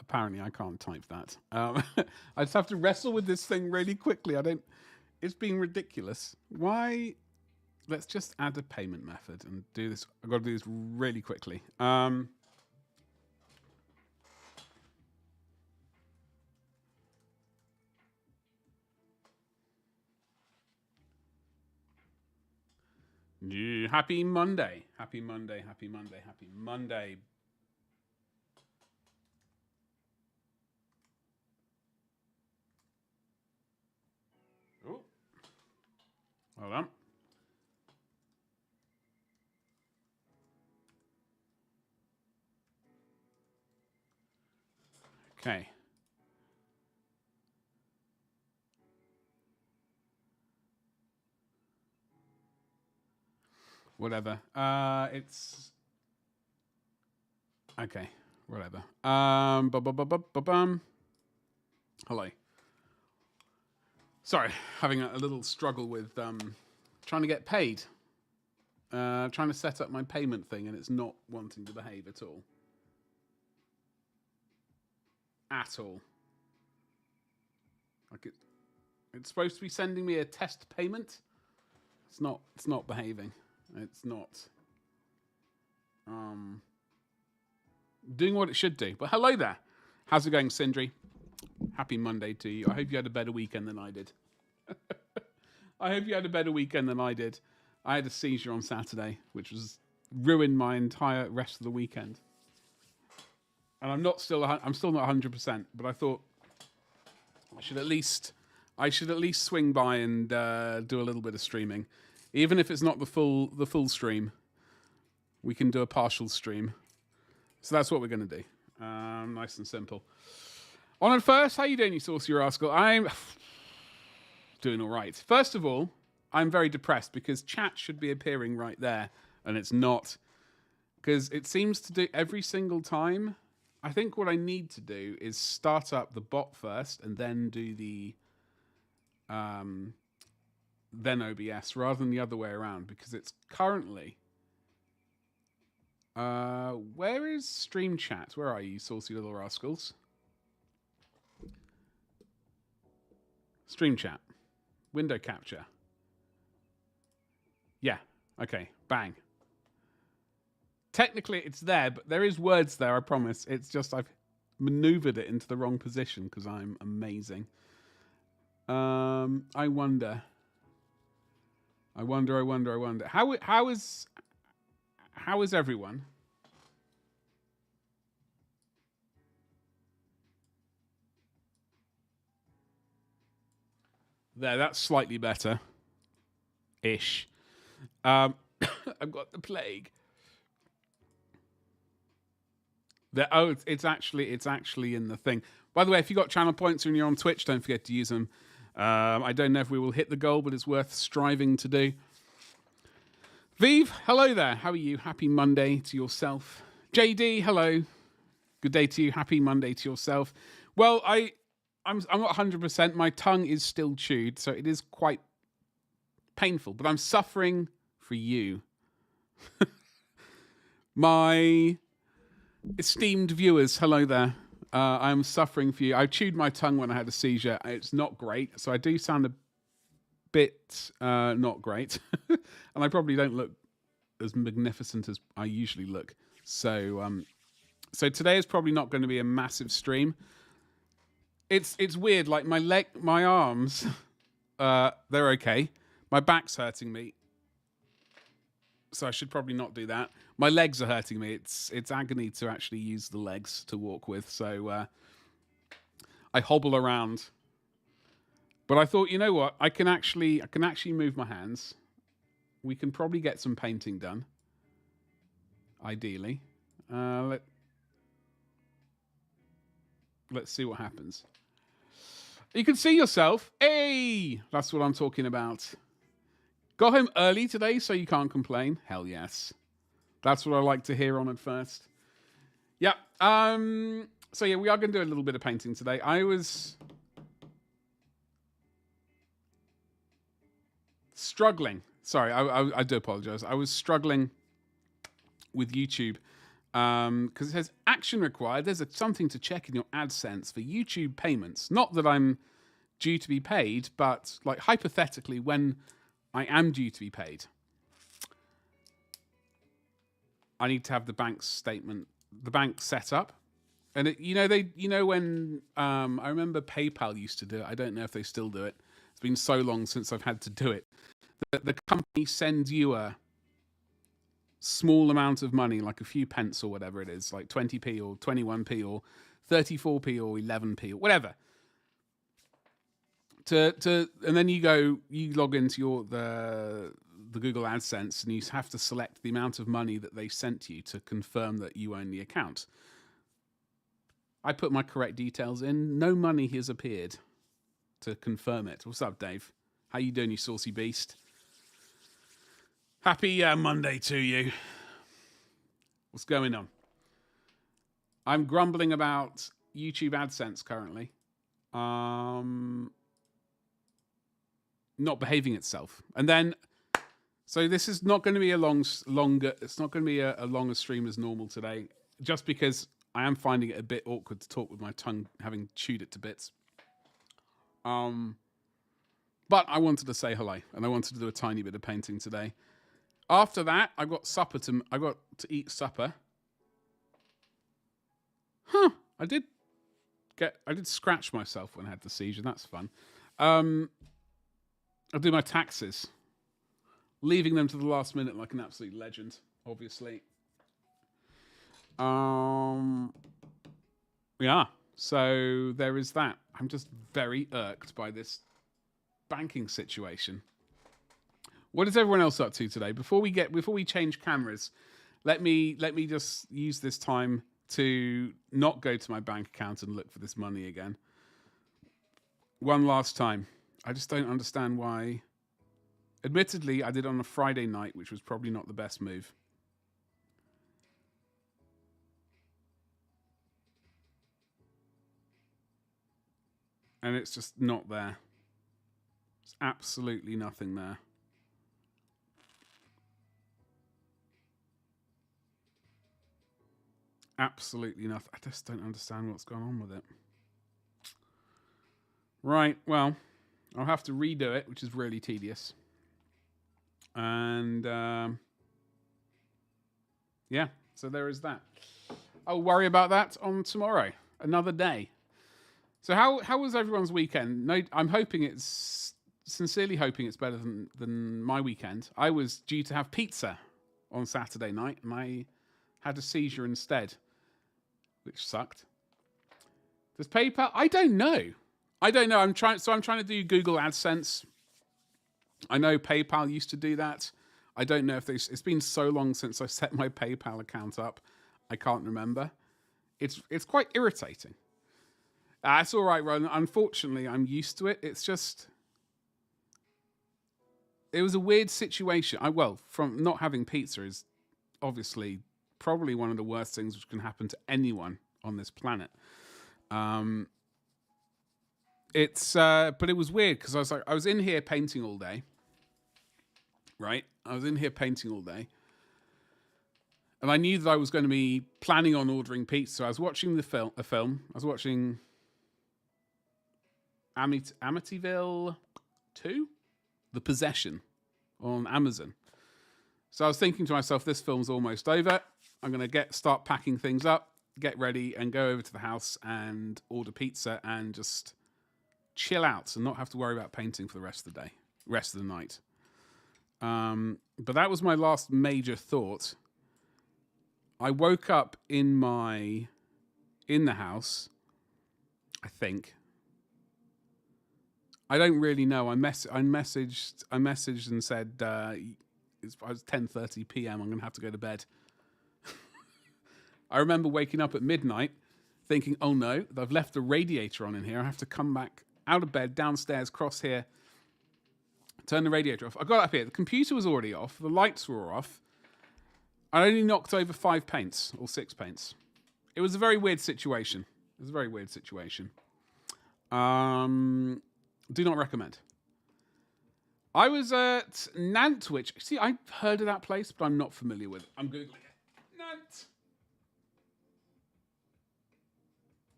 apparently I can't type that. I just have to wrestle with this thing really quickly. It's being ridiculous. Why? Let's just add a payment method and do this. I've got to do this really quickly. Happy Monday. Happy Monday. Happy Monday. Happy Monday. Oh. Hold on. Okay. Whatever. It's okay. Whatever. Hello. Sorry, having a little struggle with trying to get paid. Trying to set up my payment thing, and it's not wanting to behave at all. At all. Like it's supposed to be sending me a test payment. It's not behaving. It's not doing what it should do. But hello there. How's it going, Sindri? Happy Monday to you. I hope you had a better weekend than I did. I hope you had a better weekend than I did. I had a seizure on Saturday, which was ruined my entire rest of the weekend. And I'm still not 100%, but I thought I should at least swing by and do a little bit of streaming. Even if it's not the full stream, we can do a partial stream. So that's what we're going to do. Nice and simple. On and first, how you doing, you saucy rascal? I'm doing all right. First of all, I'm very depressed because chat should be appearing right there, and it's not. Because it seems to do every single time. I think what I need to do is start up the bot first and then do the then OBS rather than the other way around, because it's currently where is stream chat? Where are you, saucy little rascals? Stream chat. Window capture. Yeah. Okay. Bang. Technically it's there, but there is words there, I promise. It's just I've maneuvered it into the wrong position because I'm amazing. I wonder. How is everyone? There, that's slightly better. Ish. I've got the plague. It's actually in the thing. By the way, if you got channel points and you're on Twitch, don't forget to use them. I don't know if we will hit the goal, but it's worth striving to do. Vive, hello there. How are you? Happy Monday to yourself. JD, hello. Good day to you. Happy Monday to yourself. Well, I'm not 100%. My tongue is still chewed, so it is quite painful. But I'm suffering for you, my esteemed viewers. Hello there. I'm suffering for you. I chewed my tongue when I had a seizure. It's not great, so I do sound a bit not great, and I probably don't look as magnificent as I usually look. So, so today is probably not going to be a massive stream. It's weird. Like my arms, they're okay. My back's hurting me, so I should probably not do that. My legs are hurting me. It's agony to actually use the legs to walk with. So I hobble around. But I thought, you know what? I can actually move my hands. We can probably get some painting done. Ideally, let's see what happens. You can see yourself. Hey, that's what I'm talking about. Got home early today, so you can't complain. Hell yes. That's what I like to hear on at first. Yeah. So yeah, we are going to do a little bit of painting today. I was struggling. Sorry, I do apologize. I was struggling with YouTube Because it says action required. There's something to check in your AdSense for YouTube payments. Not that I'm due to be paid, but like hypothetically, when I am due to be paid, I need to have the bank statement, the bank set up. And when I remember PayPal used to do it. I don't know if they still do it. It's been so long since I've had to do it. The company sends you a small amount of money, like a few pence or whatever it is, like 20p or 21p or 34p or 11p or whatever. And then you log into the Google AdSense and you have to select the amount of money that they sent you to confirm that you own the account. I put my correct details in. No money has appeared to confirm it. What's up, Dave? How you doing, you saucy beast? Happy Monday to you. What's going on? I'm grumbling about YouTube AdSense currently. Not behaving itself. And then, so this is not going to be it's not going to be a longer stream as normal today, just because I am finding it a bit awkward to talk with my tongue having chewed it to bits. But I wanted to say hello, and I wanted to do a tiny bit of painting today. After that, I got to eat supper. Huh? I did scratch myself when I had the seizure. That's fun. I'll do my taxes, leaving them to the last minute like an absolute legend, obviously. Yeah, so there is that. I'm just very irked by this banking situation. What is everyone else up to today? Before we change cameras, let me just use this time to not go to my bank account and look for this money again. One last time. I just don't understand why. Admittedly, I did it on a Friday night, which was probably not the best move. And it's just not there. There's absolutely nothing there. Absolutely nothing. I just don't understand what's going on with it. Right, well, I'll have to redo it, which is really tedious. And, yeah, so there is that. I'll worry about that on tomorrow. Another day. So how was everyone's weekend? No, I'm sincerely hoping it's better than my weekend. I was due to have pizza on Saturday night, and I had a seizure instead, which sucked. Does PayPal? I don't know. I'm trying to do Google AdSense. I know PayPal used to do that. I don't know if it's been so long since I set my PayPal account up. I can't remember. It's quite irritating. It's all right, Ron. Unfortunately, I'm used to it. It's just, it was a weird situation. From not having pizza is obviously probably one of the worst things which can happen to anyone on this planet. But it was weird because I was in here painting all day. Right? I was in here painting all day. And I knew that I was going to be planning on ordering pizza. I was watching a film. I was watching Amityville 2? The Possession on Amazon. So I was thinking to myself, this film's almost over. I'm going to start packing things up, get ready, and go over to the house and order pizza and just chill out and not have to worry about painting for the rest of the night. But that was my last major thought. I woke up in the house, I think. I don't really know. I messaged and said it was 10:30 p.m. I'm going to have to go to bed. I remember waking up at midnight thinking, oh no, I've left the radiator on in here. I have to come back out of bed, downstairs, cross here, turn the radiator off. I got up here. The computer was already off. The lights were off. I only knocked over 5 paints or 6 paints. It was a very weird situation. Do not recommend. I was at Nantwich. See, I've heard of that place, but I'm not familiar with it. I'm Googling it. Nant.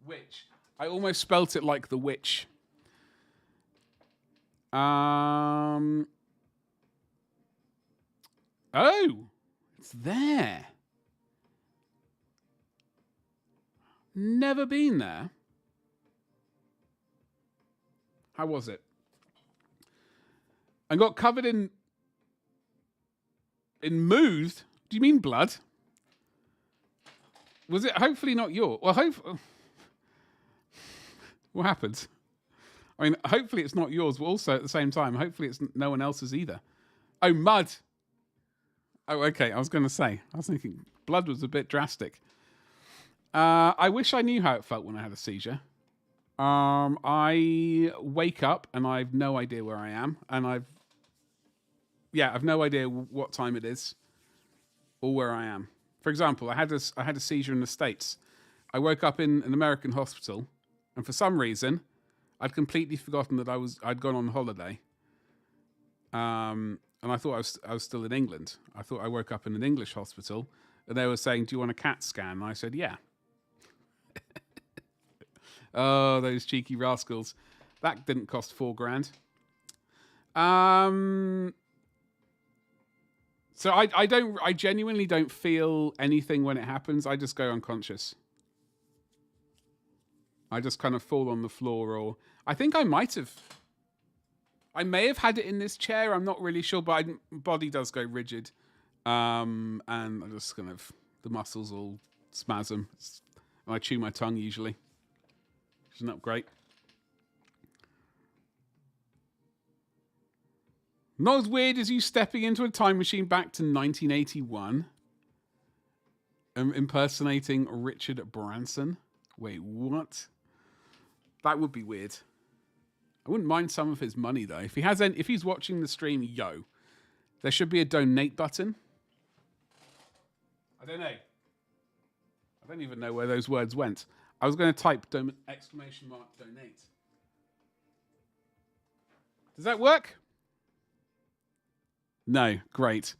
Witch. I almost spelt it like the witch. Oh, it's there. Never been there. How was it? I got covered in mood. Do you mean blood? Was it hopefully not yours? Well, what happened? I mean, hopefully it's not yours, but also at the same time, hopefully it's no one else's either. Oh, mud. Oh, okay. I was going to say. I was thinking blood was a bit drastic. I wish I knew how it felt when I had a seizure. I wake up and I've no idea where I am, and I've no idea what time it is or where I am. For example, I had a seizure in the States. I woke up in an American hospital, and for some reason, I'd completely forgotten that I'd gone on holiday. And I thought I was still in England. I thought I woke up in an English hospital, and they were saying, "Do you want a CAT scan?" And I said, "Yeah." Oh, those cheeky rascals! That didn't cost $4,000. So I genuinely don't feel anything when it happens. I just go unconscious. I just kind of fall on the floor, or I think I may have had it in this chair. I'm not really sure, but my body does go rigid. And I just kind of, the muscles all spasm. And I chew my tongue usually. Which is not great. Not as weird as you stepping into a time machine back to 1981. Impersonating Richard Branson. Wait, what? That would be weird. I wouldn't mind some of his money though. If he's watching the stream, there should be a donate button. I don't know. I don't even know where those words went. I was going to type ! Donate. Does that work? No, great.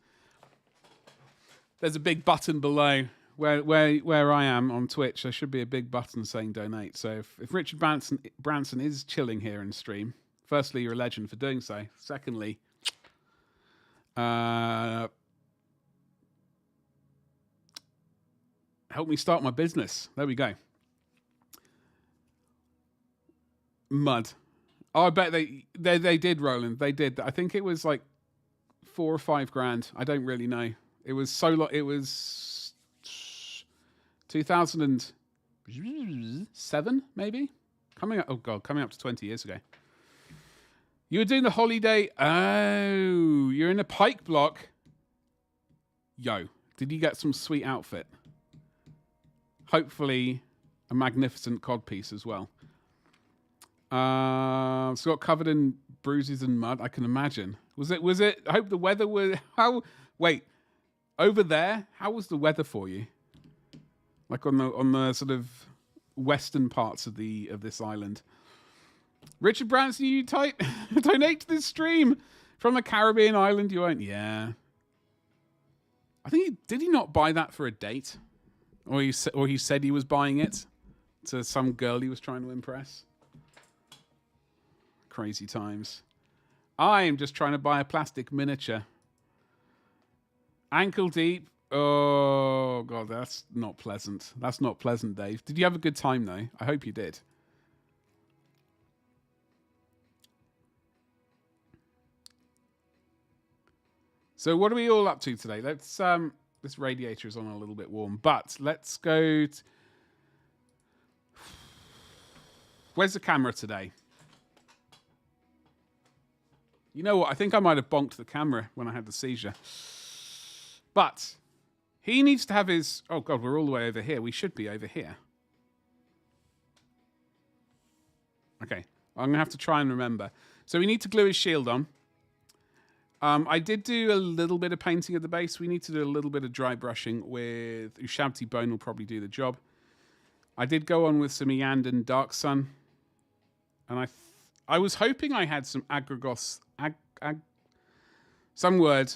There's a big button below where I am on Twitch. There should be a big button saying donate. So if Richard Branson is chilling here in stream, firstly, you're a legend for doing so. Secondly, help me start my business. There we go. Mud. Oh, I bet they did, Roland. They did. I think it was like $4,000 or $5,000. I don't really know. It was so long. It was 2007, maybe. Coming up to 20 years ago. You were doing the holiday. Oh, you're in a pike block. Yo, did you get some sweet outfit? Hopefully, a magnificent codpiece as well. So got covered in bruises and mud. I can imagine. Was it? I hope the weather was. Wait, over there. How was the weather for you? Like on the sort of western parts of this island. Richard Branson, you donate to this stream from a Caribbean island. You won't. Yeah. I think did he not buy that for a date, or he said he was buying it to some girl he was trying to impress. Crazy times. I am just trying to buy a plastic miniature. Ankle deep. Oh, God, that's not pleasant. That's not pleasant, Dave. Did you have a good time, though? I hope you did. So what are we all up to today? Let's this radiator is on a little bit warm, but let's go. Where's the camera today? You know what? I think I might have bonked the camera when I had the seizure. But he needs to have his... Oh, God, we're all the way over here. We should be over here. Okay. I'm going to have to try and remember. So we need to glue his shield on. I did do a little bit of painting at the base. We need to do a little bit of dry brushing with Ushabti Bone will probably do the job. I did go on with some Eandan Dark Sun. And I was hoping I had some Agragos... some word...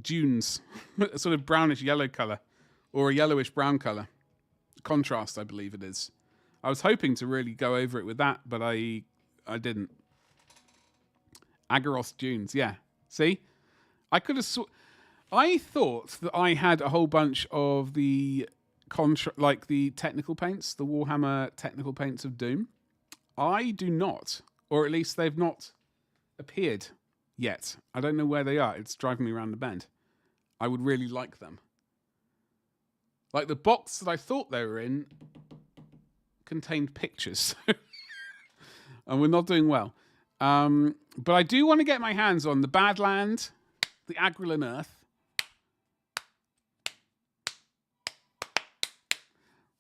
dunes, a sort of brownish yellow colour, or a yellowish brown colour. Contrast, I believe it is. I was hoping to really go over it with that, but I didn't. Agaros Dunes, yeah. See? I could have... I thought that I had a whole bunch of the like the technical paints, the Warhammer technical paints of Doom. I do not. Or at least they've not appeared yet. I don't know where they are. It's driving me around the bend. I would really like them. Like the box that I thought they were in contained pictures. And we're not doing well. But I do want to get my hands on the Badland, the Agrelin Earth,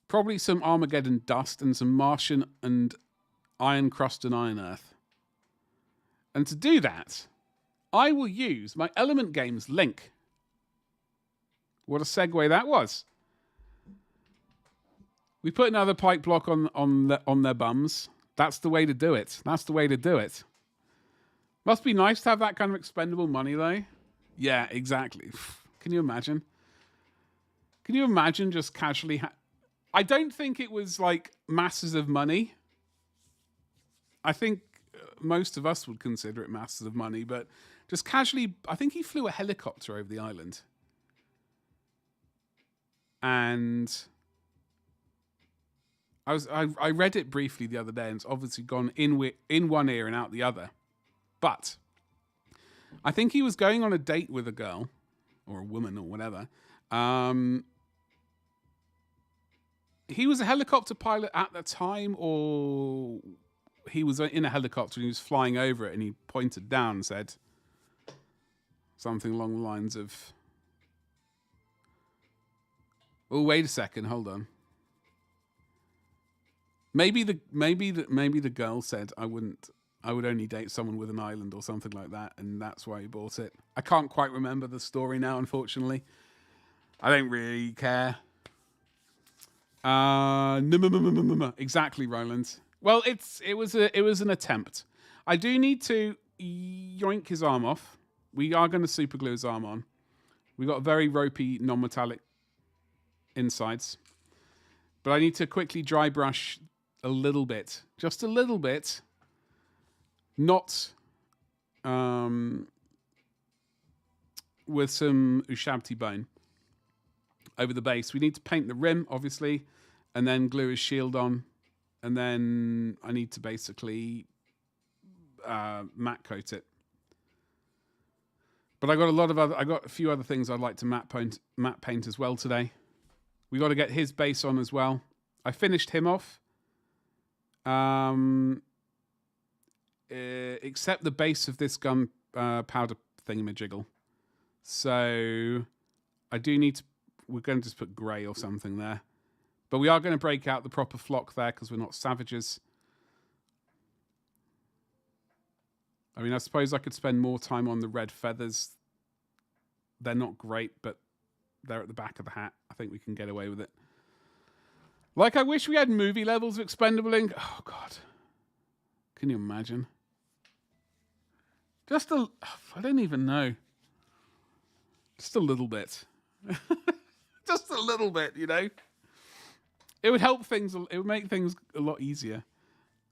probably some Armageddon Dust and some Martian and Iron Crust and Iron Earth. And to do that, I will use my Element Games link. What a segue that was. We put another pike block on their bums. That's the way to do it. That's the way to do it. Must be nice to have that kind of expendable money, though. Yeah, exactly. Can you imagine? Can you imagine just casually... I don't think it was like masses of money. I think most of us would consider it masses of money, but just casually... I think he flew a helicopter over the island. And... I read it briefly the other day, and it's obviously gone in one ear and out the other. But I think he was going on a date with a girl, or a woman, or whatever. He was a helicopter pilot at the time, or he was in a helicopter and he was flying over it, and he pointed down and said something along the lines of, "Oh, wait a second, hold on." Maybe the girl said I would only date someone with an island or something like that, and that's why he bought it. I can't quite remember the story now, unfortunately. I don't really care. Exactly, Roland. Well, it was an attempt. I do need to yoink his arm off. We are going to super glue his arm on. We got very ropey, non-metallic insides, but I need to quickly dry brush a little bit, just a little bit, not with some Ushabti bone over the base. We need to paint the rim, obviously, and then glue his shield on, and then I need to basically matte coat it. But I got a few other things I'd like to matte paint as well today. We got to get his base on as well. I finished him off. Except the base of this gun powder thingamajiggle. So I do need to... We're going to just put grey or something there. But we are going to break out the proper flock there because we're not savages. I mean, I suppose I could spend more time on the red feathers. They're not great, but they're at the back of the hat. I think we can get away with it. Like, I wish we had movie levels of expendable ink. Oh, God. Can you imagine? I don't even know. Just a little bit. Just a little bit, you know? It would help things, it would make things a lot easier.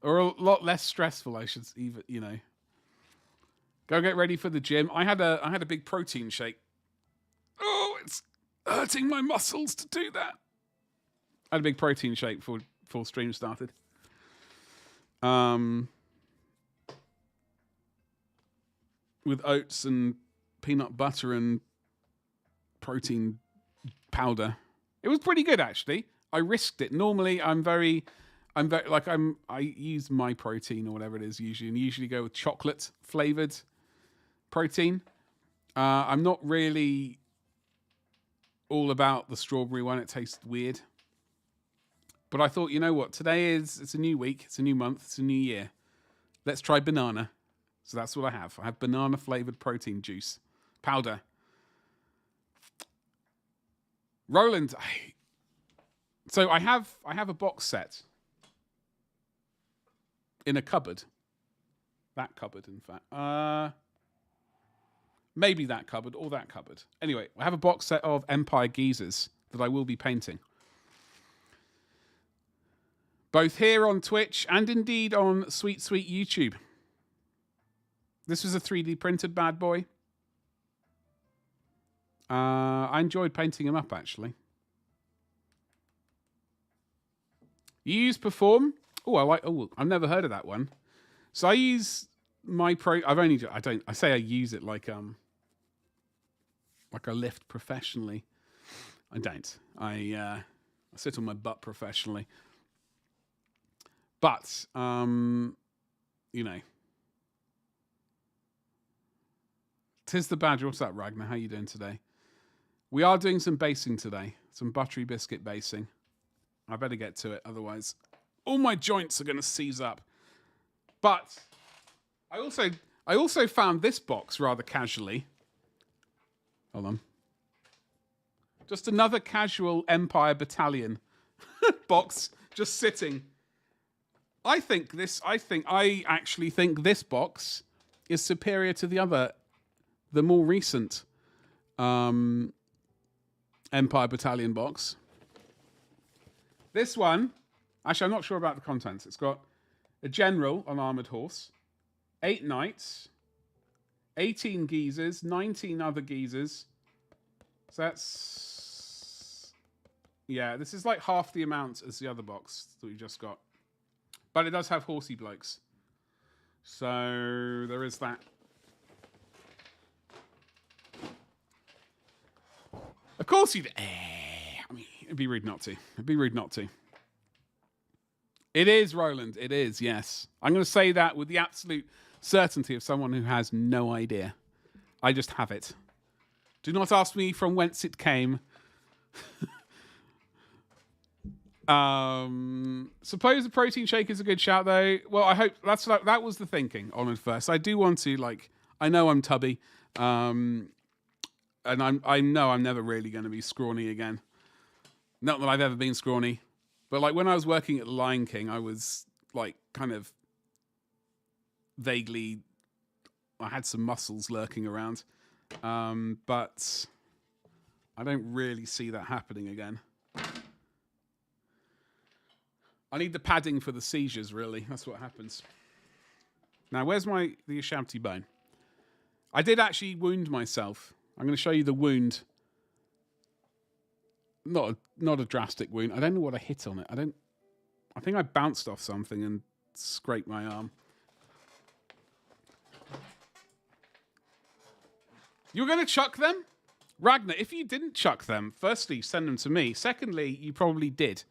Or a lot less stressful, I should even, you know. Go get ready for the gym. I had a big protein shake. Oh, it's hurting my muscles to do that. I had a big protein shake before stream started. With oats and peanut butter and protein powder. It was pretty good, actually. I risked it. Normally, I use my protein or whatever it is usually, and usually go with chocolate flavored protein. I'm not really all about the strawberry one. It tastes weird. But I thought, you know what? It's a new week. It's a new month. It's a new year. Let's try banana. So that's what I have. I have banana flavored protein juice powder. Roland, so I have a box set in a cupboard. That cupboard, in fact. Maybe that cupboard or that cupboard. Anyway, I have a box set of Empire geezers that I will be painting. Both here on Twitch and indeed on Sweet YouTube. This was a 3D printed bad boy. I enjoyed painting him up, actually. You use Perform? I've never heard of that one. So I use my I use it like I lift professionally. I don't. I sit on my butt professionally. But, you know. 'Tis the Badger. What's that, Ragnar? How you doing today? We are doing some basing today. Some buttery biscuit basing. I better get to it, otherwise all my joints are going to seize up. But I also found this box rather casually. Hold on. Just another casual Empire Battalion box just sitting. I actually think this box is superior to the more recent Empire Battalion box. This one, actually, I'm not sure about the contents. It's got a general on armored horse, 8 knights, 18 geezers, 19 other geezers. So that's, yeah, this is like half the amount as the other box that we just got. But it does have horsey blokes. So there is that. Of course you'd... I mean, it'd be rude not to. It'd be rude not to. It is, Roland. It is, yes. I'm going to say that with the absolute certainty of someone who has no idea. I just have it. Do not ask me from whence it came. Suppose a protein shake is a good shout, though. Well, I hope that was the thinking on it first. I do want to, I know I'm tubby. And I know I'm never really going to be scrawny again. Not that I've ever been scrawny. But when I was working at the Lion King, I was kind of vaguely, I had some muscles lurking around. But I don't really see that happening again. I need the padding for the seizures, really. That's what happens. Now, where's the Ushabti bone? I did actually wound myself. I'm going to show you the wound. Not a drastic wound. I don't know what I hit on it. I think I bounced off something and scraped my arm. You're going to chuck them? Ragnar, if you didn't chuck them, firstly, send them to me. Secondly, you probably did.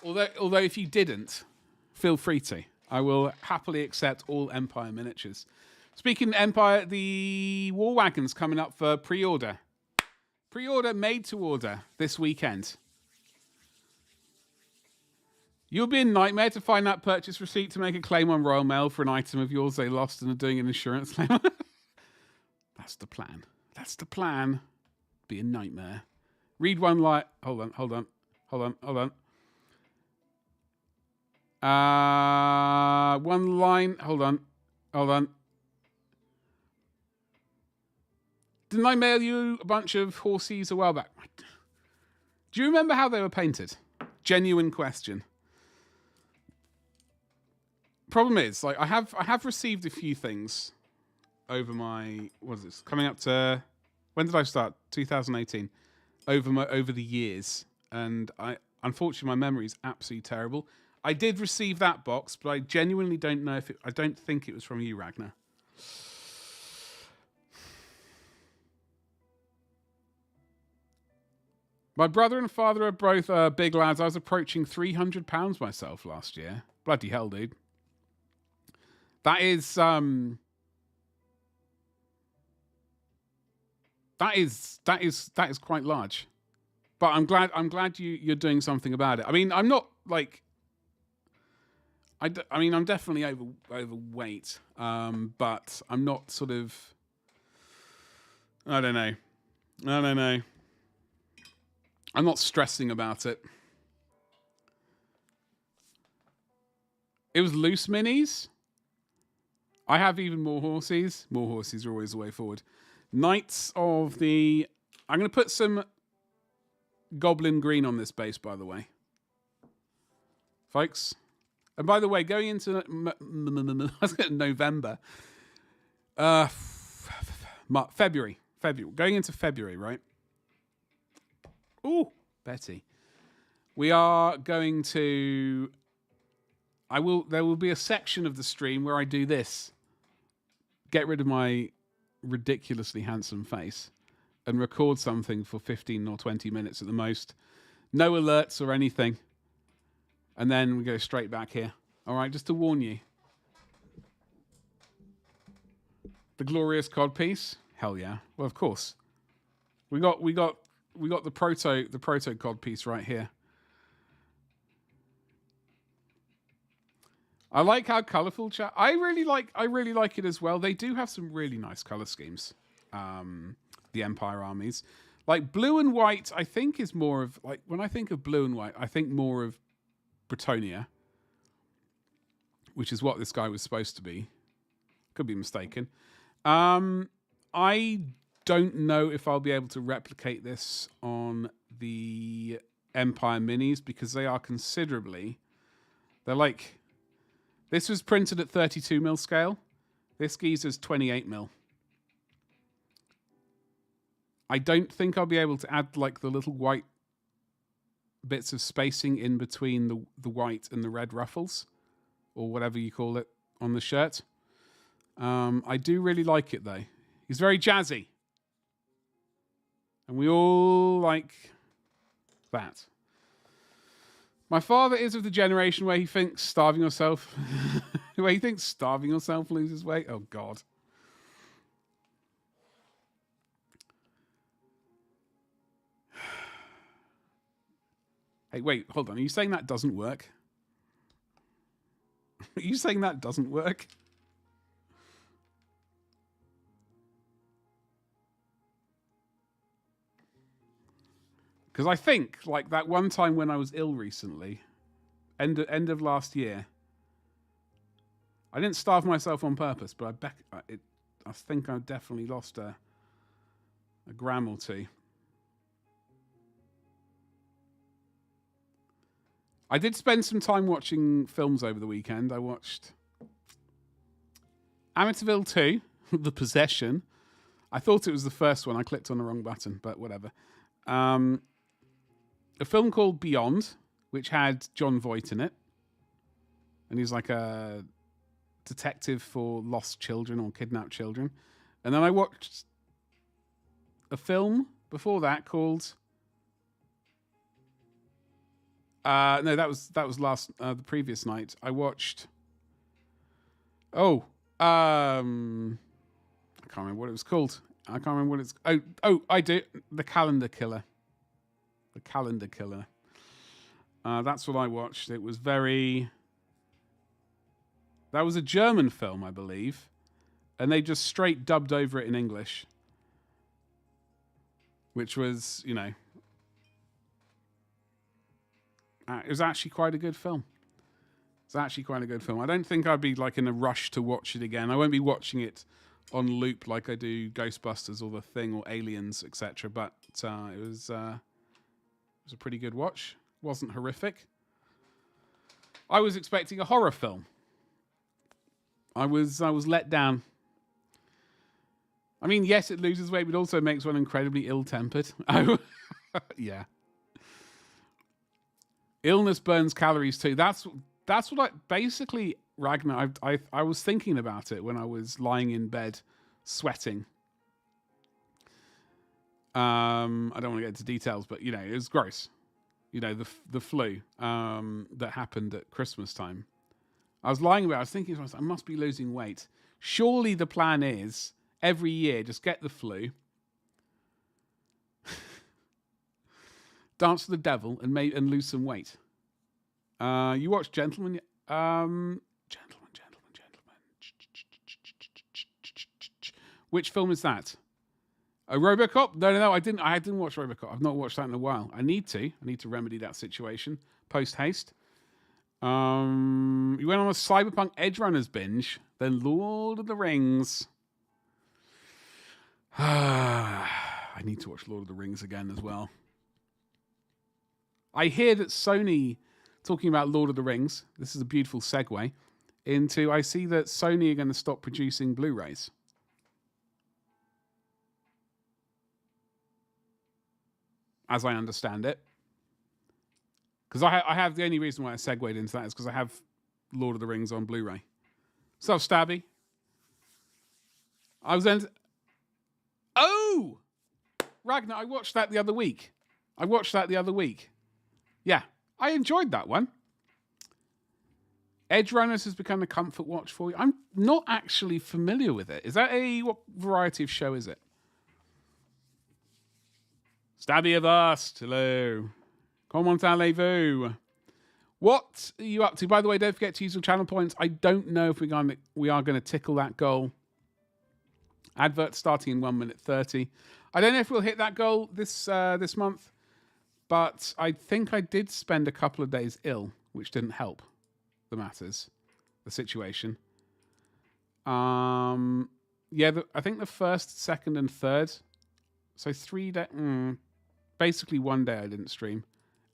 Although if you didn't, feel free to. I will happily accept all Empire miniatures. Speaking of Empire, the War Wagon's coming up for pre-order. Pre-order made to order this weekend. You'll be a nightmare to find that purchase receipt to make a claim on Royal Mail for an item of yours they lost and are doing an insurance claim. That's the plan. That's the plan. Be a nightmare. Read one line. Hold on. One line. Hold on. Didn't I mail you a bunch of horsies a while back? Do you remember how they were painted? Genuine question. Problem is, I have received a few things over my, what is this? Coming up to, when did I start? 2018. Over the years, and unfortunately my memory is absolutely terrible. I did receive that box, but I genuinely don't know I don't think it was from you, Ragnar. My brother and father are both big lads. I was approaching 300 pounds myself last year. Bloody hell, dude. That is quite large. But I'm glad you're doing something about it. I mean, I'm not I'm definitely overweight, but I'm not sort of, I don't know. I'm not stressing about it. It was loose minis. I have even more horses. More horses are always the way forward. Knights of the... I'm going to put some goblin green on this base, by the way. Folks. And by the way, going into November... February. Going into February, right? Ooh, Betty. We are going to... There will be a section of the stream where I do this. Get rid of my ridiculously handsome face and record something for 15 or 20 minutes at the most. No alerts or anything. And then we go straight back here. All right, just to warn you. The glorious codpiece? Hell yeah. Well, of course. We got the proto codpiece right here. I like how colourful chat. I really like it as well. They do have some really nice colour schemes. The Empire armies. Like blue and white, I think is more of like when I think of blue and white, I think more of Bretonia. Which is what this guy was supposed to be. Could be mistaken. I don't know if I'll be able to replicate this on the Empire minis because they are considerably... They're like... This was printed at 32mm scale. This geezer's 28mm. I don't think I'll be able to add like the little white bits of spacing in between the white and the red ruffles, or whatever you call it, on the shirt. I do really like it, though. He's very jazzy. And we all like that. My father is of the generation where he thinks starving yourself... where he thinks starving yourself loses weight. Oh, God. Hey, wait, hold on. Are you saying that doesn't work? Are you saying that doesn't work? Because I think, like, that one time when I was ill recently, end of last year, I didn't starve myself on purpose, but I think I definitely lost a gram or two. I did spend some time watching films over the weekend. I watched Amityville 2, The Possession. I thought it was the first one. I clicked on the wrong button, but whatever. A film called Beyond, which had John Voight in it. And he's like a detective for lost children or kidnapped children. And then I watched a film before that called... no, that was the previous night. I watched... I can't remember what it was called. I can't remember what it's... Oh, I do. The Calendar Killer. The Calendar Killer. That's what I watched. It was very... That was a German film, I believe. And they just straight dubbed over it in English. Which was, you know... it was actually quite a good film. It's actually quite a good film. I don't think I'd be like in a rush to watch it again. I won't be watching it on loop like I do Ghostbusters or The Thing or Aliens, etc. But it was a pretty good watch. Wasn't horrific. I was expecting a horror film. I was let down. I mean, yes, it loses weight, but also makes one incredibly ill-tempered. Yeah. Illness burns calories too. That's what basically, Ragnar, I was thinking about it when I was lying in bed sweating. I don't want to get into details, but you know, it was gross. You know, the flu that happened at Christmas time. I was lying about it. I was thinking to myself, I must be losing weight. Surely the plan is every year just get the flu, dance to the devil, and lose some weight. You watch Gentlemen? Gentlemen. Which film is that? A RoboCop? No. I didn't watch RoboCop. I've not watched that in a while. I need to remedy that situation post haste. You went on a Cyberpunk Edge Runners binge, then Lord of the Rings. I need to watch Lord of the Rings again as well. I hear that Sony, talking about Lord of the Rings, this is a beautiful segue into, I see that Sony are going to stop producing Blu-rays. As I understand it. Because I have, the only reason why I segued into that is because I have Lord of the Rings on Blu-ray. So, Stabby. Oh! Ragnar, I watched that the other week. Yeah, I enjoyed that one. Edge Runners has become a comfort watch for you. I'm not actually familiar with it. Is that what variety of show is it? Stabby Avast, hello. Comment allez-vous? What are you up to? By the way, don't forget to use your channel points. I don't know if we are going to tickle that goal. Advert starting in 1 minute 30. I don't know if we'll hit that goal this month, but I think I did spend a couple of days ill, which didn't help the situation. Yeah, I think the first, second, and third. So 3 days. Basically 1 day I didn't stream.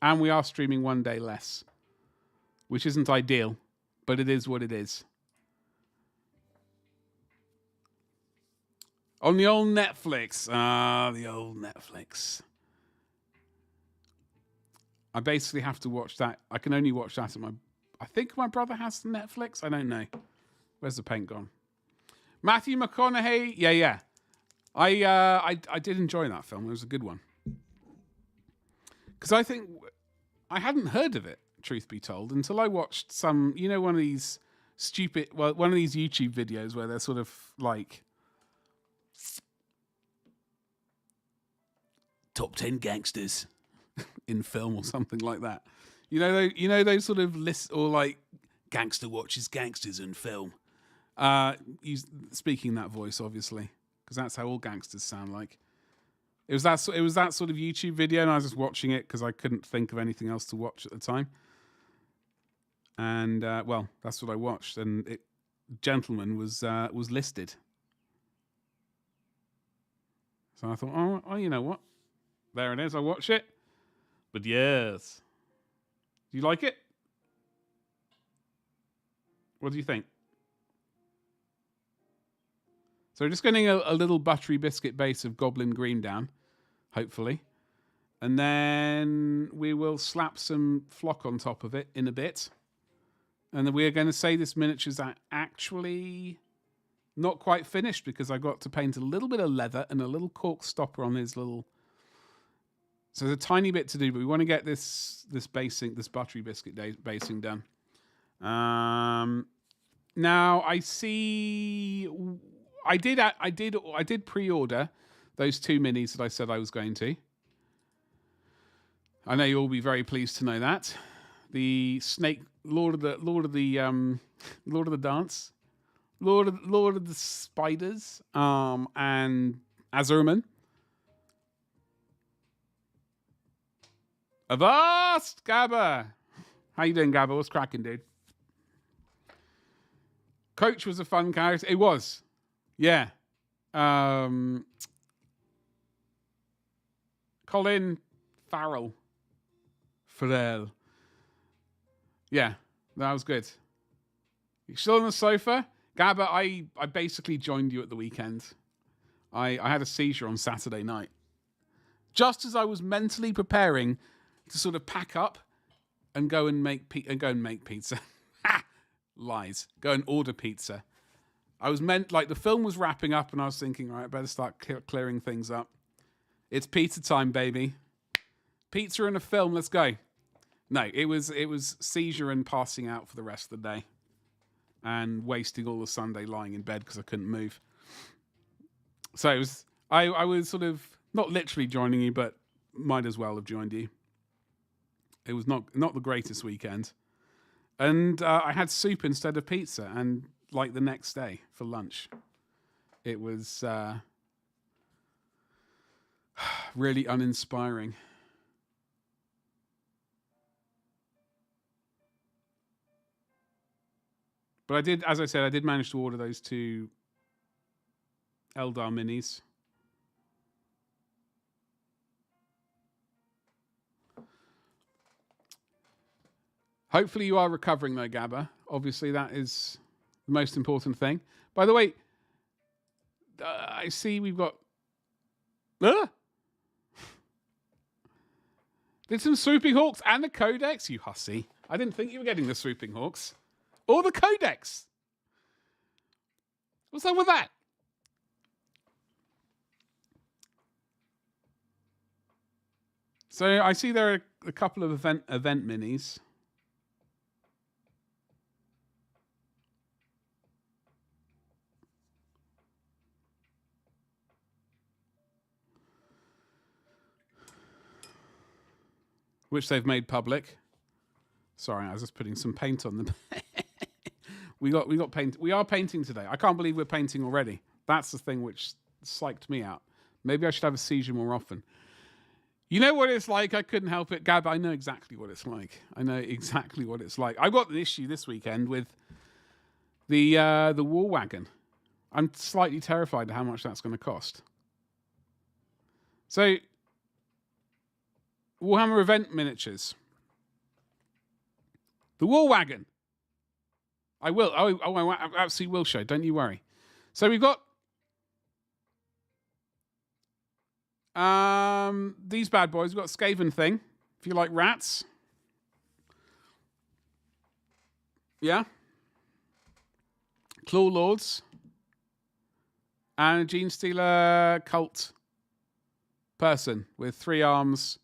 And we are streaming 1 day less, which isn't ideal, but it is what it is. On the old Netflix. The old Netflix. I basically have to watch that. I can only watch that I think my brother has Netflix. I don't know. Where's the paint gone? Matthew McConaughey. Yeah. I did enjoy that film. It was a good one. Because I think I hadn't heard of it, truth be told, until I watched one of these one of these YouTube videos where they're sort of like top 10 gangsters in film or something like that. You know those sort of lists, or like gangster watches gangsters in film. Speaking that voice, obviously, because that's how all gangsters sound like. It was that sort of YouTube video, and I was just watching it because I couldn't think of anything else to watch at the time. And well, that's what I watched, and Gentleman was listed. So I thought, oh, you know what? There it is. I watch it. But yes, do you like it? What do you think? So we're just getting a little buttery biscuit base of Goblin Green down, hopefully. And then we will slap some flock on top of it in a bit. And then we are going to say this miniature's actually not quite finished because I got to paint a little bit of leather and a little cork stopper on his little... So there's a tiny bit to do, but we want to get this buttery biscuit basing done. Now I see... I did pre-order those 2 minis that I said I was going to. I know you'll all be very pleased to know that. The Snake Lord of the Dance, Lord of the Spiders, and Azurman. Avast, Gabba. How you doing, Gabba? What's cracking, dude? Coach was a fun character. It was. Yeah. Colin Farrell. Yeah, that was good. You still on the sofa? Gabba, I basically joined you at the weekend. I had a seizure on Saturday night. Just as I was mentally preparing to sort of pack up and go and make pizza. Lies. Go and order pizza. I was the film was wrapping up and I was thinking, right, I better start clearing things up. It's pizza time, baby. Pizza and a film, let's go. No, it was seizure and passing out for the rest of the day. And wasting all the Sunday lying in bed because I couldn't move. So it was, I was sort of, not literally joining you, but might as well have joined you. It was not the greatest weekend. And I had soup instead of pizza, and like the next day for lunch. It was really uninspiring. But I did, as I said, I did manage to order those 2 Eldar minis. Hopefully you are recovering though, Gabba. Obviously that is the most important thing. By the way, I see we've got... Did some Swooping Hawks and the Codex? You hussy. I didn't think you were getting the Swooping Hawks. Or the Codex. What's up with that? So I see there are a couple of event minis. Which they've made public. Sorry, I was just putting some paint on them. we got paint. We are painting today. I can't believe we're painting already. That's the thing which psyched me out. Maybe I should have a seizure more often. You know what it's like? I couldn't help it. Gab, I know exactly what it's like. I know exactly what it's like. I got an issue this weekend with the war wagon. I'm slightly terrified of how much that's going to cost. So, Warhammer event miniatures. The war wagon. I will. I absolutely will show. Don't you worry. So we've got these bad boys. We've got Skaven thing. If you like rats. Yeah. Claw Lords. And a Gene Stealer cult person with 3 arms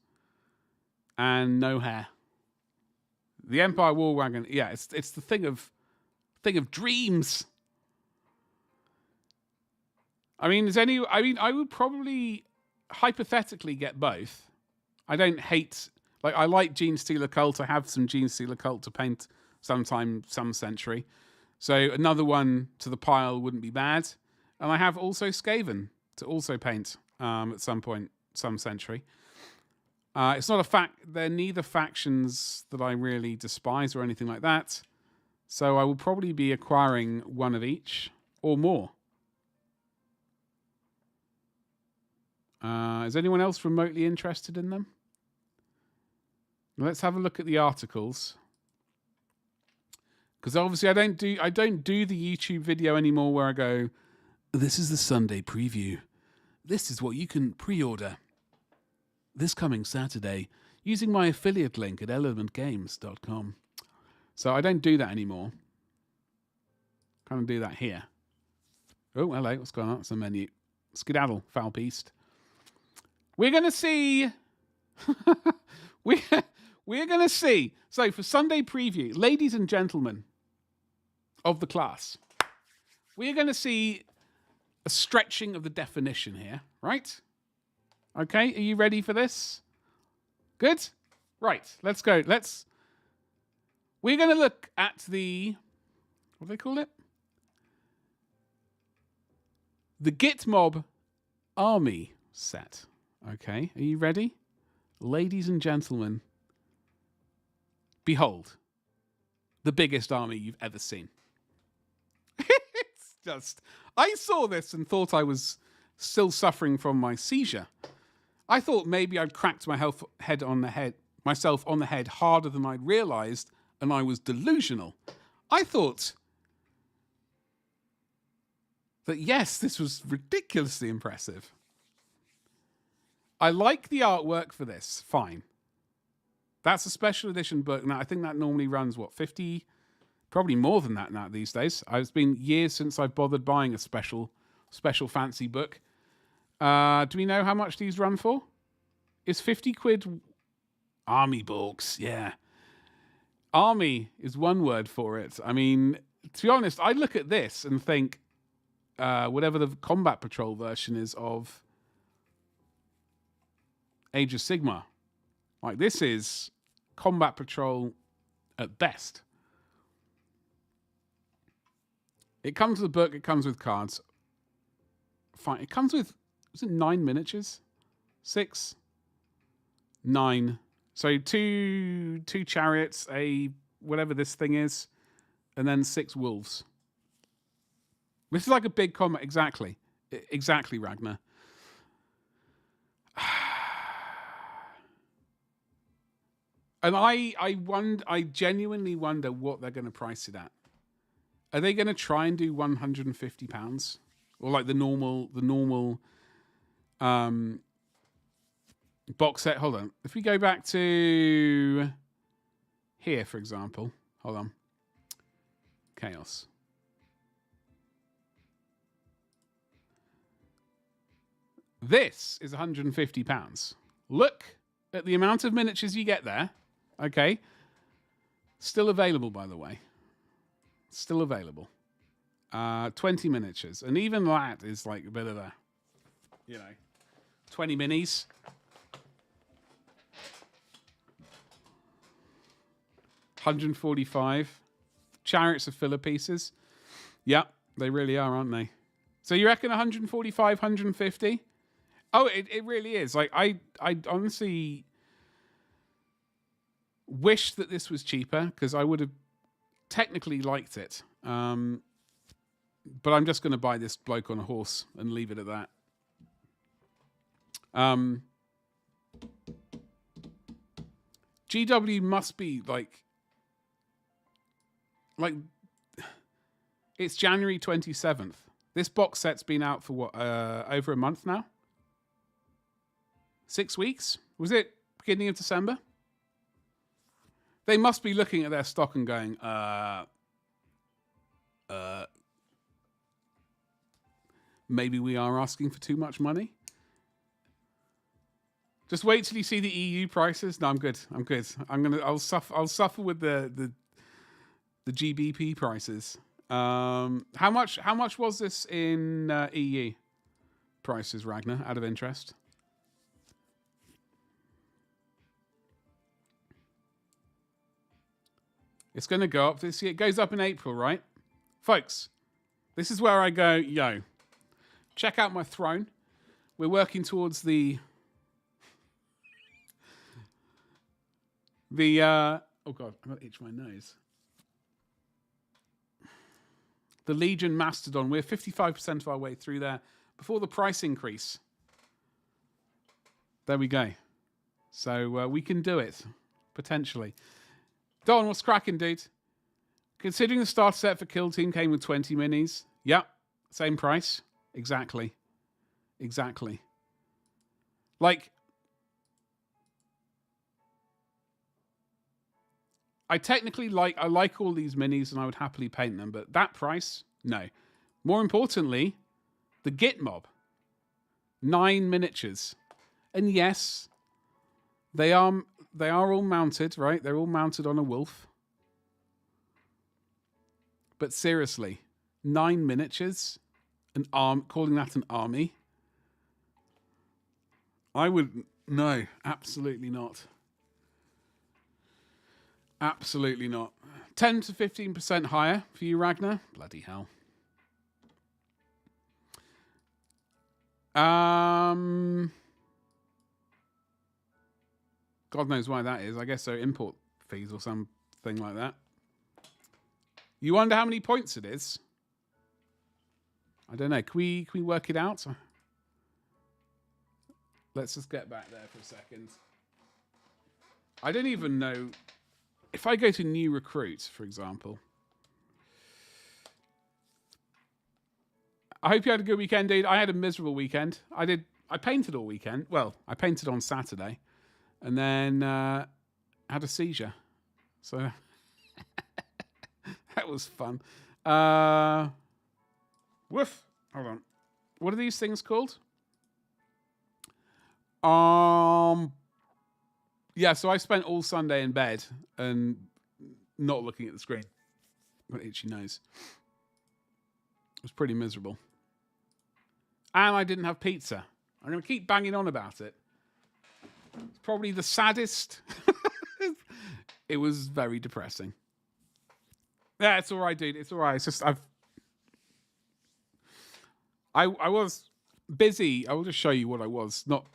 and no hair. The Empire War Wagon. Yeah, it's the thing of dreams. I would probably hypothetically get both. I don't hate, like, I like Gene Stealer Cult. I have some Gene Stealer Cult to paint sometime, some century. So another one to the pile wouldn't be bad. And I have also Skaven to also paint at some point, some century. It's not a fact. They're neither factions that I really despise or anything like that. So I will probably be acquiring one of each or more. Is anyone else remotely interested in them? Let's have a look at the articles. Because obviously I don't do the YouTube video anymore where I go, this is the Sunday preview. This is what you can pre-order this coming Saturday using my affiliate link at elementgames.com. So I don't do that anymore. Kind of do that here. Oh, hello. What's going on? It's a menu. Skedaddle, foul beast. We're going to see... we're going to see... So for Sunday preview, ladies and gentlemen of the class, we're going to see a stretching of the definition here, right? Okay, are you ready for this? Good? Right, let's go. We're going to look at the... What do they call it? The Gitmob Army set. Okay, are you ready? Ladies and gentlemen, behold, the biggest army you've ever seen. It's just... I saw this and thought I was still suffering from my seizure. I thought maybe I'd cracked myself on the head harder than I'd realized, and I was delusional. I thought that, yes, this was ridiculously impressive. I like the artwork for this. Fine. That's a special edition book. Now, I think that normally runs, 50... Probably more than that now these days. It's been years since I've bothered buying a special fancy book. Do we know how much these run for? Is 50 quid... Army books, yeah. Army is one word for it. I mean, to be honest, I look at this and think whatever the Combat Patrol version is of Age of Sigmar. Like, this is Combat Patrol at best. It comes with a book. It comes with cards. Fine. It comes with, was it 9 miniatures? 6? 9. So two chariots, a whatever this thing is, and then 6 wolves. This is like a big combat. Exactly. Exactly, Ragnar. And I genuinely wonder what they're going to price it at. Are they going to try and do £150? Or like the normal box set? Hold on. If we go back to here, for example. Hold on. Chaos. This is £150. Look at the amount of miniatures you get there. Okay. Still available, by the way. Still available. 20 miniatures. And even that is like a bit of a, 20 minis. $145. Chariots of filler pieces. Yep, they really are, aren't they? So you reckon 145, 150? Oh, it really is. Like I honestly wish that this was cheaper because I would have technically liked it. But I'm just going to buy this bloke on a horse and leave it at that. GW must be like it's January 27th. This box set's been out for what, over a month now? 6 weeks? Was it beginning of December? They must be looking at their stock and going, maybe we are asking for too much money. Just wait till you see the EU prices. No, I'm good. I'll suffer with the GBP prices. How much was this in EU prices, Ragnar, out of interest? It's going to go up this year. It goes up in April, right? Folks, this is where I go, yo, check out my throne. We're working towards the oh God, I'm going to itch my nose. The Legion Mastodon. We're 55% of our way through there before the price increase. There we go. So we can do it, potentially. Don, what's cracking, dude? Considering the starter set for Kill Team came with 20 minis. Yep, same price. Exactly. Like, I like all these minis and I would happily paint them, but that price, no. More importantly, the Git mob. 9 miniatures. And yes, they are all mounted, right? They're all mounted on a wolf. But seriously, 9 miniatures, calling that an army? No, absolutely not. Absolutely not. 10 to 15% higher for you, Ragnar? Bloody hell. God knows why that is. I guess they're import fees or something like that. You wonder how many points it is? I don't know. Can we work it out? Let's just get back there for a second. I don't even know. If I go to new recruit, for example. I hope you had a good weekend, dude. I had a miserable weekend. I painted all weekend. Well, I painted on Saturday. And then had a seizure. So that was fun. Woof. Hold on. What are these things called? Yeah, so I spent all Sunday in bed and not looking at the screen. Got itchy nose. It was pretty miserable. And I didn't have pizza. I'm going to keep banging on about it. It's probably the saddest. It was very depressing. Yeah, it's all right, dude. It's all right. It's just I was busy. I will just show you what I was. Not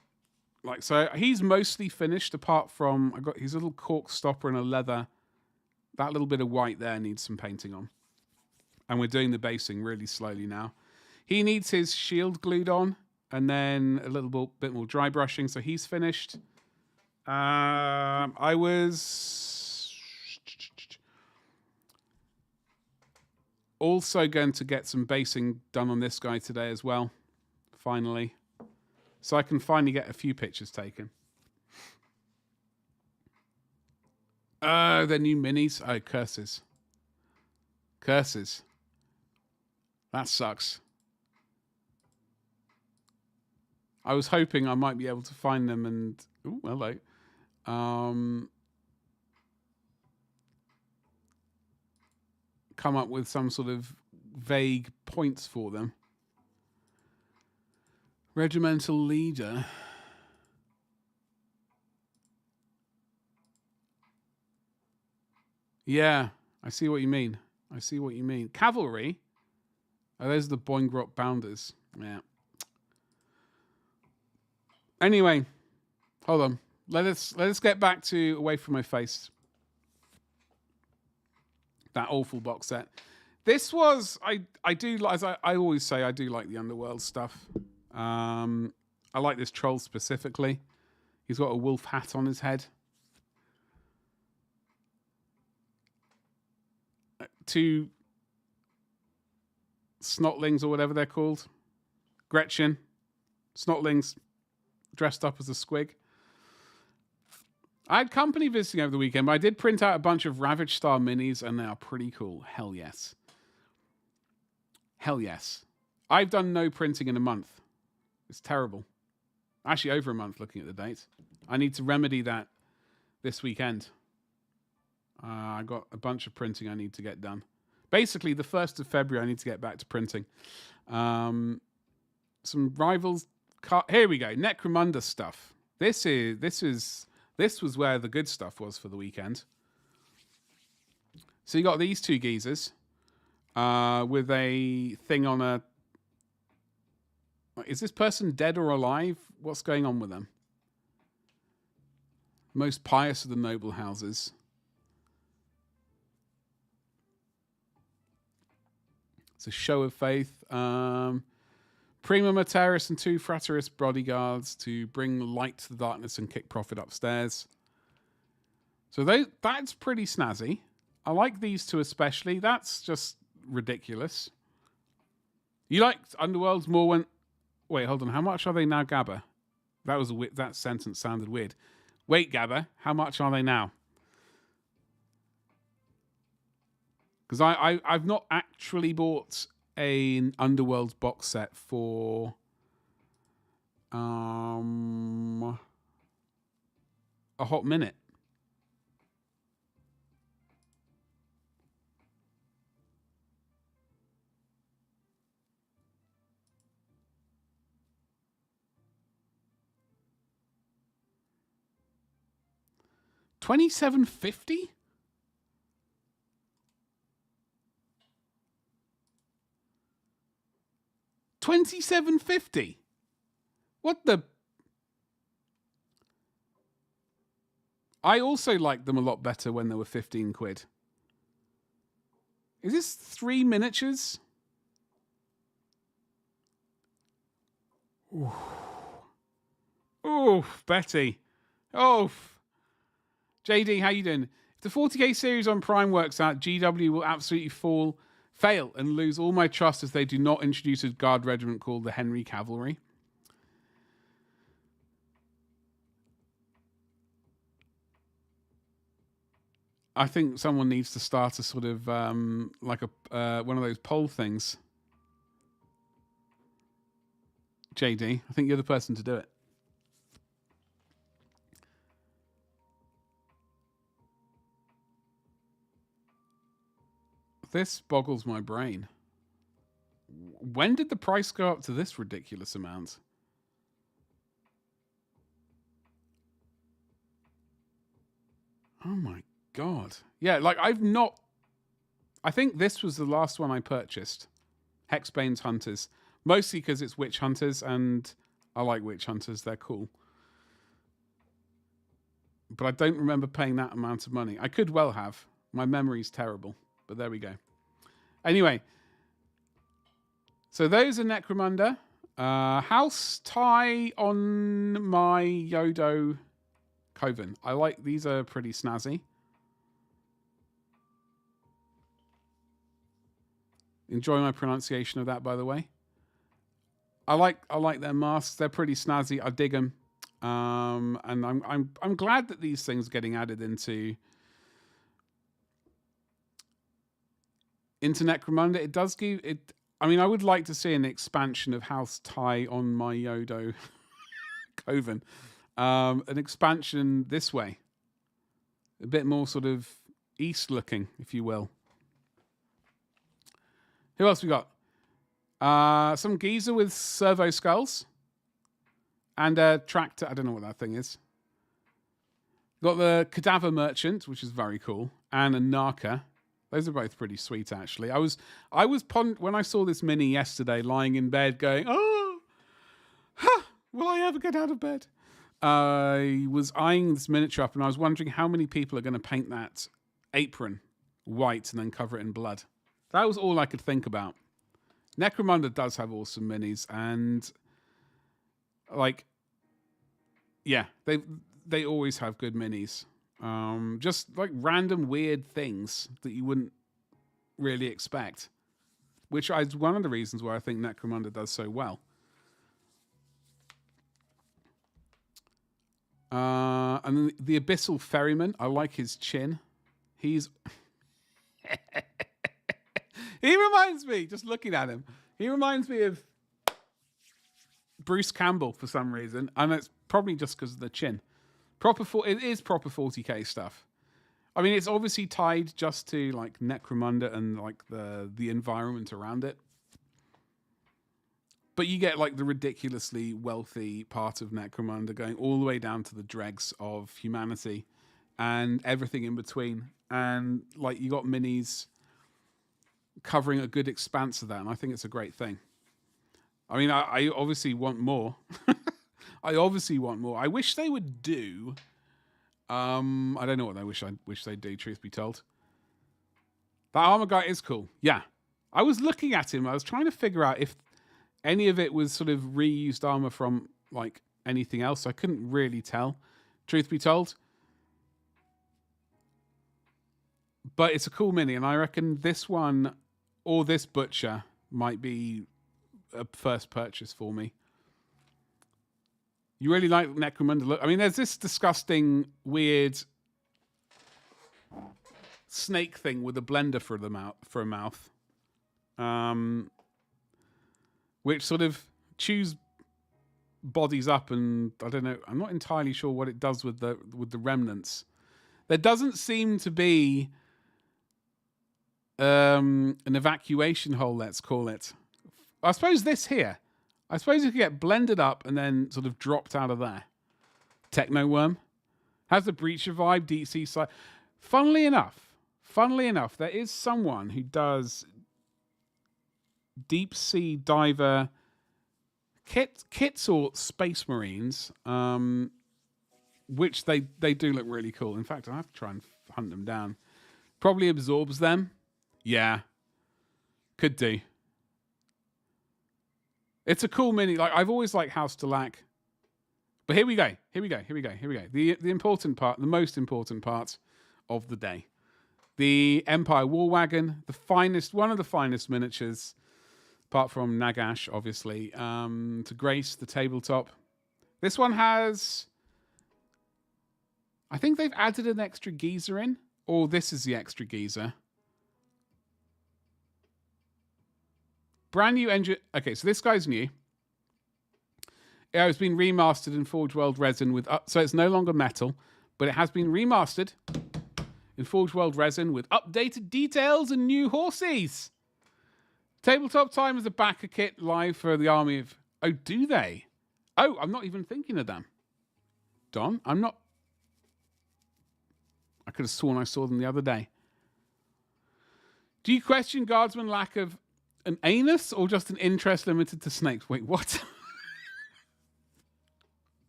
like so. He's mostly finished, apart from I got his little cork stopper and a leather That little bit of white there needs some painting on. And we're doing the basing really slowly now. He needs his shield glued on and then a little bit more dry brushing. So he's finished. I was also going to get some basing done on this guy today as well. Finally. So I can finally get a few pictures taken. Oh, they're new minis. Oh, curses. Curses. That sucks. I was hoping I might be able to find them and... Ooh, hello. Come up with some sort of vague points for them. Regimental leader. Yeah, I see what you mean. I see what you mean. Cavalry. Oh, those are the Boingrot Bounders. Yeah. Anyway, hold on. Let us get back to Away From My Face. That awful box set. This was I do like, as I always say, I do like the Underworld stuff. I like this troll specifically. He's got a wolf hat on his head. Two snotlings or whatever they're called. Gretchen. Snotlings dressed up as a squig. I had company visiting over the weekend, but I did print out a bunch of Ravage Star minis, and they are pretty cool. Hell yes. Hell yes. I've done no printing in a month. It's terrible. Actually, over a month looking at the date. I need to remedy that this weekend. I got a bunch of printing I need to get done. Basically, the 1st of February, I need to get back to printing. Some rivals. Here we go. Necromunda stuff. This was where the good stuff was for the weekend. So you got these two geezers with a thing on a... Is this person dead or alive? What's going on with them? Most pious of the noble houses. It's a show of faith. Prima Materis and 2 Frateris bodyguards to bring light to the darkness and kick profit upstairs. So that's pretty snazzy. I like these two especially. That's just ridiculous. You liked Underworlds more when... Wait, hold on. How much are they now, Gabba? That sentence sounded weird. Wait, Gabba. How much are they now? Because I've not actually bought an Underworlds box set for a hot minute. $27.50? $27.50? What the? I also liked them a lot better when they were 15 quid. Is this 3 miniatures? Oof. Oof, Betty. Oof. JD, how you doing? If the 40k series on Prime works out, GW will absolutely fail and lose all my trust as they do not introduce a guard regiment called the Henry Cavalry. I think someone needs to start a sort of like a one of those poll things. JD, I think you're the person to do it. This boggles my brain. When did the price go up to this ridiculous amount? Oh my God. Yeah, like I think this was the last one I purchased. Hexbane's Hunters. Mostly because it's Witch Hunters and I like Witch Hunters. They're cool. But I don't remember paying that amount of money. I could well have. My memory's terrible, but there we go. Anyway, so those are Necromunda. House tie on my Yodo Coven. I like, these are pretty snazzy. Enjoy my pronunciation of that, by the way. I like their masks. They're pretty snazzy. I dig them. And I'm glad that these things are getting added into Necromunda. It does give it. I mean, I would like to see an expansion of House Tie on my Yodo Coven. An expansion this way, a bit more sort of east looking, if you will. Who else we got? Some geezer with servo skulls and a tractor. I don't know what that thing is. Got the cadaver merchant, which is very cool, and a narca. Those are both pretty sweet, actually. I was when I saw this mini yesterday, lying in bed, going, "Oh, will I ever get out of bed?" I was eyeing this miniature up, and I was wondering how many people are going to paint that apron white and then cover it in blood. That was all I could think about. Necromunda does have awesome minis, and like, yeah, they always have good minis. Just like random weird things that you wouldn't really expect, which is one of the reasons why I think Necromunda does so well. And then the Abyssal Ferryman, I like his chin. He's he reminds me, just looking at him, he reminds me of Bruce Campbell for some reason, and it's probably just because of the chin. It is proper 40k stuff. I mean, it's obviously tied just to like Necromunda and like the environment around it. But you get like the ridiculously wealthy part of Necromunda going all the way down to the dregs of humanity and everything in between. And like you got minis covering a good expanse of that, and I think it's a great thing. I mean, I obviously want more. I obviously want more. I wish they would do. I don't know what I wish they'd do, truth be told. That armor guy is cool. Yeah. I was looking at him. I was trying to figure out if any of it was sort of reused armor from like anything else. I couldn't really tell, truth be told. But it's a cool mini, and I reckon this one or this butcher might be a first purchase for me. You really like Necromunda look? I mean, there's this disgusting, weird snake thing with a blender for a mouth, which sort of chews bodies up, and I don't know. I'm not entirely sure what it does with the remnants. There doesn't seem to be an evacuation hole, let's call it. I suppose this here. I suppose it could get blended up and then sort of dropped out of there. Techno Worm has the Breacher vibe, deep sea side. Funnily enough, there is someone who does deep sea diver kits or space marines, which they do look really cool. In fact, I have to try and hunt them down. Probably absorbs them. Yeah, could do. It's a cool mini. Like I've always liked House Delac. But here we go. The important part, the most important part of the day. The Empire War Wagon, one of the finest miniatures, apart from Nagash, obviously, to grace the tabletop. This one has, I think they've added an extra geezer in, or this is the extra geezer. Brand new engine. Okay, so this guy's new. It's been remastered in Forge World resin so it's no longer metal, but it has been remastered in Forge World resin with updated details and new horses. Tabletop Time is a backer kit live for the army of. Oh, do they? Oh, I'm not even thinking of them. Don, I'm not. I could have sworn I saw them the other day. Do you question Guardsman lack of an anus or just an interest limited to snakes? Wait, what?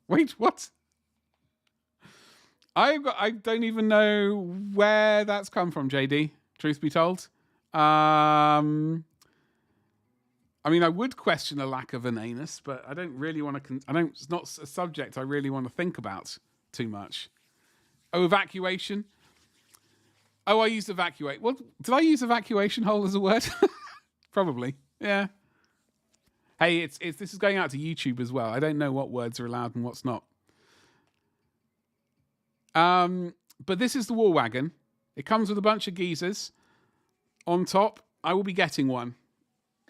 Wait, what? I don't even know where that's come from, JD. Truth be told, I mean, I would question a lack of an anus, but I don't really want to. It's not a subject I really want to think about too much. Oh, evacuation. Oh, I used evacuate. Well, did I use evacuation hole as a word? Probably. Yeah. Hey, this is going out to YouTube as well. I don't know what words are allowed and what's not. But this is the war wagon. It comes with a bunch of geezers on top. I will be getting one.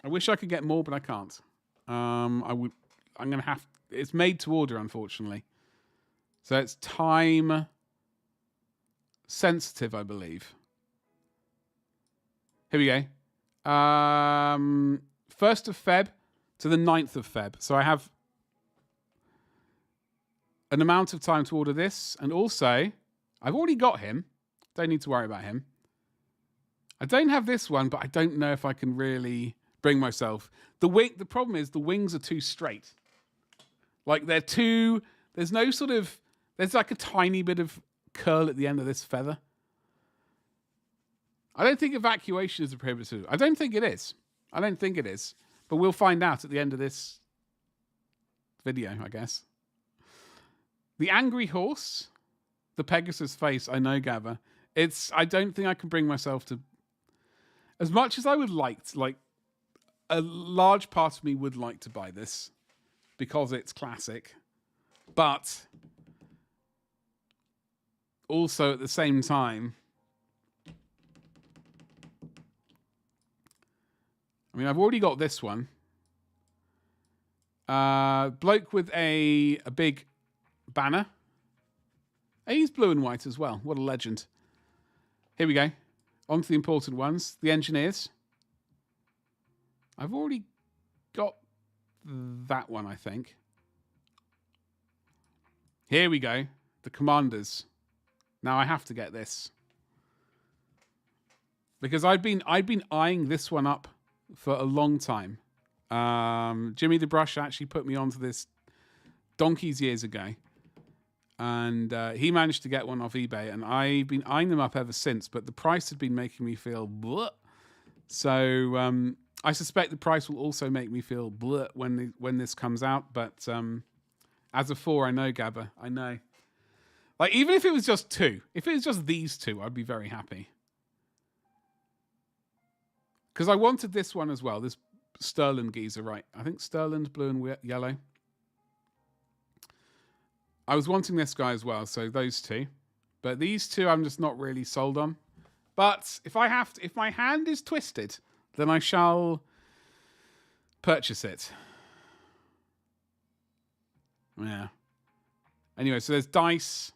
I wish I could get more, but I can't. I'm gonna have. It's made to order, unfortunately. So it's time sensitive, I believe. Here we go. 1st of Feb to the 9th of Feb. So I have an amount of time to order this, and also I've already got him. Don't need to worry about him. I don't have this one, but I don't know if I can really bring myself. The problem is the wings are too straight. Like they're too. There's no sort of. There's like a tiny bit of curl at the end of this feather. I don't think evacuation is a prohibitive. I don't think it is. But we'll find out at the end of this video, I guess. The angry horse, the Pegasus face. I know, Gabba. I don't think I can bring myself to. As much as I would like a large part of me would like to buy this because it's classic, but also at the same time, I mean, I've already got this one. Bloke with a big banner. He's blue and white as well. What a legend. Here we go. On to the important ones. The engineers. I've already got that one, I think. Here we go. The commanders. Now I have to get this. Because I've been eyeing this one up for a long time. Jimmy the Brush actually put me onto this donkeys years ago. And he managed to get one off eBay. And I've been eyeing them up ever since. But the price had been making me feel bleh. So I suspect the price will also make me feel bleh when this comes out. But as a 4, I know, Gabba. I know. Like, even if it was just 2. If it was just these 2, I'd be very happy. Because I wanted this one as well. This Sterland geezer, right? I think Sterland, blue and yellow. I was wanting this guy as well, so those 2. But these 2 I'm just not really sold on. But if my hand is twisted, then I shall purchase it. Yeah. Anyway, so there's Dice.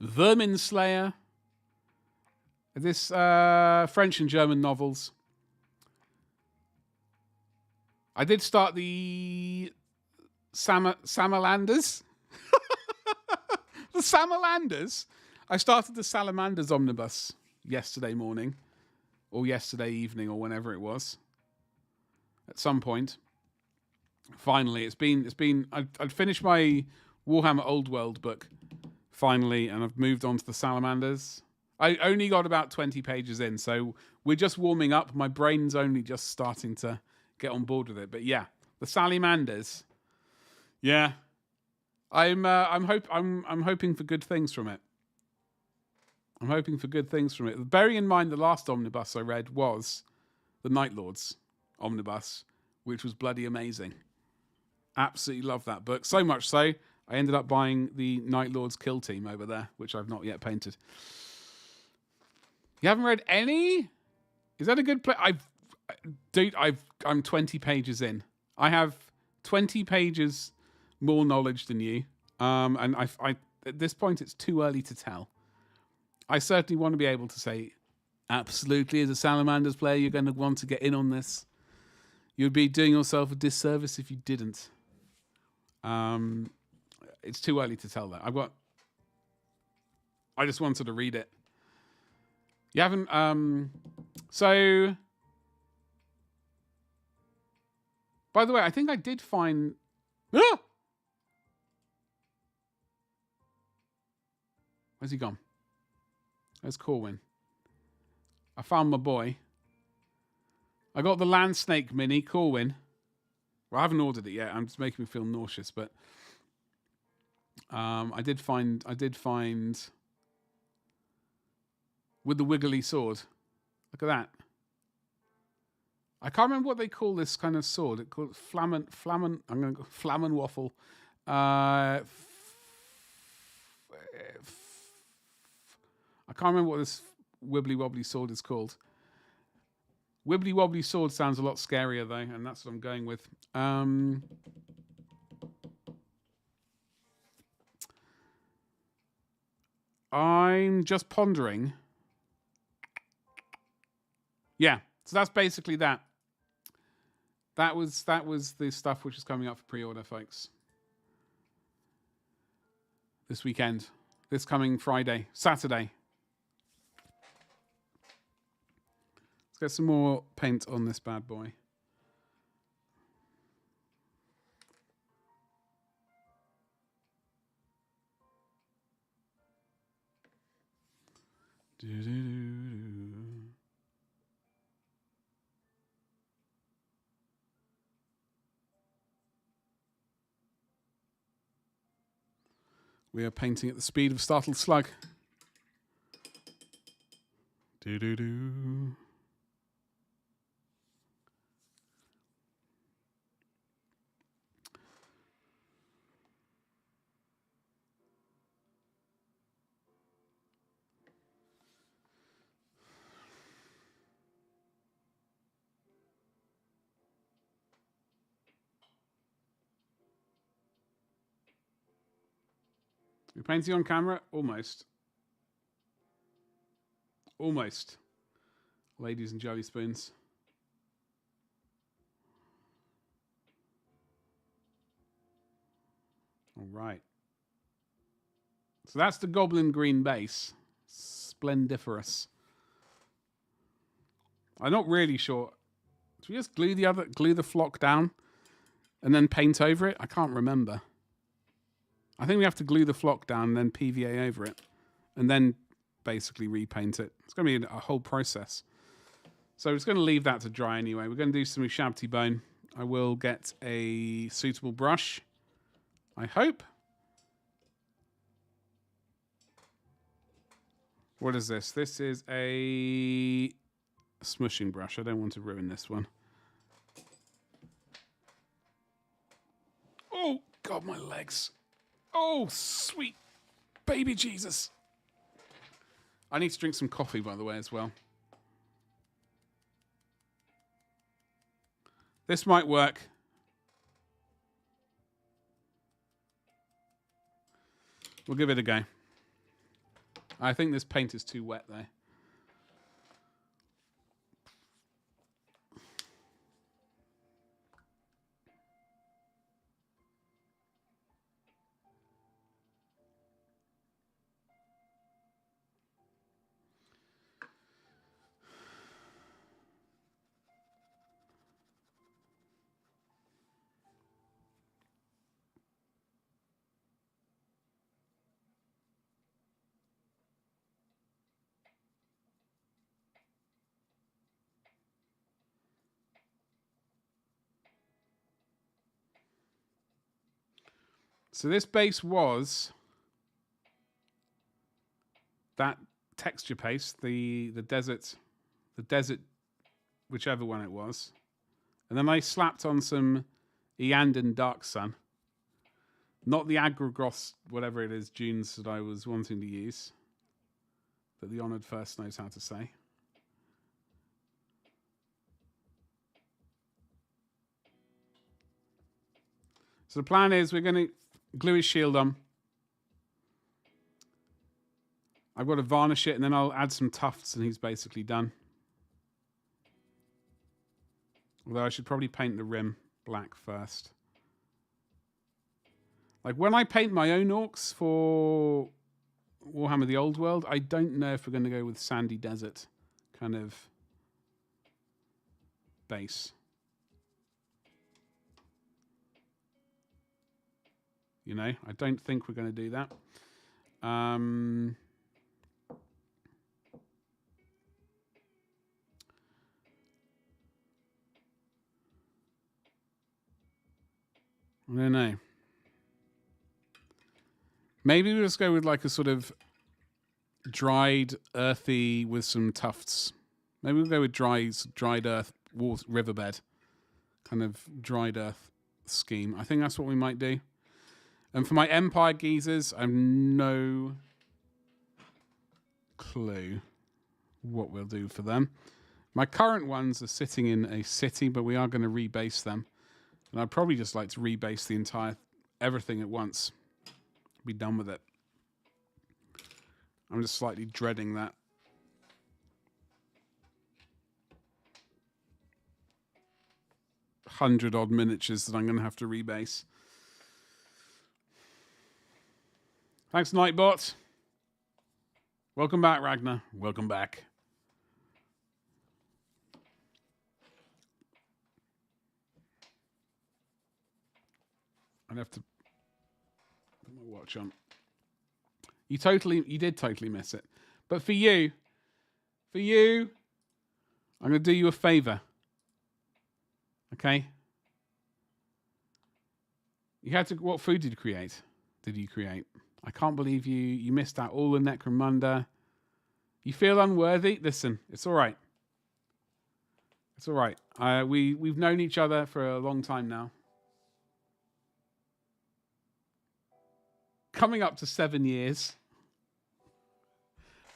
Vermin Slayer. This French and German novels. I did start the Salamanders. The Salamanders. I started the Salamanders omnibus yesterday morning, or yesterday evening, or whenever it was. At some point, finally, it's been. I'd finished my Warhammer Old World book finally, and I've moved on to the Salamanders. I only got about 20 pages in, so we're just warming up. My brain's only just starting to get on board with it. But yeah, the Salamanders. Yeah, I'm hoping for good things from it. I'm hoping for good things from it. Bearing in mind the last omnibus I read was the Night Lords omnibus, which was bloody amazing. Absolutely love that book. So much so, I ended up buying the Night Lords kill team over there, which I've not yet painted. You haven't read any? Is that a good play? I'm 20 pages in. I have 20 pages more knowledge than you. And I at this point, it's too early to tell. I certainly want to be able to say, absolutely, as a Salamanders player, you're going to want to get in on this. You'd be doing yourself a disservice if you didn't. It's too early to tell that. I just wanted to read it. You haven't, so, by the way, I think I did find, Where's he gone? There's Corwin. I found my boy. I got the land snake mini, Corwin. Well, I haven't ordered it yet. I'm just making me feel nauseous, but I did find with the wiggly sword. Look at that. I can't remember what they call this kind of sword. It called Flamen. I'm going to go Flamen Waffle. I can't remember what this wibbly wobbly sword is called. Wibbly wobbly sword sounds a lot scarier though, and that's what I'm going with. I'm just pondering. Yeah, so that's basically that. That was the stuff which is coming up for pre-order, folks. This weekend. This coming Saturday. Let's get some more paint on this bad boy. We are painting at the speed of startled slug. Do-do-do. We're painting on camera? Almost. Almost. Ladies and jelly spoons. All right. So that's the goblin green base. Splendiferous. I'm not really sure. Should we just glue the flock down and then paint over it? I can't remember. I think we have to glue the flock down and then PVA over it and then basically repaint it. It's going to be a whole process. So we're just going to leave that to dry anyway. We're going to do some Ushabti bone. I will get a suitable brush, I hope. What is this? This is a smushing brush. I don't want to ruin this one. Oh, God, my legs. Oh, sweet baby Jesus. I need to drink some coffee, by the way, as well. This might work. We'll give it a go. I think this paint is too wet, though. So this base was that texture paste, the desert, whichever one it was. And then I slapped on some Eandon Dark Sun. Not the Agragross, whatever it is, dunes that I was wanting to use. That the Honoured First knows how to say. So the plan is we're going to glue his shield on. I've got to varnish it and then I'll add some tufts and he's basically done. Although I should probably paint the rim black first. Like when I paint my own orcs for Warhammer the Old World, I don't know if we're going to go with sandy desert kind of base. You know, I don't think we're going to do that. I don't know. Maybe we'll just go with like a sort of dried, earthy with some tufts. Maybe we'll go with dried earth, riverbed. Kind of dried earth scheme. I think that's what we might do. And for my Empire geezers, I have no clue what we'll do for them. My current ones are sitting in a city, but we are going to rebase them. And I'd probably just like to rebase the entire everything at once. Be done with it. I'm just slightly dreading that. Hundred-odd miniatures that I'm going to have to rebase. Thanks, Nightbot. Welcome back, Ragnar. Welcome back. I'd have to put my watch on. You did totally miss it. But for you, I'm going to do you a favor. Okay? You had to. What food did you create? I can't believe you missed out all the Necromunda. You feel unworthy? Listen, it's all right. It's all right. We've known each other for a long time now. Coming up to 7 years.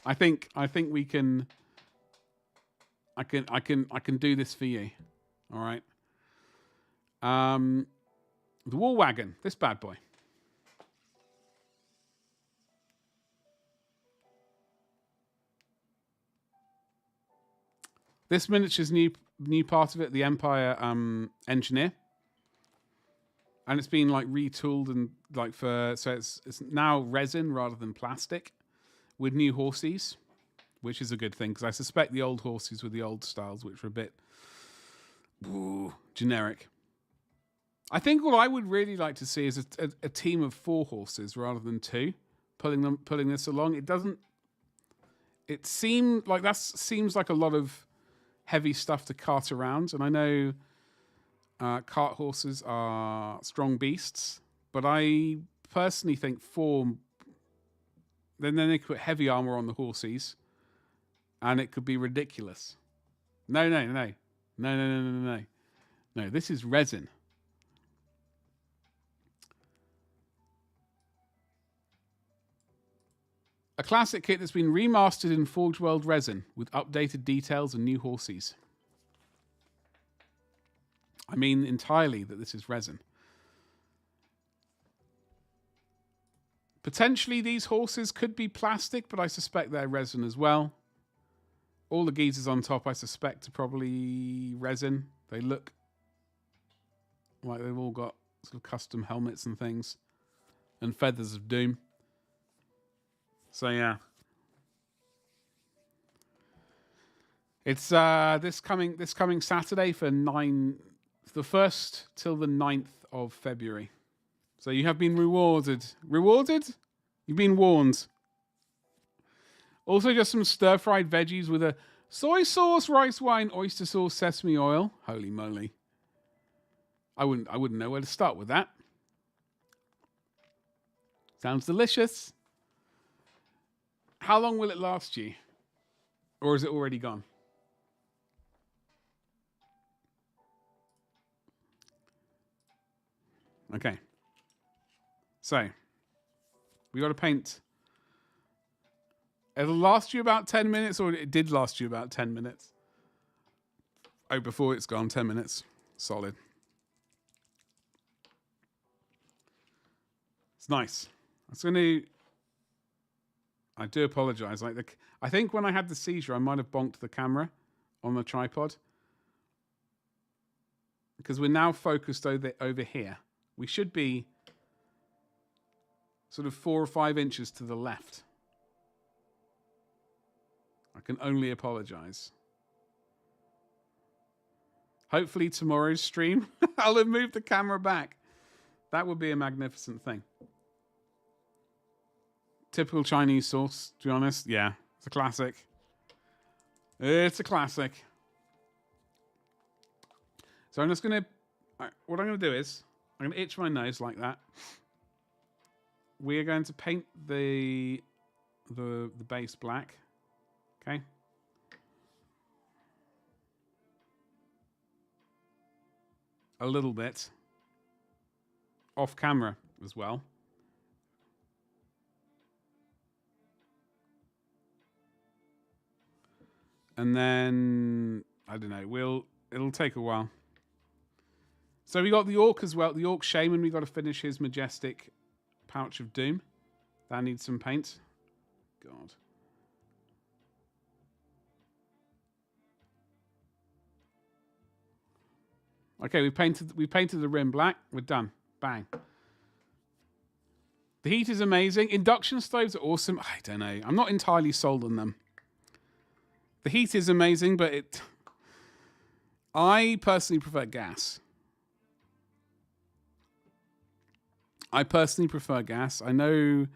I think we can. I can do this for you. All right. The War Wagon, this bad boy. This miniature's new part of it, the Empire Engineer. And it's been like retooled and like so it's now resin rather than plastic with new horses, which is a good thing because I suspect the old horses were the old styles, which were a bit generic. I think what I would really like to see is a team of 4 horses rather than 2 pulling this along. It seems like a lot of heavy stuff to cart around, and I know cart horses are strong beasts, but I personally think 4. Then they could put heavy armor on the horses, and it could be ridiculous. No. No, this is resin. A classic kit that's been remastered in Forge World resin with updated details and new horses. I mean entirely that this is resin. Potentially these horses could be plastic, but I suspect they're resin as well. All the geezers on top I suspect are probably resin. They look like they've all got sort of custom helmets and things. And feathers of doom. So yeah. It's this coming Saturday for the 1st till the 9th of February. So you have been rewarded. Rewarded? You've been warned. Also just some stir-fried veggies with a soy sauce, rice wine, oyster sauce, sesame oil. Holy moly. I wouldn't know where to start with that. Sounds delicious. How long will it last you? Or is it already gone? Okay. So, we got to paint. It'll last you about 10 minutes, or it did last you about 10 minutes. Oh, before it's gone, 10 minutes. Solid. It's nice. I do apologize. I think when I had the seizure, I might have bonked the camera on the tripod. Because we're now focused over here. We should be sort of 4 or 5 inches to the left. I can only apologize. Hopefully tomorrow's stream, I'll have moved the camera back. That would be a magnificent thing. Typical Chinese sauce, to be honest. Yeah, it's a classic. It's a classic. So I'm just going to... What I'm going to do is... I'm going to itch my nose like that. We're going to paint the base black. Okay. A little bit. Off camera as well. And then, I don't know, it'll take a while. So we got the Orc as well. The Orc Shaman, we got to finish his majestic Pouch of Doom. That needs some paint. God. Okay, we painted the rim black. We're done. Bang. The heat is amazing. Induction stoves are awesome. I don't know. I'm not entirely sold on them. The heat is amazing, but I personally prefer gas. I know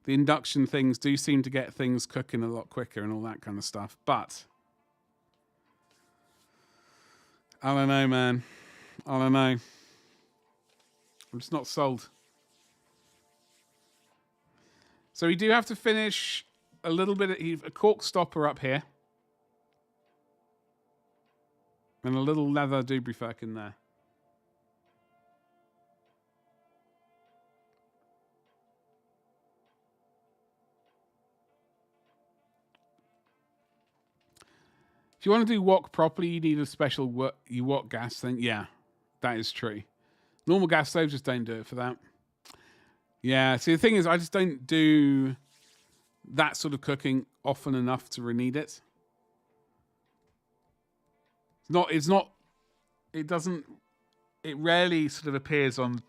the induction things do seem to get things cooking a lot quicker and all that kind of stuff, but I don't know, man. I don't know. I'm just not sold. So we do have to finish a little bit of a cork stopper up here. And a little leather dubrifurk in there. If you want to do wok properly, you need a special wok gas thing. Yeah, that is true. Normal gas stoves just don't do it for that. Yeah, see, the thing is, I just don't do that sort of cooking often enough to really need it. It rarely sort of appears on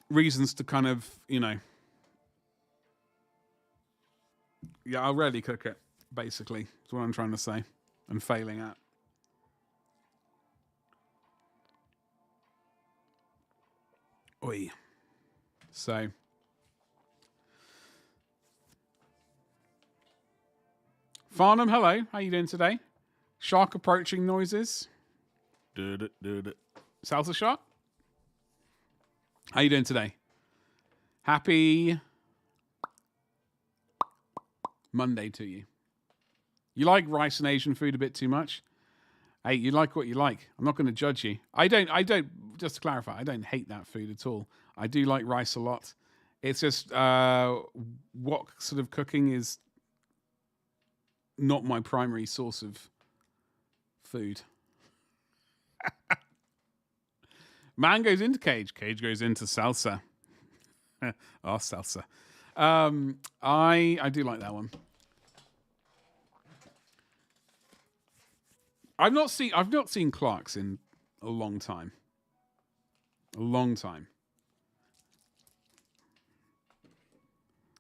reasons to kind of, yeah, I'll rarely cook it, basically. That's what I'm trying to say and failing at. Oi. So. Farnham, hello. How you doing today? Shark approaching noises. Salsa shark? How you doing today? Happy Monday to you. You like rice and Asian food a bit too much? Hey, you like what you like. I'm not going to judge you. I don't, just to clarify, I don't hate that food at all. I do like rice a lot. It's just what sort of cooking is not my primary source of food. Man goes into cage. Cage goes into salsa. Oh, salsa. I do like that one. I've not seen Clark's in a long time. A long time.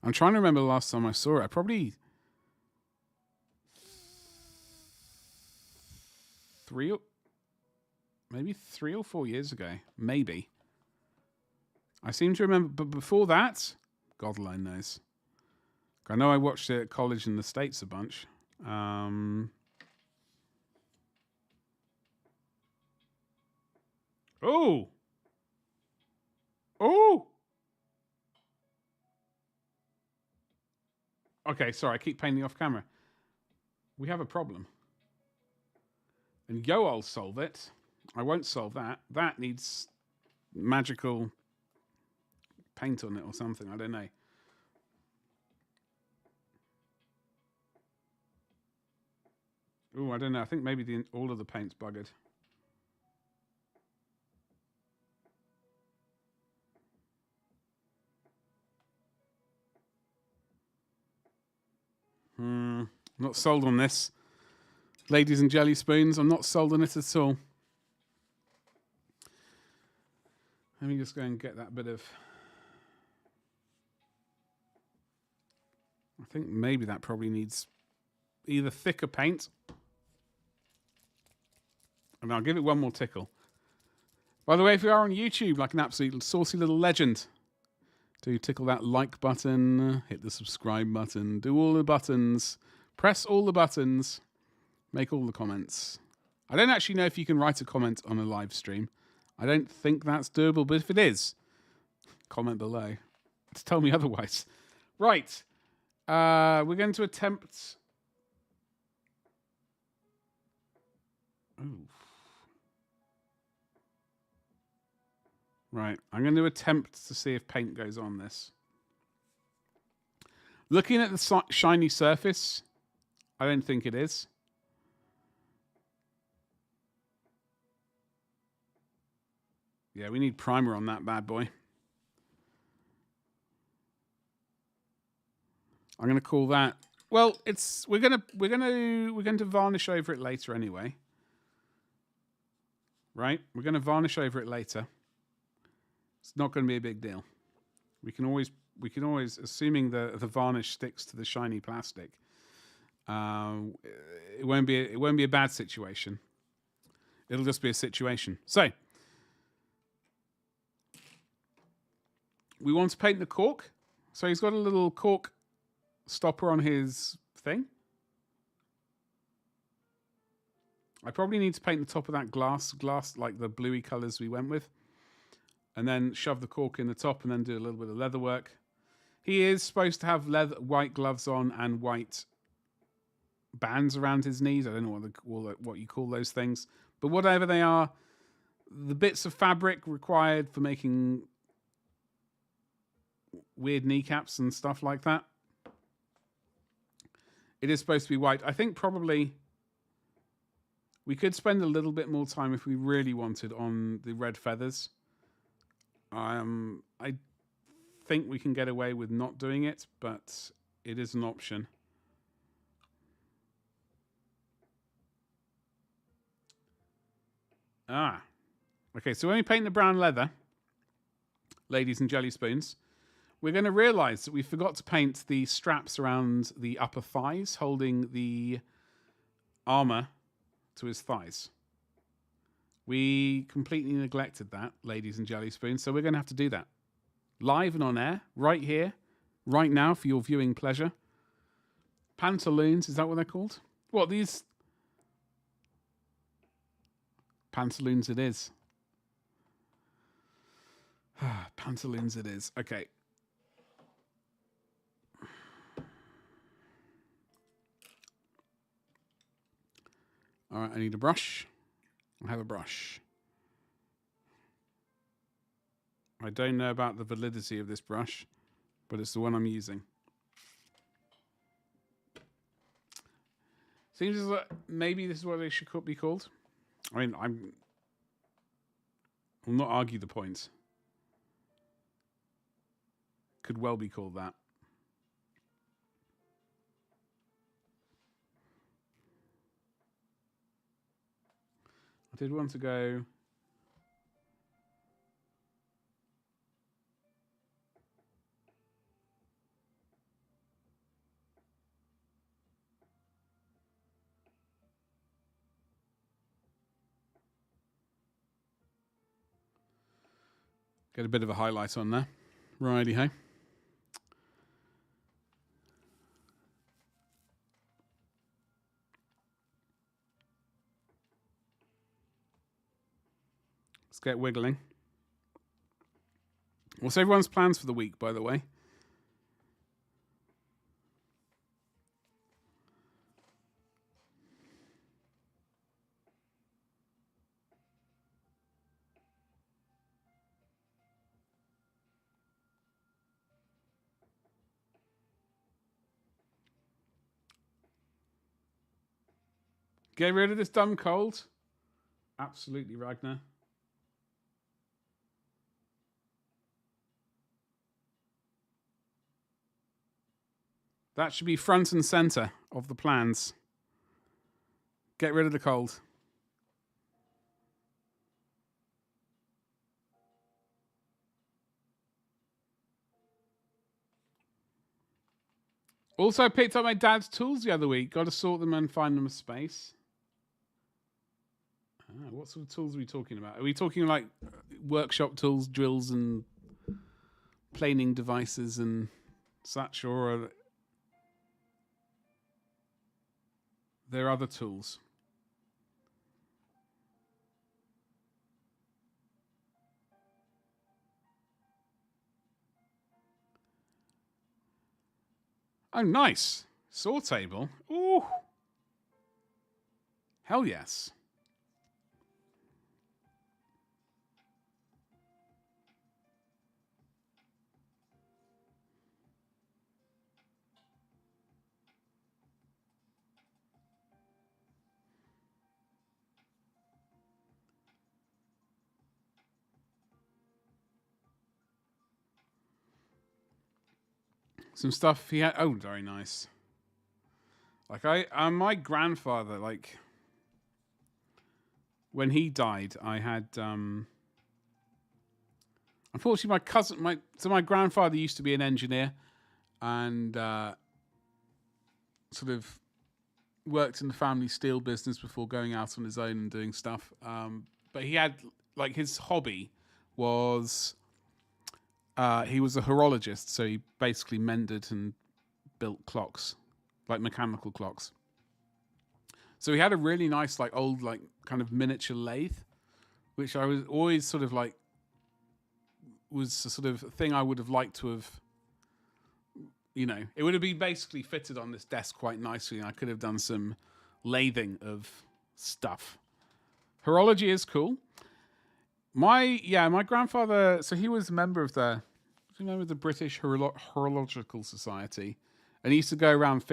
I'm trying to remember the last time I saw it. Probably maybe 3 or 4 years ago. Maybe. I seem to remember, but before that, God alone knows. I know I watched it at college in the States a bunch. Oh! Okay, sorry, I keep painting off camera. We have a problem. And I'll solve it. I won't solve that. That needs magical paint on it or something. I don't know. Oh, I don't know. I think maybe all of the paint's buggered. Not sold on this. Ladies and jelly spoons, I'm not sold on it at all. Let me just go and get that bit of... I think maybe that probably needs either thicker paint, and I'll give it one more tickle. By the way, if you are on YouTube like an absolute saucy little legend, do tickle that like button, hit the subscribe button, do all the buttons, press all the buttons, make all the comments. I don't actually know if you can write a comment on a live stream. I don't think that's doable, but if it is, comment below to tell me otherwise. Right. We're going to attempt... Ooh. Right. I'm going to attempt to see if paint goes on this. Looking at the shiny surface, I don't think it is. Yeah, we need primer on that bad boy. I'm going to call that. Well, we're going to varnish over it later anyway. Right? We're going to varnish over it later. It's not going to be a big deal. We can always, assuming the varnish sticks to the shiny plastic, it won't be a bad situation. It'll just be a situation. So we want to paint the cork. So he's got a little cork stopper on his thing. I probably need to paint the top of that glass like the bluey colours we went with. And then shove the cork in the top and then do a little bit of leather work. He is supposed to have white gloves on and white bands around his knees. I don't know what you call those things. But whatever they are, the bits of fabric required for making weird kneecaps and stuff like that. It is supposed to be white. I think probably we could spend a little bit more time if we really wanted on the red feathers. I think we can get away with not doing it, but it is an option. Okay, so when we paint the brown leather, ladies and jelly spoons, we're going to realize that we forgot to paint the straps around the upper thighs, holding the armor to his thighs. We completely neglected that, ladies and jelly spoons, so we're going to have to do that. Live and on air, right here, right now, for your viewing pleasure. Pantaloons, is that what they're called? What, these? Pantaloons it is. Pantaloons it is. Okay. All right, I need a brush. I have a brush. I don't know about the validity of this brush, but it's the one I'm using. Seems as though maybe this is what they should be called. I mean, I'll not argue the point. Could well be called that. I did want to go... Get a bit of a highlight on there. Righty-ho. Let's get wiggling. What's everyone's plans for the week, by the way? Get rid of this dumb cold. Absolutely, Ragnar. That should be front and center of the plans. Get rid of the cold. Also, I picked up my dad's tools the other week. Got to sort them and find them a space. What sort of tools are we talking about? Are we talking like workshop tools, drills, and planing devices and such, or are there other tools? Oh, nice. Saw table. Ooh. Hell yes. Some stuff he had. Oh, very nice. Like my grandfather, like when he died, I had unfortunately my cousin, my grandfather used to be an engineer, and sort of worked in the family steel business before going out on his own and doing stuff. But he had like his hobby was he was a horologist, so he basically mended and built clocks, like mechanical clocks. So he had a really nice, like old, like kind of miniature lathe, which I was always sort of like was a sort of thing I would have liked to have. You know, it would have been basically fitted on this desk quite nicely, and I could have done some lathing of stuff. Horology is cool. My grandfather. So he was a member of the. Do you remember the British Horological Society? And he used to go around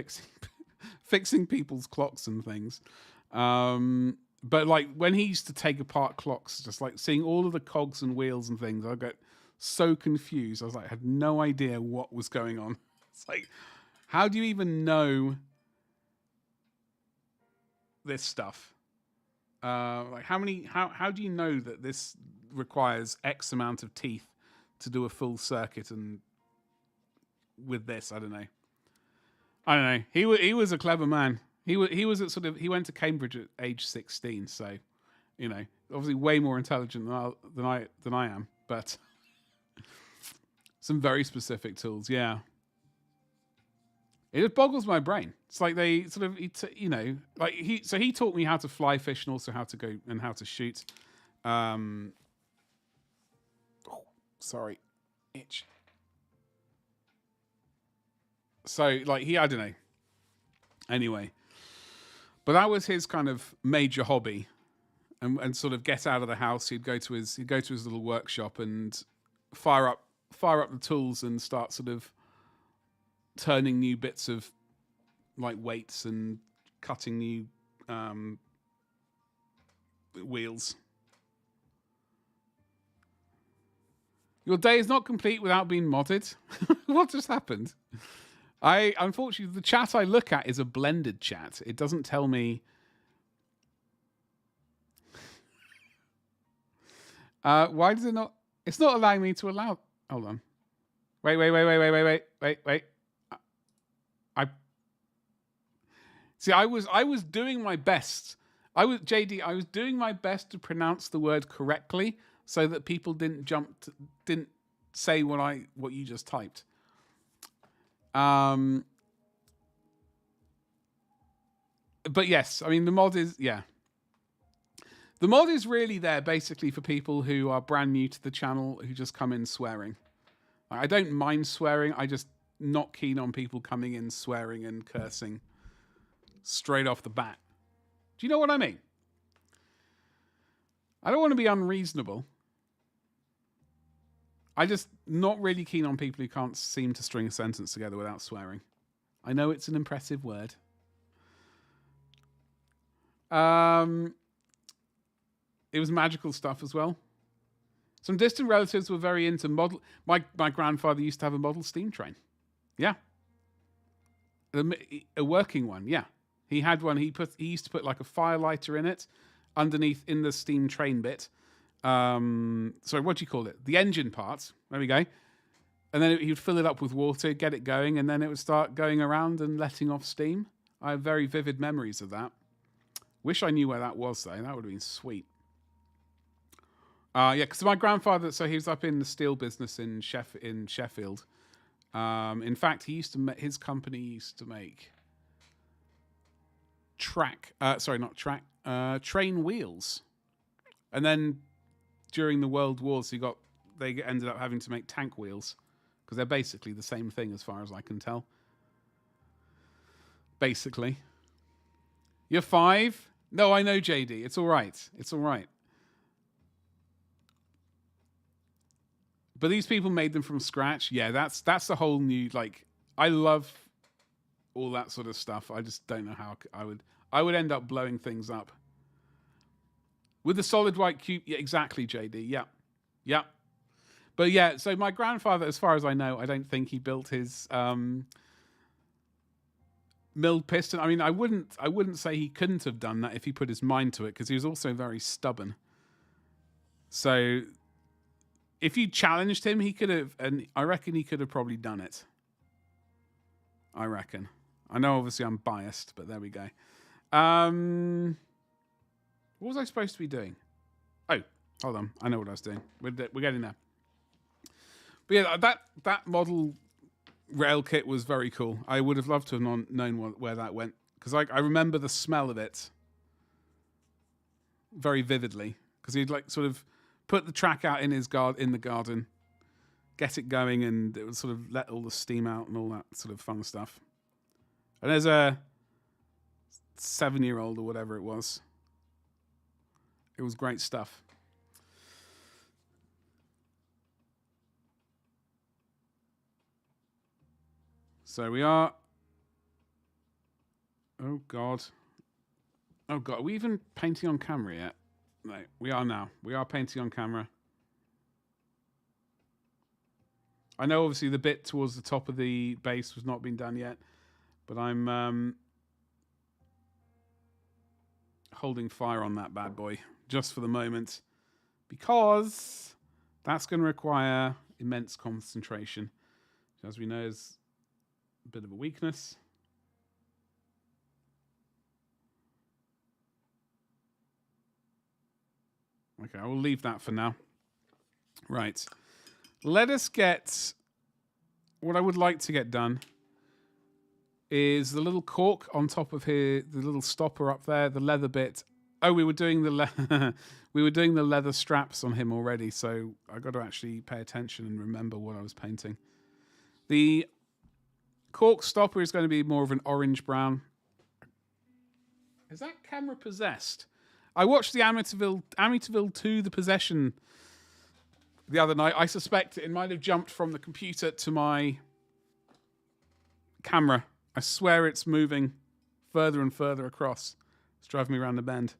fixing people's clocks and things. But like when he used to take apart clocks, just like seeing all of the cogs and wheels and things, I got so confused. I was like, I had no idea what was going on. It's like, how do you even know this stuff? Like how do you know that this requires X amount of teeth to do a full circuit? And with this, I don't know. He was a clever man. He was at sort of, he went to Cambridge at age 16, so you know, obviously way more intelligent than I am, but some very specific tools, yeah. It just boggles my brain. It's like they sort of, you know, like he taught me how to fly fish and also how to go and how to shoot. Sorry, itch. So like I don't know. Anyway, but that was his kind of major hobby, and sort of get out of the house. He'd go to his little workshop and fire up the tools and start sort of turning new bits of like weights and cutting new wheels. Your day is not complete without being modded. What just happened? Unfortunately, the chat I look at is a blended chat. It doesn't tell me. Why does it not? It's not allowing me to allow. Hold on. Wait. I was doing my best. I was doing my best to pronounce the word correctly so that people didn't say what you just typed. But yes, I mean the mod is really there basically for people who are brand new to the channel who just come in swearing. I don't mind swearing. I just not keen on people coming in swearing and cursing straight off the bat. Do you know what I mean? I don't want to be unreasonable. I just not really keen on people who can't seem to string a sentence together without swearing. I know it's an impressive word. It was magical stuff as well. Some distant relatives were very into model. My grandfather used to have a model steam train. Yeah. A working one, yeah. He had one. He used to put like a firelighter in it, underneath in the steam train bit. Sorry, what do you call it? The engine part. There we go. And then he would fill it up with water, get it going, and then it would start going around and letting off steam. I have very vivid memories of that. Wish I knew where that was though. That would have been sweet. Yeah, because my grandfather, so he was up in the steel business in Sheffield. In fact, his company used to make train wheels. And then during the World Wars, they ended up having to make tank wheels because they're basically the same thing as far as I can tell. basically. You're 5? No, I know, JD. It's all right. It's all right. But these people made them from scratch. Yeah, that's a whole new, like, I love all that sort of stuff. I just don't know how I would end up blowing things up. With the solid white cube, yeah, exactly, JD. Yeah. Yeah. But yeah, so my grandfather, as far as I know, I don't think he built his milled piston. I mean, I wouldn't say he couldn't have done that if he put his mind to it, because he was also very stubborn. So if you challenged him, he could have, and I reckon he could have probably done it. I reckon. I know obviously I'm biased, but there we go. What was I supposed to be doing? Oh, hold on. I know what I was doing. We're getting there. But yeah, that model rail kit was very cool. I would have loved to have known where that went, because I remember the smell of it very vividly, because he'd like sort of put the track out in the garden, get it going, and it would sort of let all the steam out and all that sort of fun stuff. And there's a 7-year-old or whatever it was. It was great stuff. So we are... Oh, God. Oh, God. Are we even painting on camera yet? No, we are now. We are painting on camera. I know, obviously, the bit towards the top of the base was not being done yet, but I'm holding fire on that bad boy just for the moment, because that's going to require immense concentration, which, as we know, is a bit of a weakness. Okay, I will leave that for now. Right. Let us get... What I would like to get done is the little cork on top of here, the little stopper up there, the leather bit. Oh, we were doing the leather straps on him already, so I got to actually pay attention and remember what I was painting. The cork stopper is going to be more of an orange brown. Is that camera possessed? I watched the Amityville 2, The Possession, the other night. I suspect it might have jumped from the computer to my camera. I swear it's moving further and further across. It's driving me around the bend.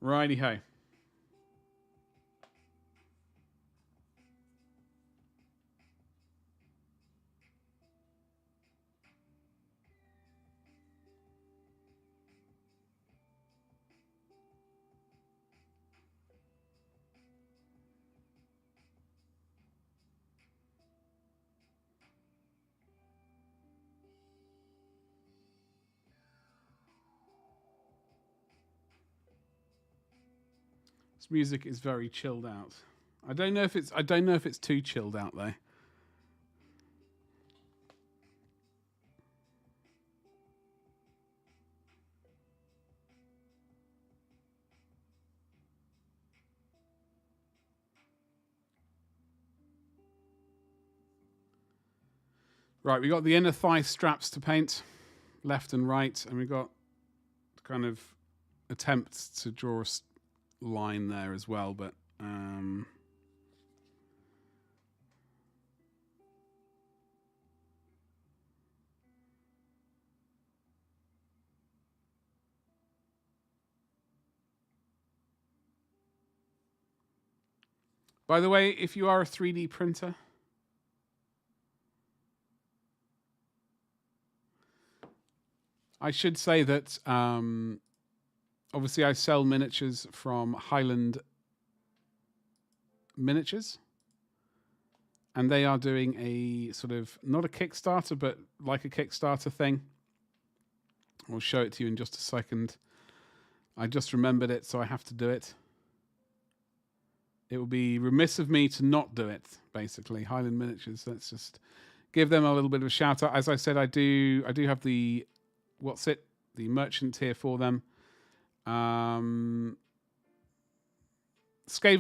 Righty-ho. This music is very chilled out. I don't know if it's too chilled out though. Right, we got the inner thigh straps to paint, left and right, and we got kind of attempts to draw a line there as well, but by the way, if you are a 3D printer, I should say that obviously I sell miniatures from Highland Miniatures, and they are doing a sort of, not a Kickstarter, but like a Kickstarter thing. I'll show it to you in just a second. I just remembered it, so I have to do it. It would be remiss of me to not do it, basically. Highland Miniatures, let's just give them a little bit of a shout out. As I said, I do have the the merchant here for them. Skaven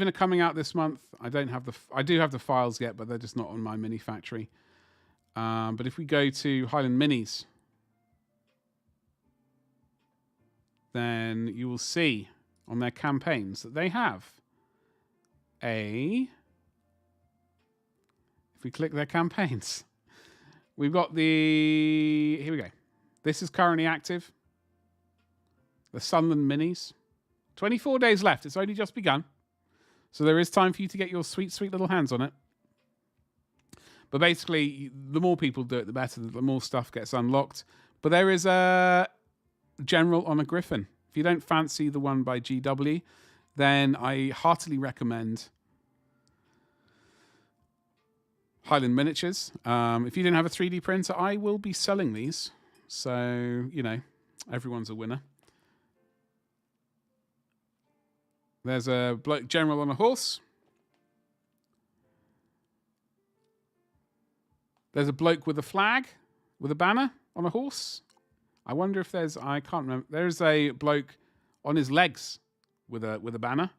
are coming out this month. I do have the files yet, but they're just not on my mini factory. But if we go to Highland Minis, then you will see on their campaigns that they have if we click their campaigns, we've got here we go. This is currently active. The Sunland Minis. 24 days left. It's only just begun. So there is time for you to get your sweet, sweet little hands on it. But basically, the more people do it, the better. The more stuff gets unlocked. But there is a general on a griffin. If you don't fancy the one by GW, then I heartily recommend Highland Miniatures. If you didn't have a 3D printer, I will be selling these. So, you know, everyone's a winner. There's a bloke general on a horse. There's a bloke with a flag, with a banner on a horse. I wonder if I can't remember. There's a bloke on his legs with a banner.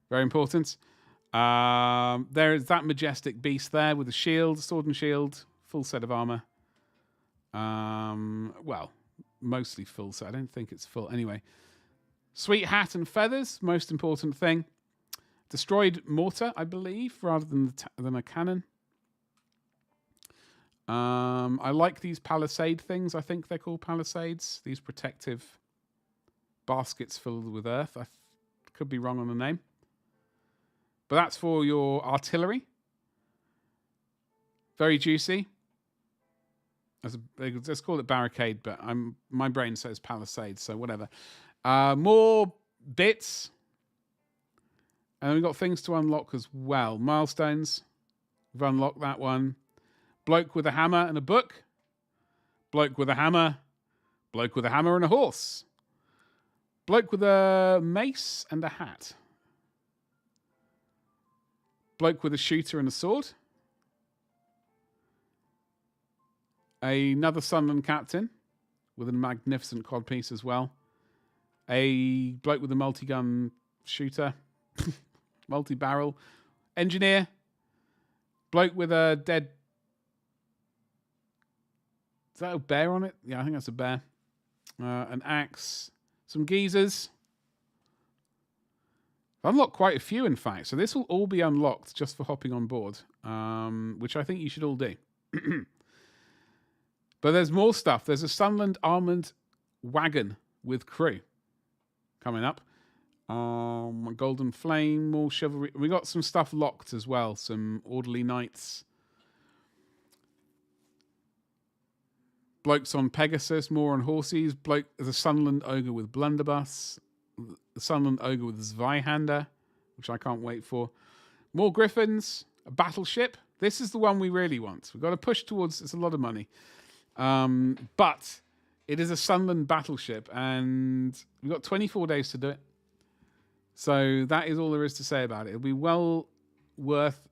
Very important. There is that majestic beast there with a shield, sword and shield, full set of armor. Well, mostly full set. I don't think it's full. Anyway. Sweet hat and feathers, most important thing. Destroyed mortar, I believe, rather than a cannon. I like these palisade things. I think they're called palisades. These protective baskets filled with earth. I could be wrong on the name. But that's for your artillery. Very juicy. Let's call it barricade, but my brain says palisade, so whatever. More bits. And we've got things to unlock as well. Milestones. We've unlocked that one. Bloke with a hammer and a book. Bloke with a hammer. Bloke with a hammer and a horse. Bloke with a mace and a hat. Bloke with a shooter and a sword. Another Sunland captain with a magnificent codpiece as well. A bloke with a multi-gun shooter. Multi-barrel. Engineer. Bloke with a dead... Is that a bear on it? Yeah, I think that's a bear. An axe. Some geezers. I've unlocked quite a few, in fact. So this will all be unlocked just for hopping on board. Which I think you should all do. But there's more stuff. There's a Sunland armoured wagon with crew coming up. Golden Flame, more chivalry. We got some stuff locked as well. Some orderly knights. Blokes on Pegasus, more on horses. There's a Sunland ogre with blunderbuss. The Sunland ogre with Zweihander, which I can't wait for. More griffins. A battleship. This is the one we really want. We've got to push towards. It's a lot of money. But it is a Sunland battleship, and we've got 24 days to do it. So that is all there is to say about it. It'll be well worth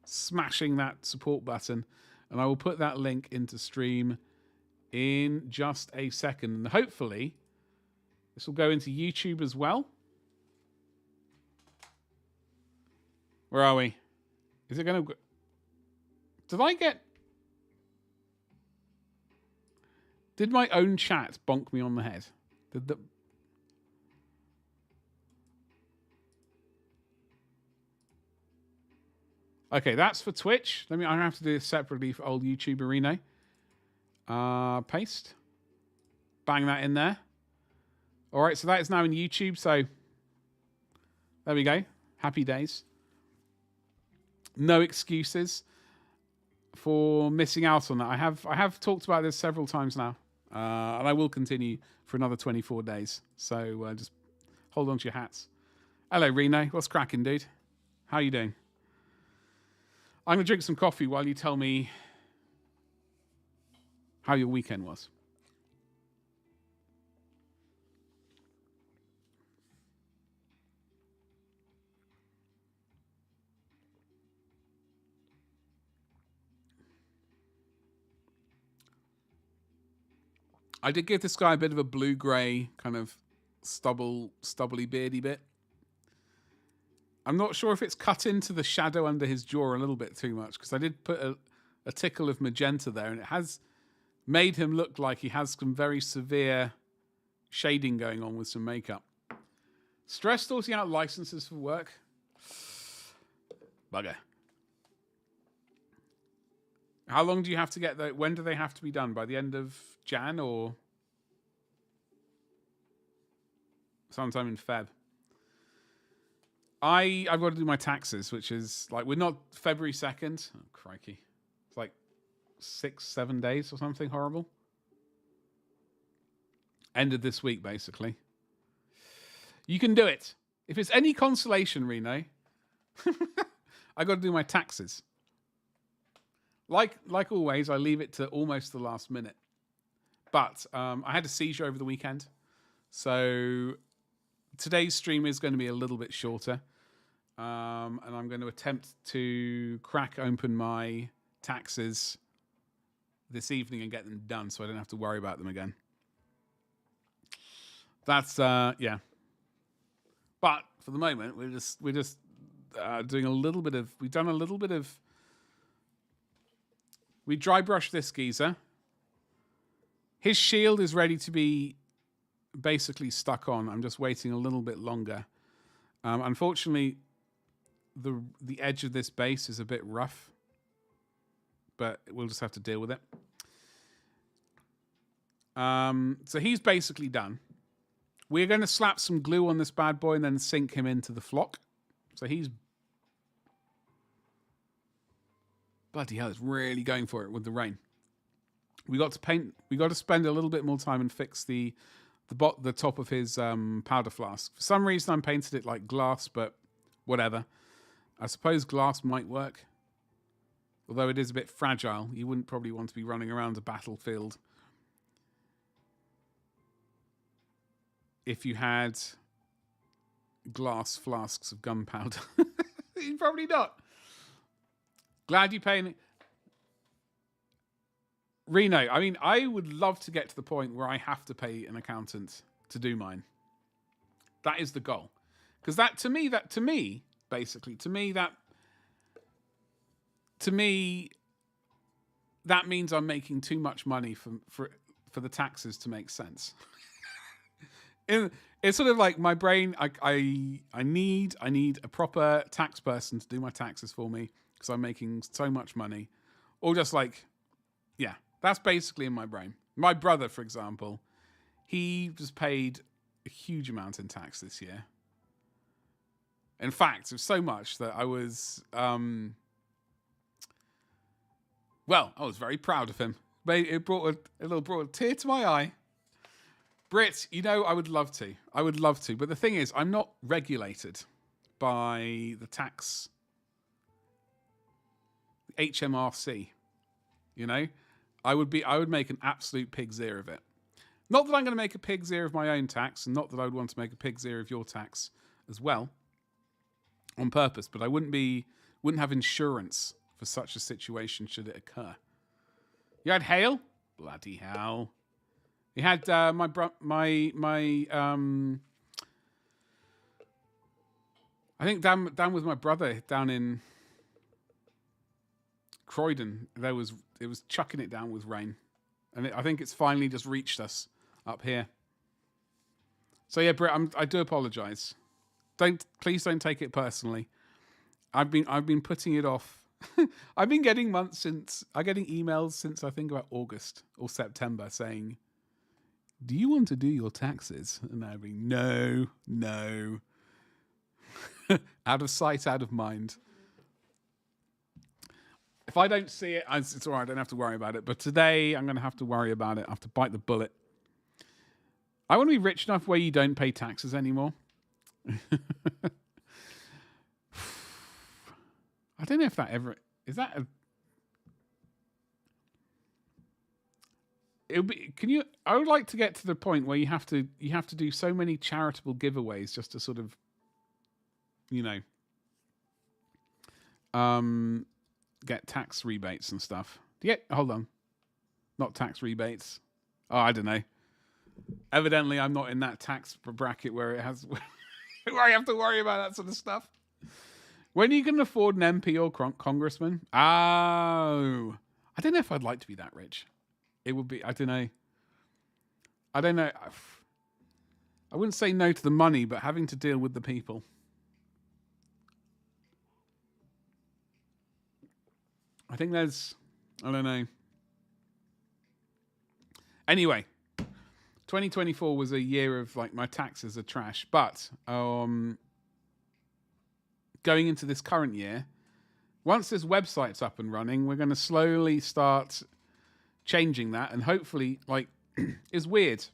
smashing that support button, and I will put that link into stream in just a second. And hopefully this will go into YouTube as well. Where are we? Is it going to... Did my own chat bonk me on the head? Okay, that's for Twitch. I'm going to have to do this separately for old YouTuber Reno. Paste. Bang that in there. All right, so that is now in YouTube. So there we go. Happy days. No excuses for missing out on that. I have talked about this several times now. And I will continue for another 24 days. So just hold on to your hats. Hello, Reno. What's cracking, dude? How you doing? I'm going to drink some coffee while you tell me how your weekend was. I did give this guy a bit of a blue-grey kind of stubbly, beardy bit. I'm not sure if it's cut into the shadow under his jaw a little bit too much, because I did put a a tickle of magenta there, and it has made him look like he has some very severe shading going on with some makeup. Stress sorting out licenses for work. Bugger. How long do you have to get that? When do they have to be done? By the end of Jan or sometime in Feb? I've got to do my taxes, which is like, we're not February 2nd. Oh, crikey. It's like 6-7 days or something horrible. End of this week, basically. You can do it. If it's any consolation, Reno, I got to do my taxes. Like always, I leave it to almost the last minute. But I had a seizure over the weekend. So today's stream is going to be a little bit shorter. And I'm going to attempt to crack open my taxes this evening and get them done so I don't have to worry about them again. That's, yeah. But for the moment, we're just doing a little bit of, we've done a little bit of, we dry brushed this geezer. His shield is ready to be basically stuck on. I'm just waiting a little bit longer. Unfortunately, the edge of this base is a bit rough, but we'll just have to deal with it. So he's basically done. We're going to slap some glue on this bad boy and then sink him into the flock. So he's... Bloody hell, it's really going for it with the rain. We got to spend a little bit more time and fix the top of his powder flask. For some reason, I'm painted it like glass, but whatever. I suppose glass might work. Although it is a bit fragile. You wouldn't probably want to be running around a battlefield if you had glass flasks of gunpowder. You'd probably not. Glad you painted. Reno, I mean, I would love to get to the point where I have to pay an accountant to do mine. That is the goal. Because to me, that means I'm making too much money for the taxes to make sense. It's sort of like my brain, I need a proper tax person to do my taxes for me because I'm making so much money. Or just like, yeah. That's basically in my brain. My brother, for example, he just paid a huge amount in tax this year. In fact, it was so much that I was, I was very proud of him. It brought a tear to my eye. Brit, I would love to. But the thing is, I'm not regulated by the tax, HMRC, I would make an absolute pig's ear of it. Not that I'm going to make a pig's ear of my own tax, and not that I would want to make a pig's ear of your tax as well, on purpose. But I wouldn't have insurance for such a situation should it occur. You had hail, bloody hell. You had I think down with my brother down in Croydon. It was chucking it down with rain. And I think it's finally just reached us up here. So yeah, Britt, I do apologise. Please don't take it personally. I've been putting it off. I've been getting emails since I think about August or September saying, "Do you want to do your taxes?" And I've been, no. Out of sight, out of mind. If I don't see it, it's all right. I don't have to worry about it. But today, I'm going to have to worry about it. I have to bite the bullet. I want to be rich enough where you don't pay taxes anymore. I don't know if that ever... Is that a... I would like to get to the point where you have to do so many charitable giveaways just to sort of, get tax rebates and stuff. Hold on. Not tax rebates. Oh, I don't know. Evidently, I'm not in that tax bracket where it has where I have to worry about that sort of stuff. When you can afford an MP or congressman? Oh, I don't know if I'd like to be that rich. It would be, I don't know. I don't know. I wouldn't say no to the money, but having to deal with the people. I think there's, I don't know. Anyway, 2024 was a year of like my taxes are trash, but going into this current year, once this website's up and running, we're going to slowly start changing that, and hopefully, like, it's weird.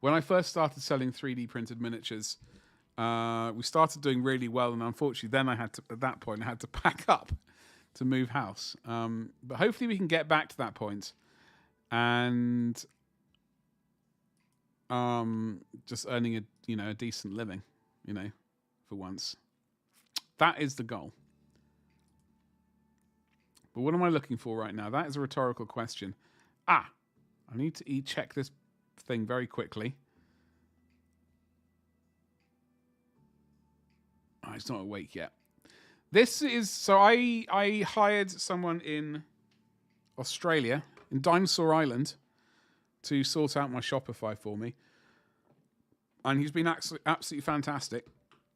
When I first started selling 3D printed miniatures, we started doing really well, and unfortunately, then I had to, at that point, I had to pack up to move house. But hopefully, we can get back to that point, and just earning a decent living, for once. That is the goal. But what am I looking for right now? That is a rhetorical question. I need to check this thing very quickly. Oh, it's not awake yet. This is, so I hired someone in Australia, in Dinosaur Island, to sort out my Shopify for me. And he's been absolutely fantastic.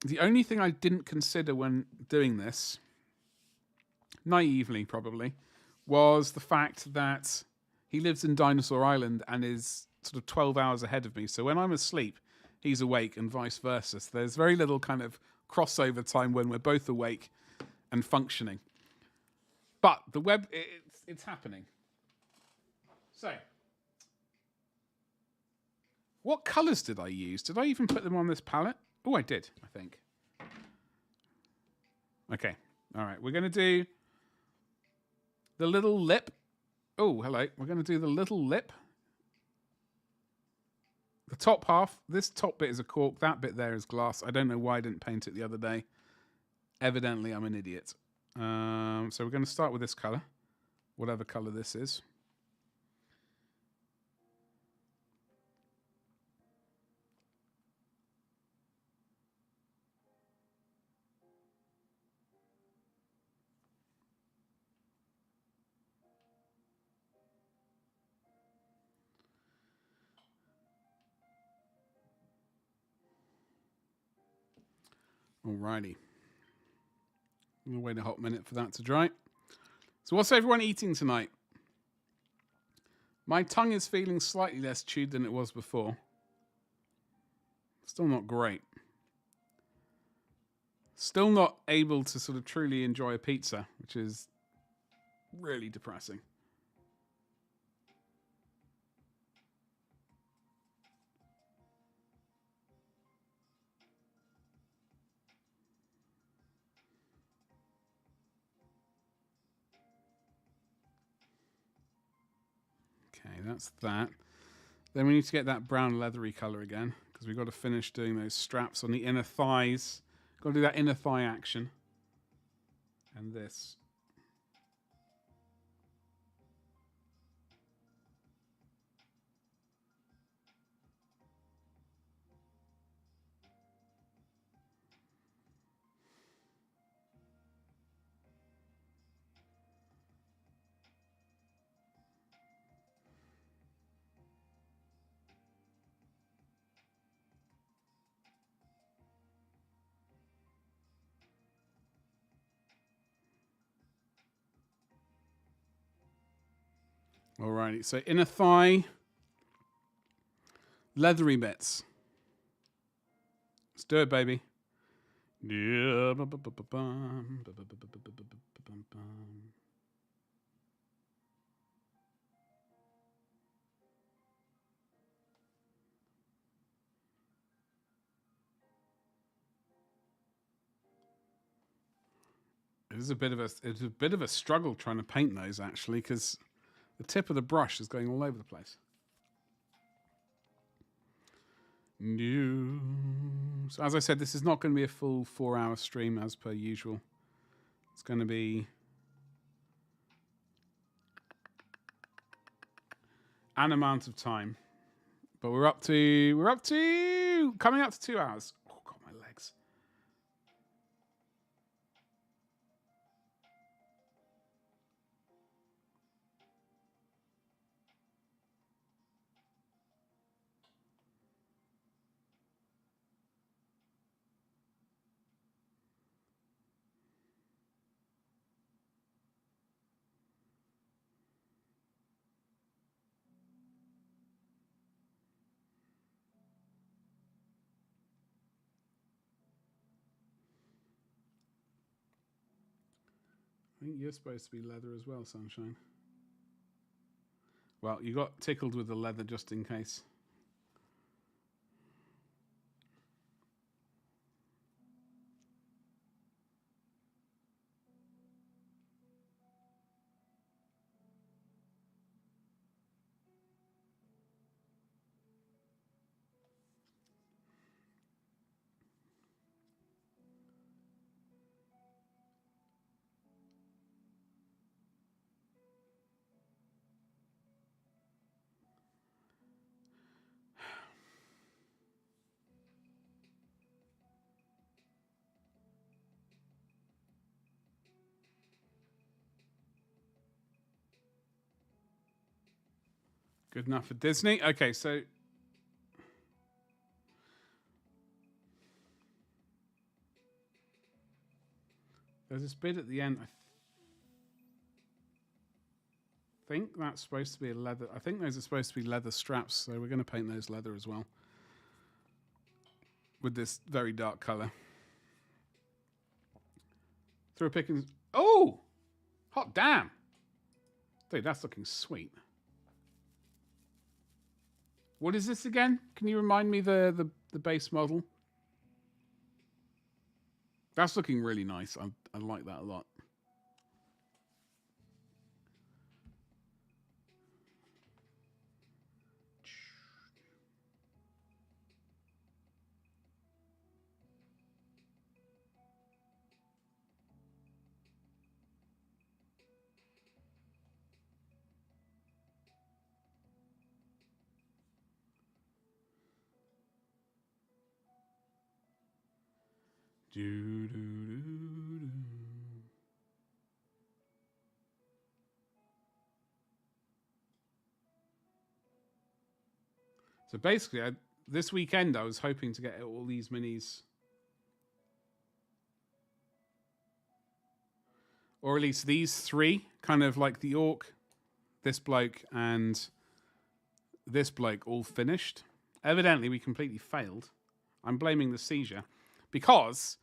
The only thing I didn't consider when doing this, naively probably, was the fact that he lives in Dinosaur Island and is sort of 12 hours ahead of me. So when I'm asleep, he's awake and vice versa. So there's very little kind of crossover time when we're both awake and functioning. But the web, it's happening. So, what colours did I use? Did I even put them on this palette? Oh, I did, I think. Okay, all right. We're going to do the little lip. Oh, hello. We're going to do the little lip. The top half. This top bit is a cork. That bit there is glass. I don't know why I didn't paint it the other day. Evidently, I'm an idiot. So we're going to start with this colour. Whatever colour this is. Alrighty. I'm going to wait a hot minute for that to dry. So what's everyone eating tonight? My tongue is feeling slightly less chewed than it was before. Still not great. Still not able to sort of truly enjoy a pizza, which is really depressing. Okay, that's that. Then we need to get that brown leathery color again, because we've got to finish doing those straps on the inner thighs. Got to do that inner thigh action. And this. Alrighty, so inner thigh, leathery bits. Let's do it, baby. Yeah. It's a bit of a struggle trying to paint those actually, because the tip of the brush is going all over the place. No. So as I said, this is not going to be a full 4-hour stream as per usual. It's going to be an amount of time, but we're up to coming up to 2 hours. Oh God, my legs. I think you're supposed to be leather as well, Sunshine. Well, you got tickled with the leather just in case. Good enough for Disney? Okay, so... There's this bit at the end. I think that's supposed to be a leather... I think those are supposed to be leather straps, so we're going to paint those leather as well. With this very dark colour. Through a pick and... Oh! Hot damn! Dude, that's looking sweet. What is this again? Can you remind me the base model? That's looking really nice. I like that a lot. So basically, this weekend I was hoping to get all these minis, or at least these three, kind of like the orc, this bloke, and this bloke all finished. Evidently, we completely failed. I'm blaming the seizure because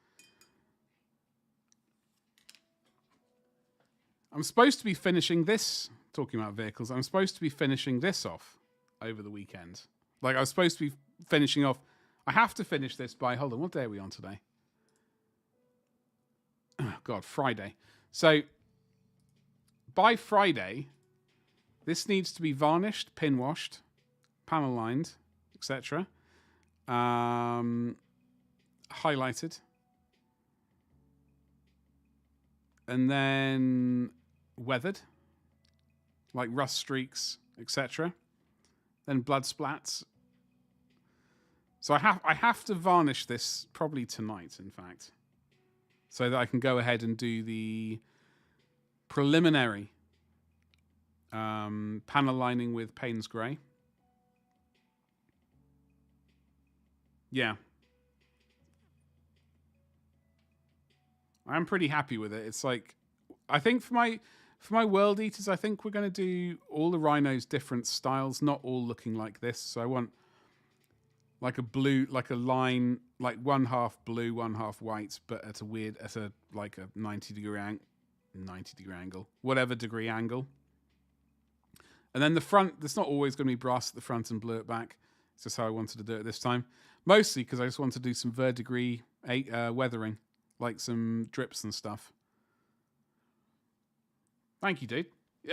I'm supposed to be finishing this, talking about vehicles, I'm supposed to be finishing this off over the weekend. Like, I was supposed to be finishing off. I have to finish this by, hold on, what day are we on today? Oh, God, Friday. So, by Friday, this needs to be varnished, pin washed, panel lined, etc. Highlighted. And then weathered, like rust streaks, etc. Then blood splats. So I have to varnish this probably tonight, in fact, so that I can go ahead and do the preliminary panel lining with Payne's Grey. Yeah. I'm pretty happy with it. It's like, I think for my World Eaters, I think we're going to do all the rhinos different styles, not all looking like this. So I want like a blue, like a line, like one half blue, one half white, but at a like a 90 degree angle, whatever degree angle. And then the front, there's not always going to be brass at the front and blue at back. It's just how I wanted to do it this time. Mostly because I just want to do some verdigris weathering, like some drips and stuff. Thank you, dude.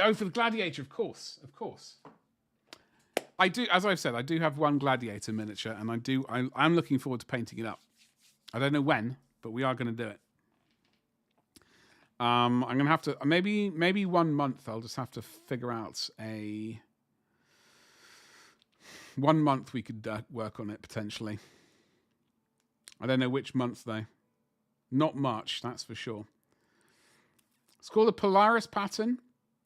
Oh, for the Gladiator, of course. Of course. I do, as I've said, I do have one Gladiator miniature, and I'm looking forward to painting it up. I don't know when, but we are going to do it. I'm going to have to, maybe 1 month, I'll just have to figure out 1 month we could work on it, potentially. I don't know which month, though. Not March, that's for sure. It's called a Polaris pattern.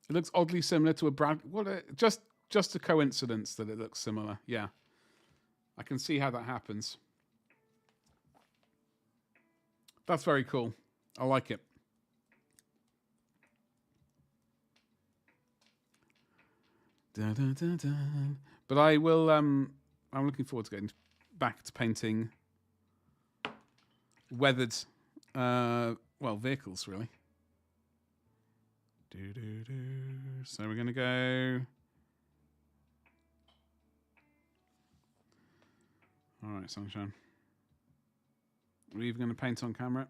It looks oddly similar to a just a coincidence that it looks similar. Yeah. I can see how that happens. That's very cool. I like it. Dun, dun, dun, dun. But I will I'm looking forward to getting back to painting weathered vehicles, really. So we're going to go... All right, Sunshine. Are we even going to paint on camera?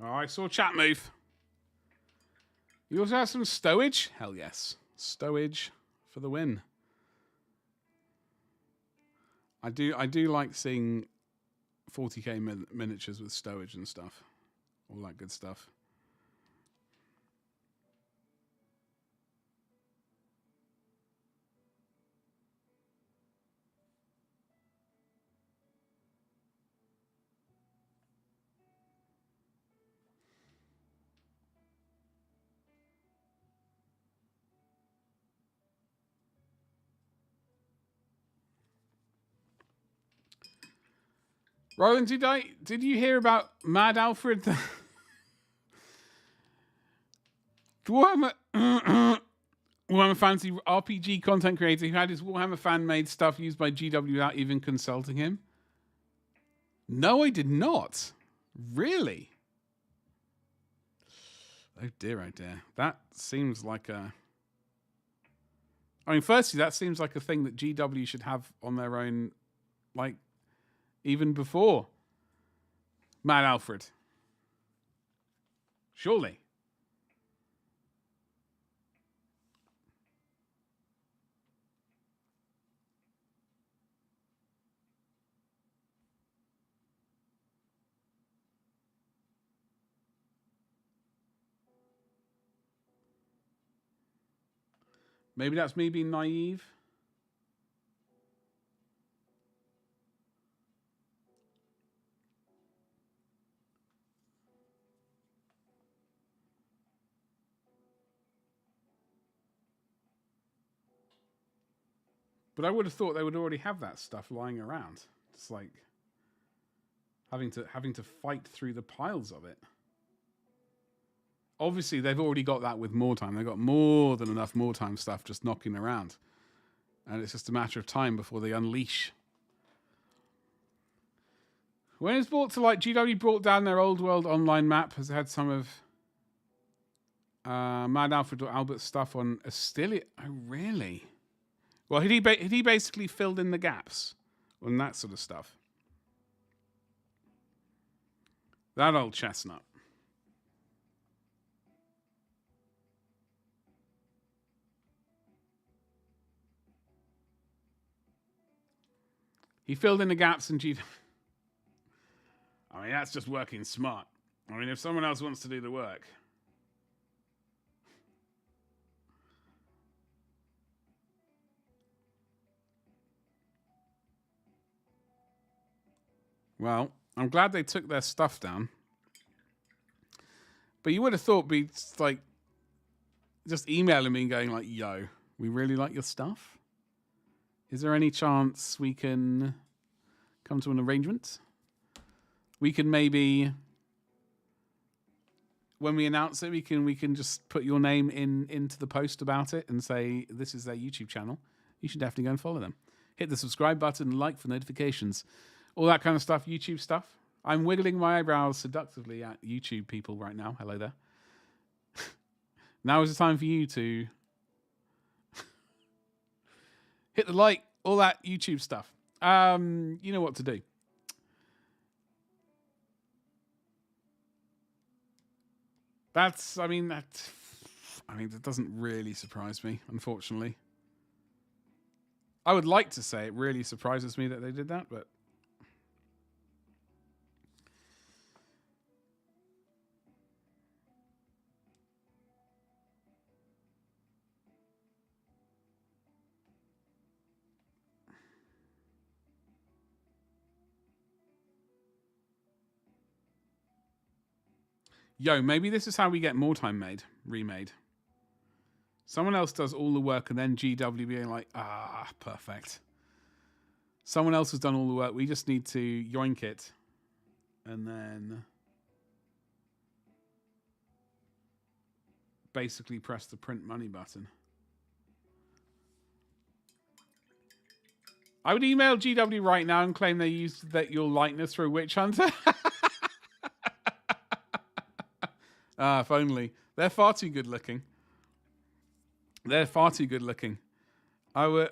Oh, I saw chat move. You also have some stowage? Hell yes. Stowage for the win. I do like seeing 40k miniatures with stowage and stuff. All that good stuff. Roland, did you hear about Mad Alfred? Warhammer Warhammer Fantasy RPG content creator who had his Warhammer fan-made stuff used by GW without even consulting him? No, I did not. Really? Oh dear, oh dear. That seems like a... I mean, firstly, that seems like a thing that GW should have on their own, like, even before Mad Alfred. Surely. Maybe that's me being naive. But I would have thought they would already have that stuff lying around. It's like having to fight through the piles of it. Obviously, they've already got that with more time. They've got more than enough more time stuff just knocking around. And it's just a matter of time before they unleash. When it's brought to light, GW brought down their old world online map. Has had some of Mad Alfred or Albert's stuff on Astilia. Oh, really? Well, had he basically filled in the gaps on that sort of stuff? That old chestnut. He filled in the gaps and GW... I mean, that's just working smart. I mean, if someone else wants to do the work... Well, I'm glad they took their stuff down. But you would have thought be like just emailing me and going like, yo, we really like your stuff. Is there any chance we can come to an arrangement? We can maybe, when we announce it, we can just put your name into the post about it and say this is their YouTube channel. You should definitely go and follow them. Hit the subscribe button and like for notifications. All that kind of stuff, YouTube stuff. I'm wiggling my eyebrows seductively at YouTube people right now. Hello there. Now is the time for you to hit the like, all that YouTube stuff. You know what to do. That doesn't really surprise me, unfortunately. I would like to say it really surprises me that they did that, but Yo, maybe this is how we get more time remade. Someone else does all the work and then GW being like, perfect. Someone else has done all the work. We just need to yoink it. And then basically press the print money button. I would email GW right now and claim they used your likeness for a witch hunter. If only. They're far too good looking. They're far too good looking. I would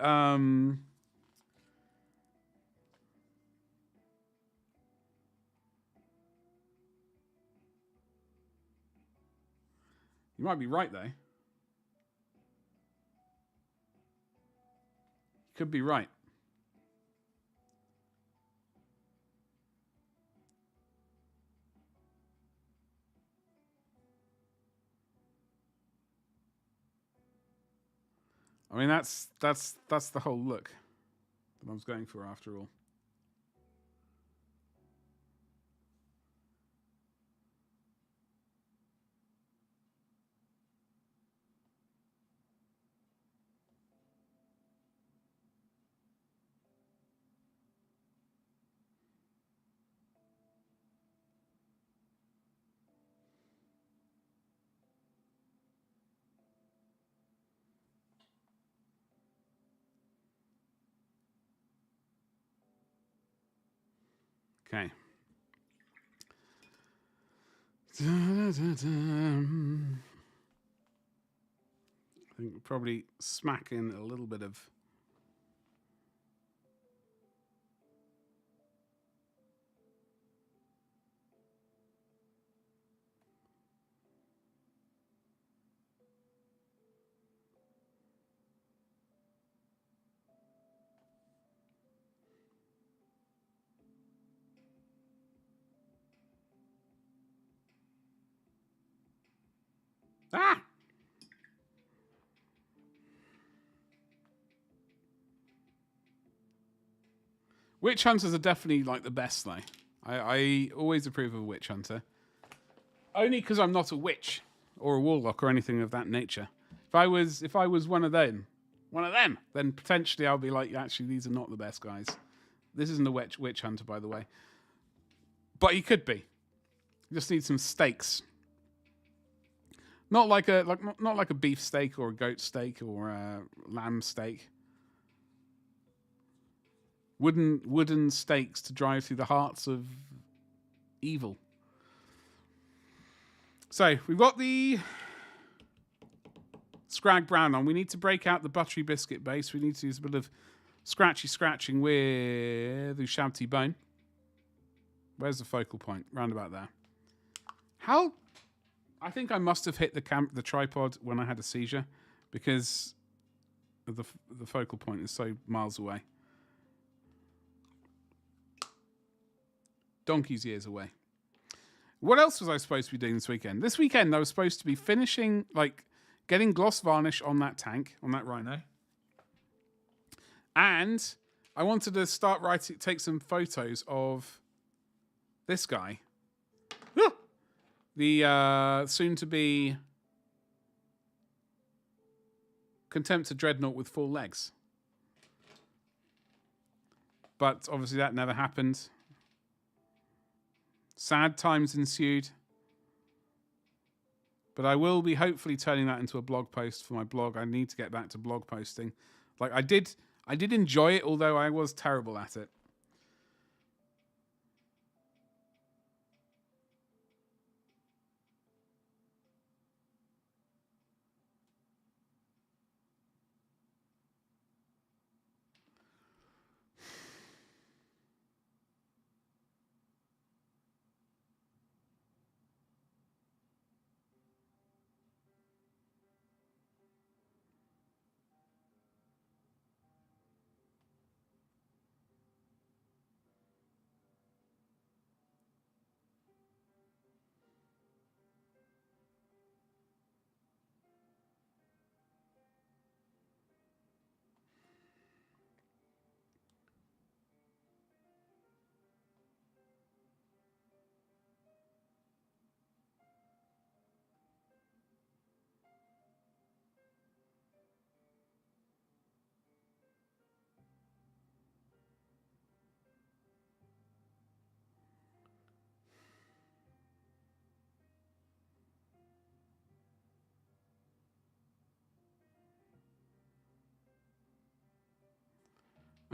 You might be right though. You could be right. I mean, that's the whole look that I was going for after all. Okay. I think we'll probably smack in a little bit of Witch hunters are definitely like the best though. I always approve of a witch hunter. Only because I'm not a witch or a warlock or anything of that nature. If I was one of them, then potentially I'll be like, actually, these are not the best guys. This isn't a witch hunter, by the way. But he could be. You just need some steaks. Not like a beef steak or a goat steak or a lamb steak. Wooden stakes to drive through the hearts of evil. So we've got the Scrag Brown on. We need to break out the buttery biscuit base. We need to use a bit of scratching with the Shabty Bone. Where's the focal point? Round about there. How? I think I must have hit the tripod when I had a seizure because the focal point is so miles away. Donkey's years away. What else was I supposed to be doing this weekend? This weekend I was supposed to be finishing, getting gloss varnish on that tank, on that rhino. And I wanted to take some photos of this guy. The soon-to-be Contemptor Dreadnought with 4 legs. But obviously that never happened. Sad times ensued. But I will be hopefully turning that into a blog post for my blog. I need to get back to blog posting. I did enjoy it, although I was terrible at it.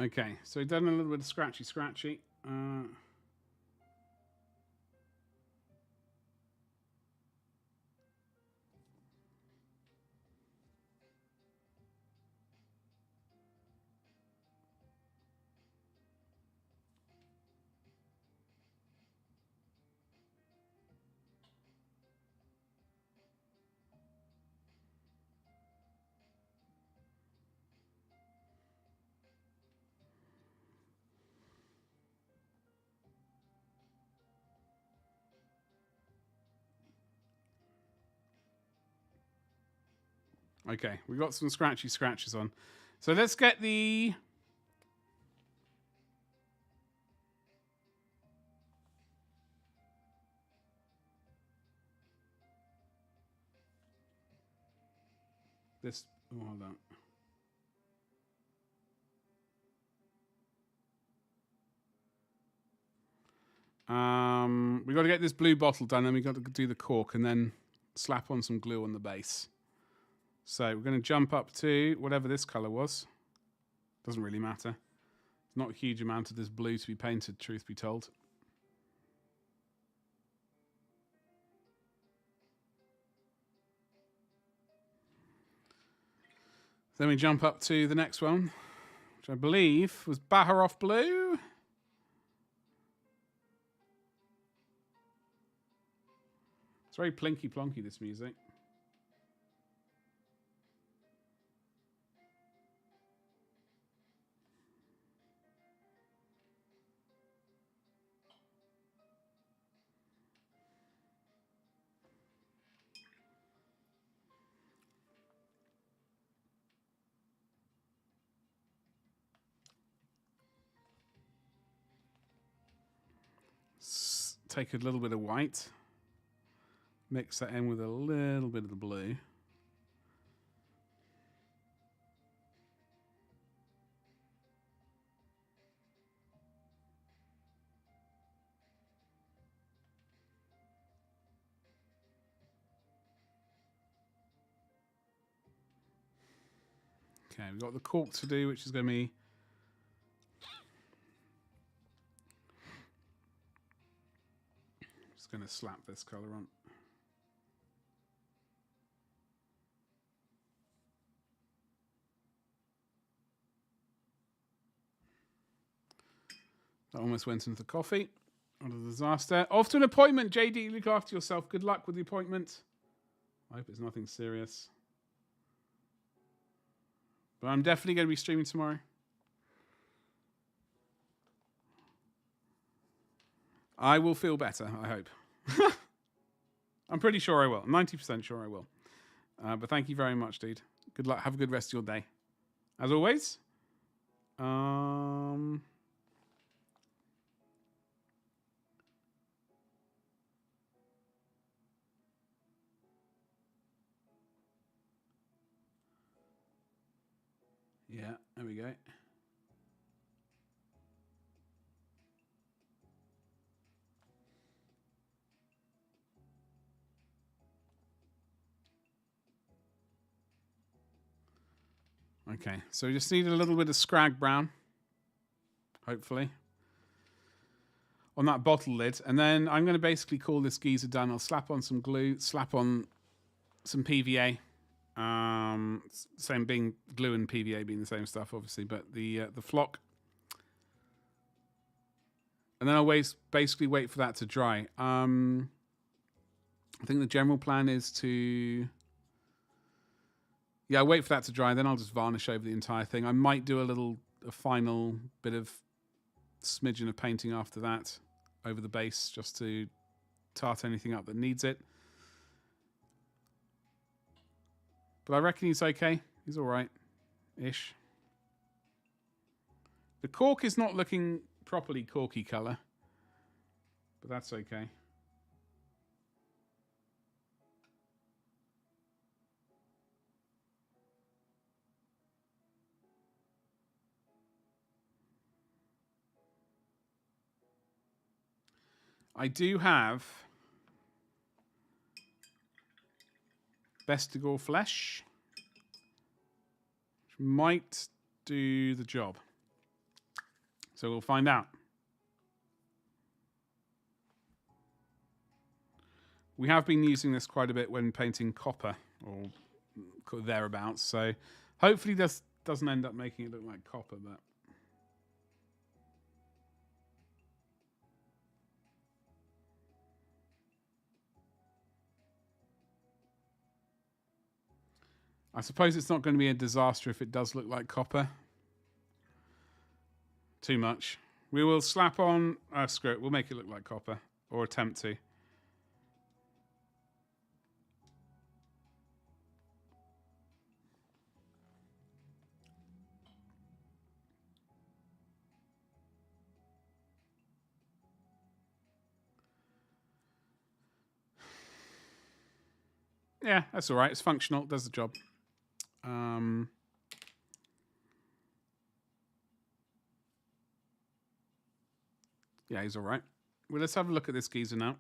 Okay, so we've done a little bit of scratchy. Okay, we've got some scratches on. So let's get the... This... Oh, hold on. We got to get this blue bottle done, and we got to do the cork, and then slap on some glue on the base. So we're going to jump up to whatever this colour was. Doesn't really matter. Not a huge amount of this blue to be painted, truth be told. Then we jump up to the next one, which I believe was Baharov Blue. It's very plinky plonky, this music. Take a little bit of white, mix that in with a little bit of the blue. Okay, we've got the cork to do, which is going to be... Just going to slap this colour on. That almost went into the coffee. What a disaster. Off to an appointment, JD. Look after yourself. Good luck with the appointment. I hope it's nothing serious. But I'm definitely going to be streaming tomorrow. I will feel better, I hope. I'm pretty sure I will. I'm 90% sure I will. But thank you very much, dude. Good luck. Have a good rest of your day. As always. Yeah, there we go. Okay, so we just need a little bit of scrag brown, hopefully, on that bottle lid. And then I'm going to basically call this geezer done. I'll slap on some glue, slap on some PVA. Same being glue and PVA being the same stuff, obviously, but the flock. And then I'll basically wait for that to dry. I think the general plan is to... Yeah, wait for that to dry, then I'll just varnish over the entire thing. I might do a final bit of smidgen of painting after that over the base, just to tart anything up that needs it. But I reckon he's okay. He's all right-ish. The cork is not looking properly corky colour, but that's okay. I do have Bestigor flesh, which might do the job. So we'll find out. We have been using this quite a bit when painting copper or thereabouts. So hopefully this doesn't end up making it look like copper, but I suppose it's not going to be a disaster if it does look like copper. Too much. We will slap on screw it. We'll make it look like copper, or attempt to. Yeah, that's all right. It's functional. It does the job. Yeah, he's all right. Well, let's have a look at this geezer now.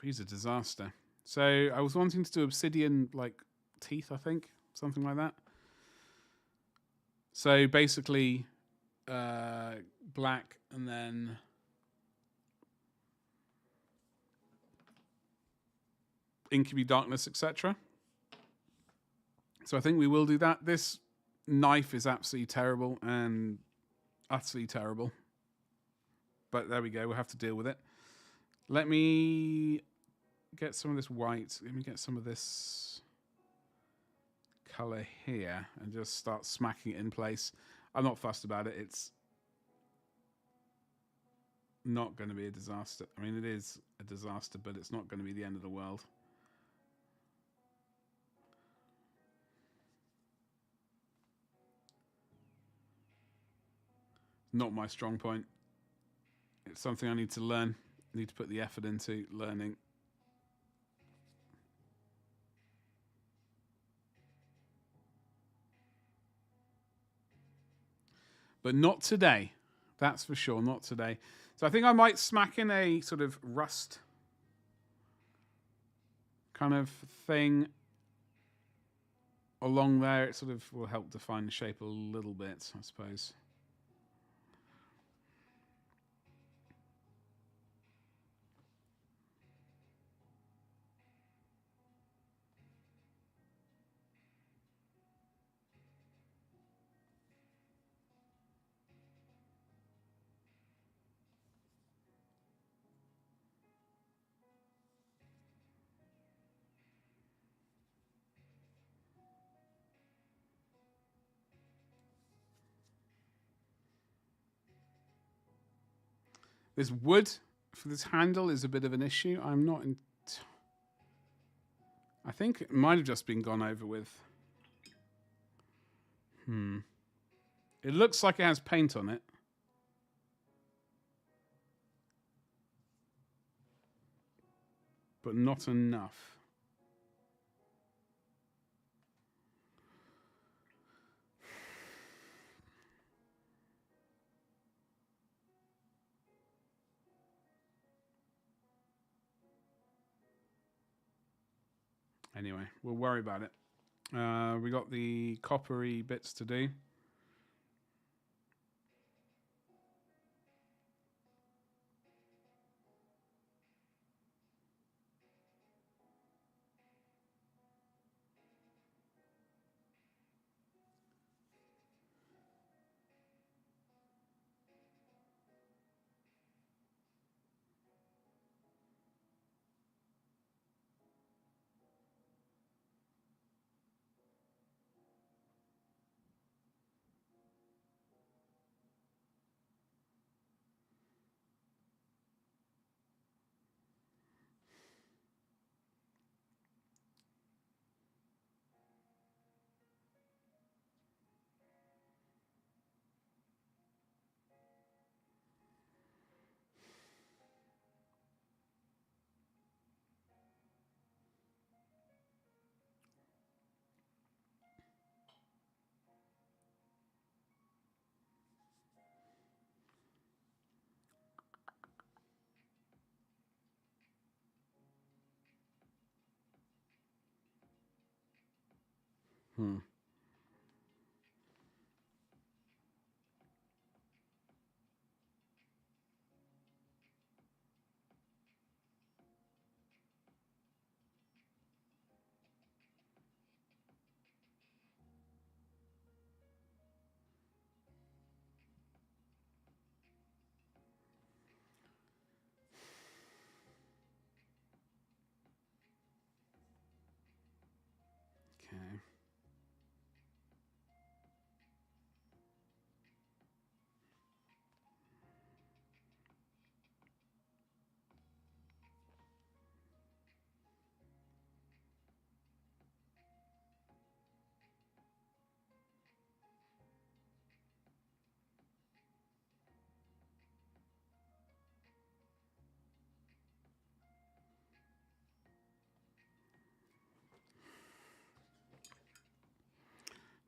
He's a disaster. So I was wanting to do obsidian, like, teeth, I think. Something like that. So basically, black and then incubi darkness, etc. So I think we will do that. This knife is absolutely terrible and utterly terrible. But there we go. We'll have to deal with it. Let me get some of this white. Let me get some of this color here and just start smacking it in place. I'm not fussed about it. It's not going to be a disaster. I mean, it is a disaster, but it's not going to be the end of the world. Not my strong point. It's something I need to learn. I need to put the effort into learning. But not today. That's for sure, not today. So I think I might smack in a sort of rust kind of thing along there. It sort of will help define the shape a little bit, I suppose. This wood for this handle is a bit of an issue. I'm not in... I think it might have just been gone over with. It looks like it has paint on it. But not enough. Anyway, we'll worry about it. We got the coppery bits to do.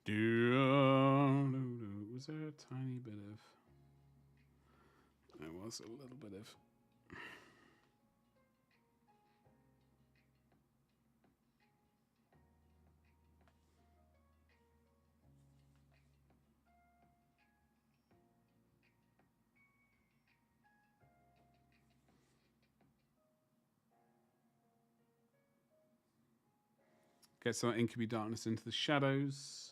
Was there a tiny bit of... There was a little bit of... Get some incubi darkness into the shadows.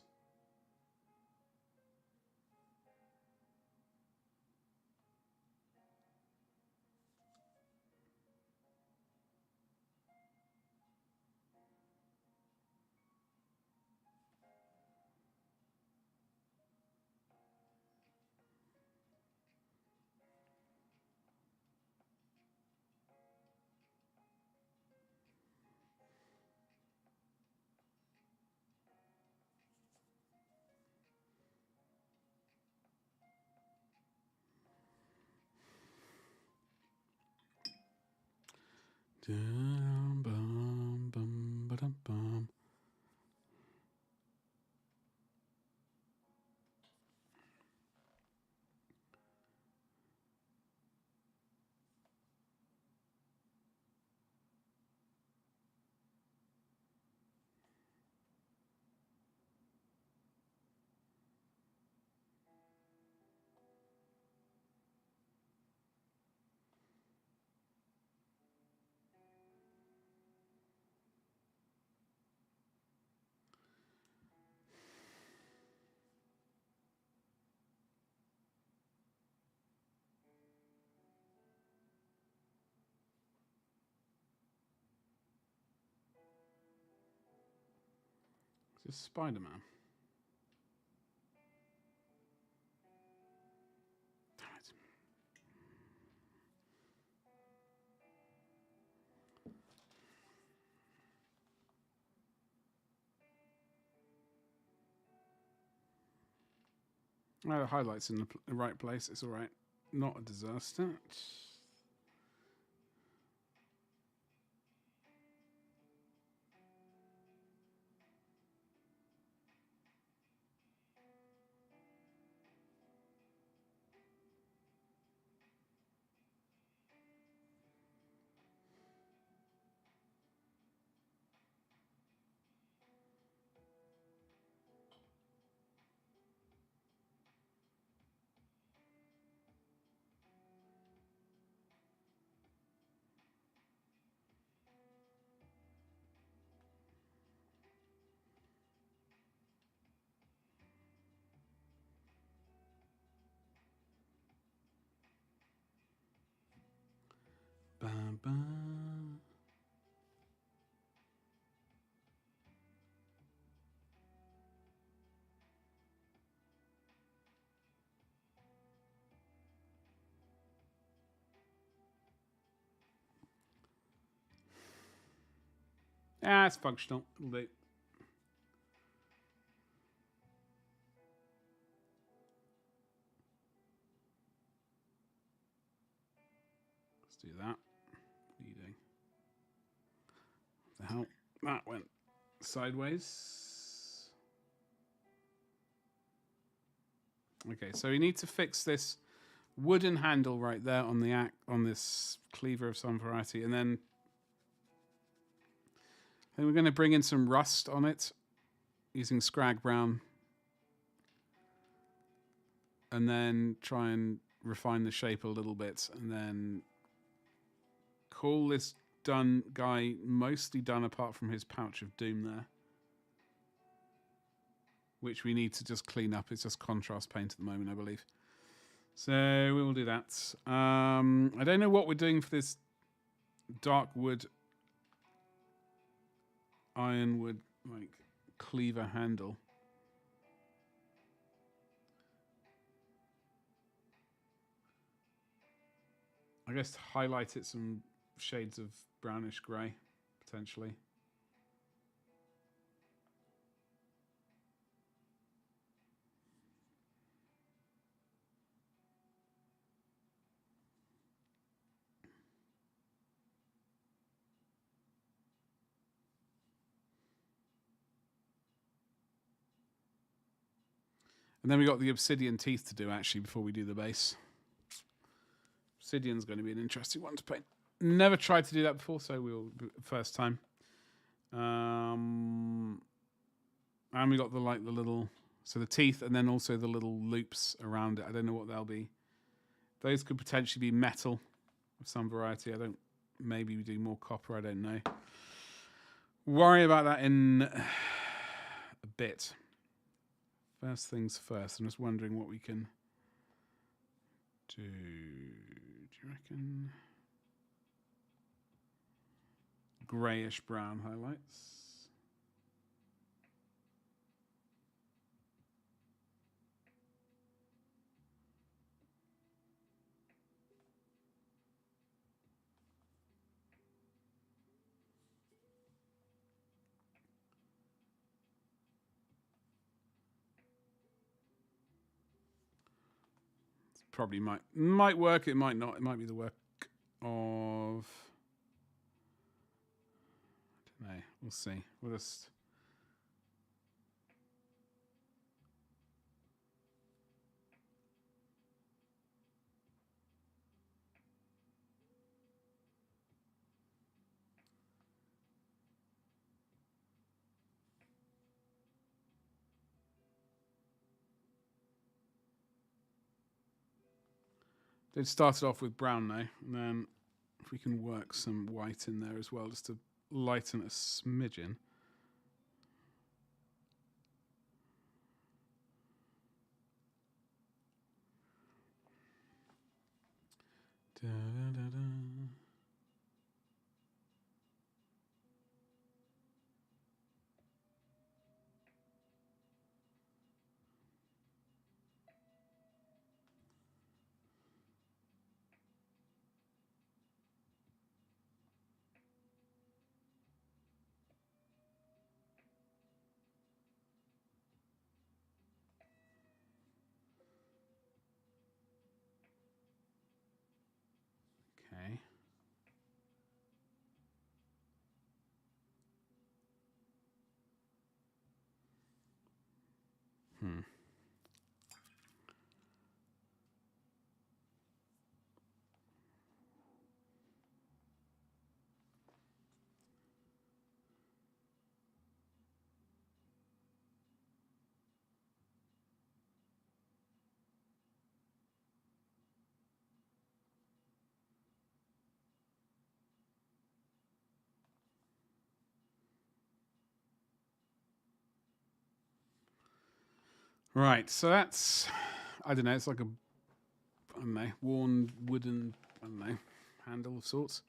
Dum, bum, bum, ba-dum, bum. It's just Spider-Man. Damn it. Oh, the highlights in the right place. It's all right. Not a disaster. Bum, bum. Ah, it's functional. It'll do. Let's do that. What are you doing? What the hell? That went sideways. Okay, so we need to fix this wooden handle right there on the on this cleaver of some variety, and then I think we're going to bring in some rust on it using Scrag Brown, and then try and refine the shape a little bit, and then call this done guy mostly done apart from his pouch of doom there, which we need to just clean up. It's just contrast paint at the moment, I believe. So we will do that. I don't know what we're doing for this dark wood, ironwood, like cleaver handle. I guess highlight it some shades of brownish grey, potentially. And then we got the obsidian teeth to do, actually, before we do the base. Obsidian's going to be an interesting one to paint. Never tried to do that before, so first time. And we got the little, so the teeth, and then also the little loops around it. I don't know what they'll be. Those could potentially be metal of some variety. Maybe we do more copper. I don't know. Worry about that in a bit. First things first. I'm just wondering what we can do. Do you reckon? Grayish brown highlights. Probably might work. It might not. It might be the work of. I don't know. We'll see. We'll just. They'd started off with brown now, and then if we can work some white in there as well, just to lighten a smidgen. Da, da, da, da. Okay. Right, so that's, I don't know, it's like worn wooden, handle of sorts.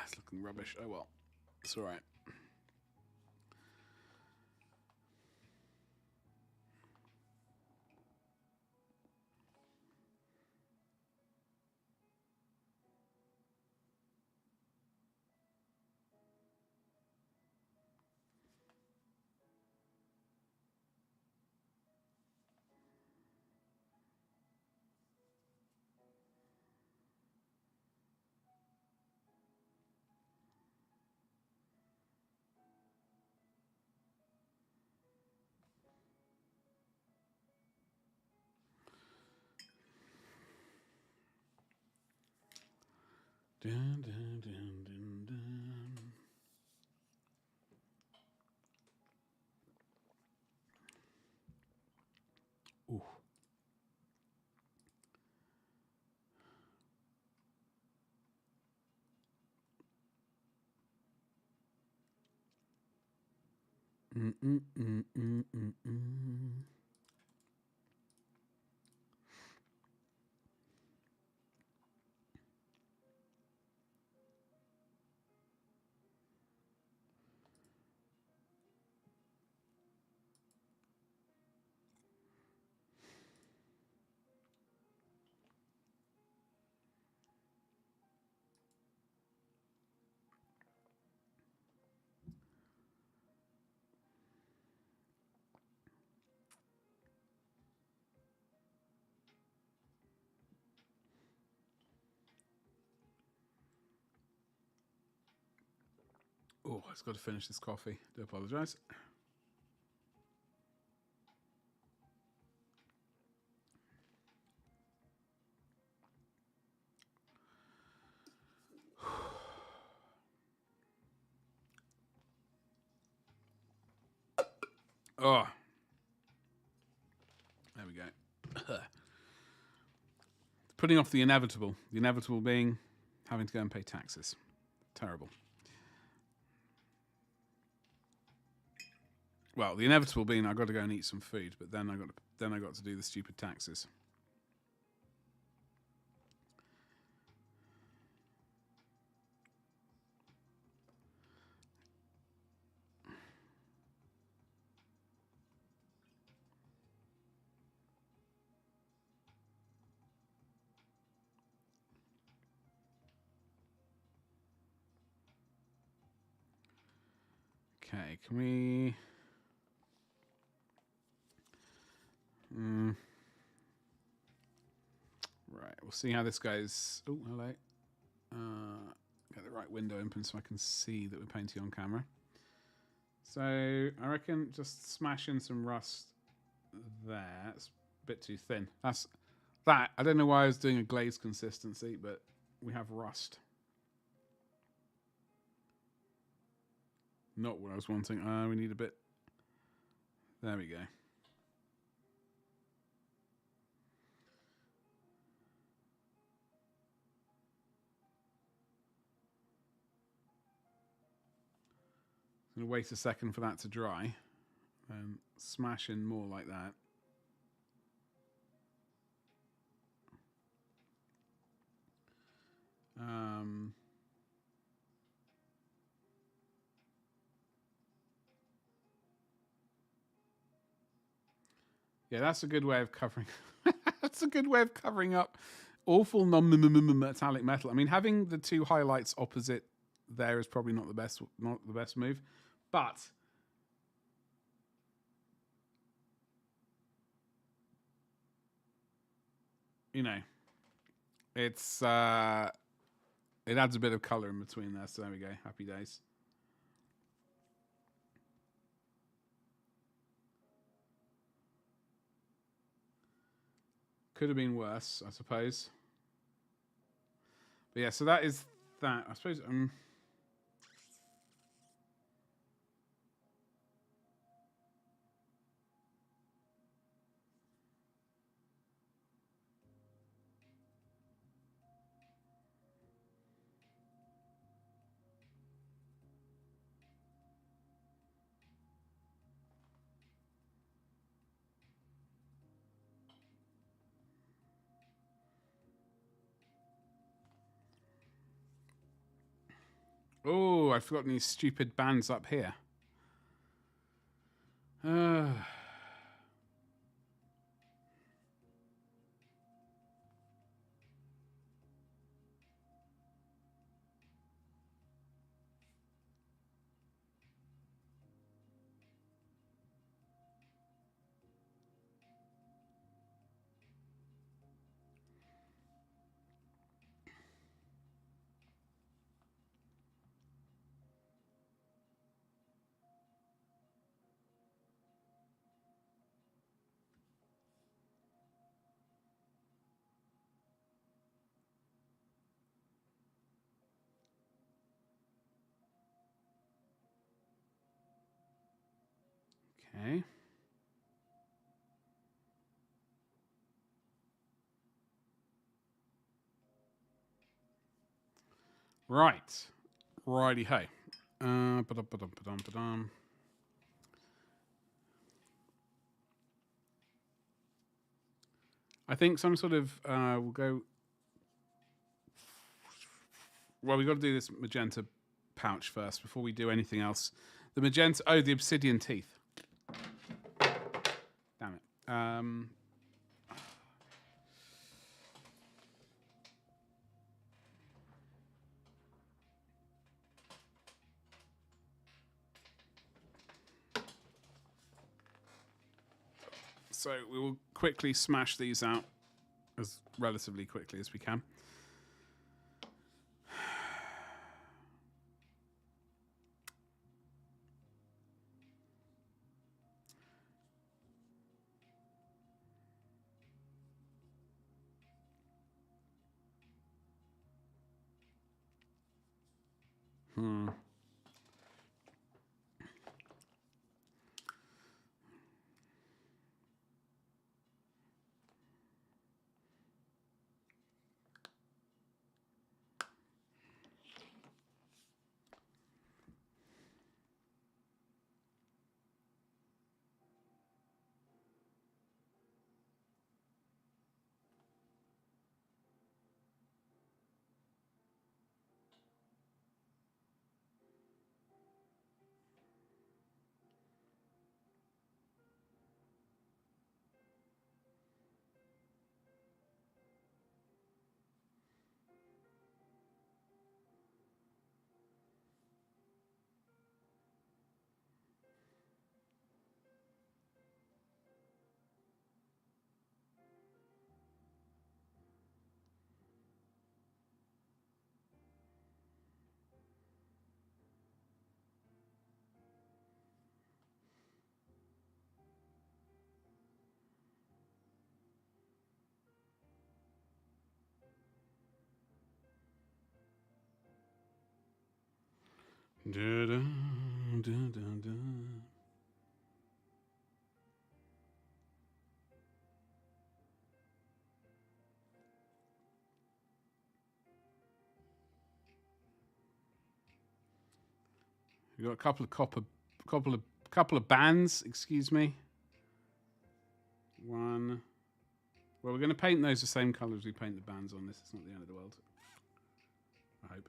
It's looking rubbish. Oh well, it's all right. Dun, dun, dun, dun, dun. Ooh. Mm, mm, mm, mm, mm, mm. Oh, I've got to finish this coffee. Do apologise. Oh, there we go. Putting off the inevitable. The inevitable being having to go and pay taxes. Terrible. Well, the inevitable being I've got to go and eat some food, but then I got to do the stupid taxes. Okay, can we? Right, we'll see how this goes. Oh, hello. Get the right window open so I can see that we're painting on camera. So I reckon just smash in some rust there. It's a bit too thin. That's that. I don't know why I was doing a glaze consistency, but we have rust. Not what I was wanting. We need a bit. There we go. I'm going to wait a second for that to dry and smash in more like that. Yeah, that's a good way of covering. That's a good way of covering up awful non-metallic metal. I mean, having the two highlights opposite there is probably not the best move, but you know, it's it adds a bit of color in between there. So there we go. Happy days. Could have been worse, I suppose. But yeah, so that is that. I suppose. Oh, I've forgotten these stupid bands up here. Okay. Right. Righty ho. Ba-dum. I think some sort of we'll go. Well, we've got to do this magenta pouch first before we do anything else. The magenta. Oh, the obsidian teeth. Damn it. So we will quickly smash these out as relatively quickly as we can. We've got a couple of bands. Excuse me. One. Well, we're going to paint those the same colour as we paint the bands on this. It's not the end of the world. I hope.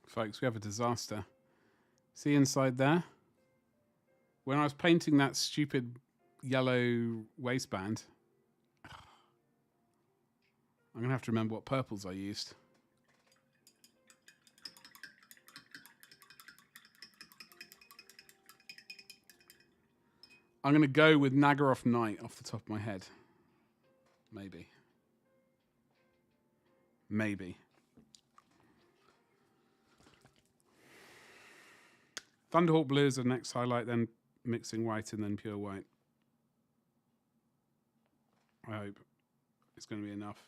Folks, we have a disaster. See inside there? When I was painting that stupid yellow waistband, I'm going to have to remember what purples I used. I'm going to go with Nagaroth Knight off the top of my head. Maybe. Thunderhawk Blue is the next highlight, then mixing white and then pure white. I hope it's going to be enough.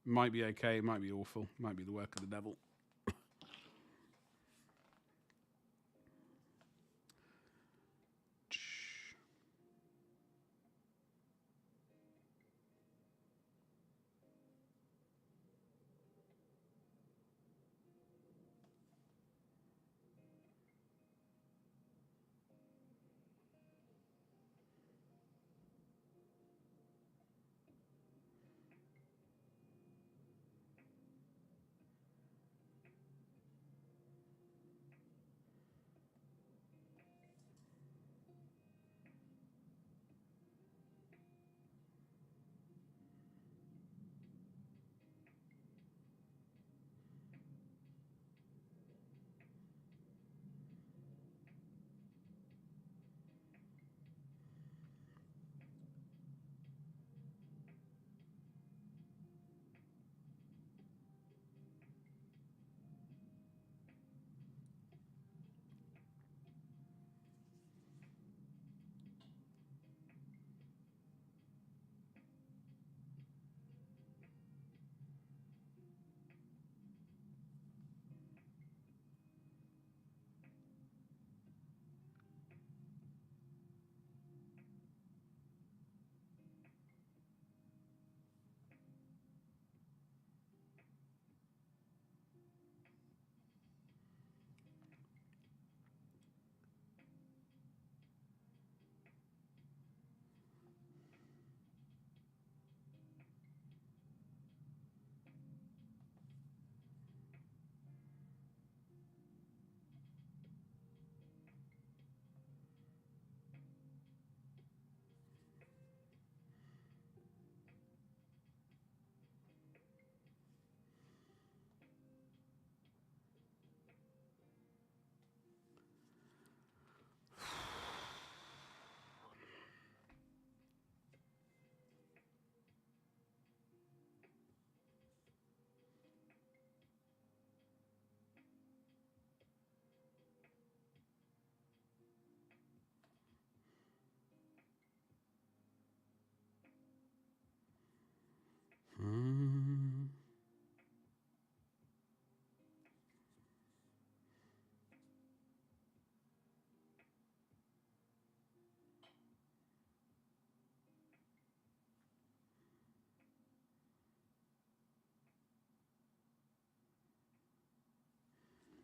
Might be okay, it might be awful, might be the work of the devil.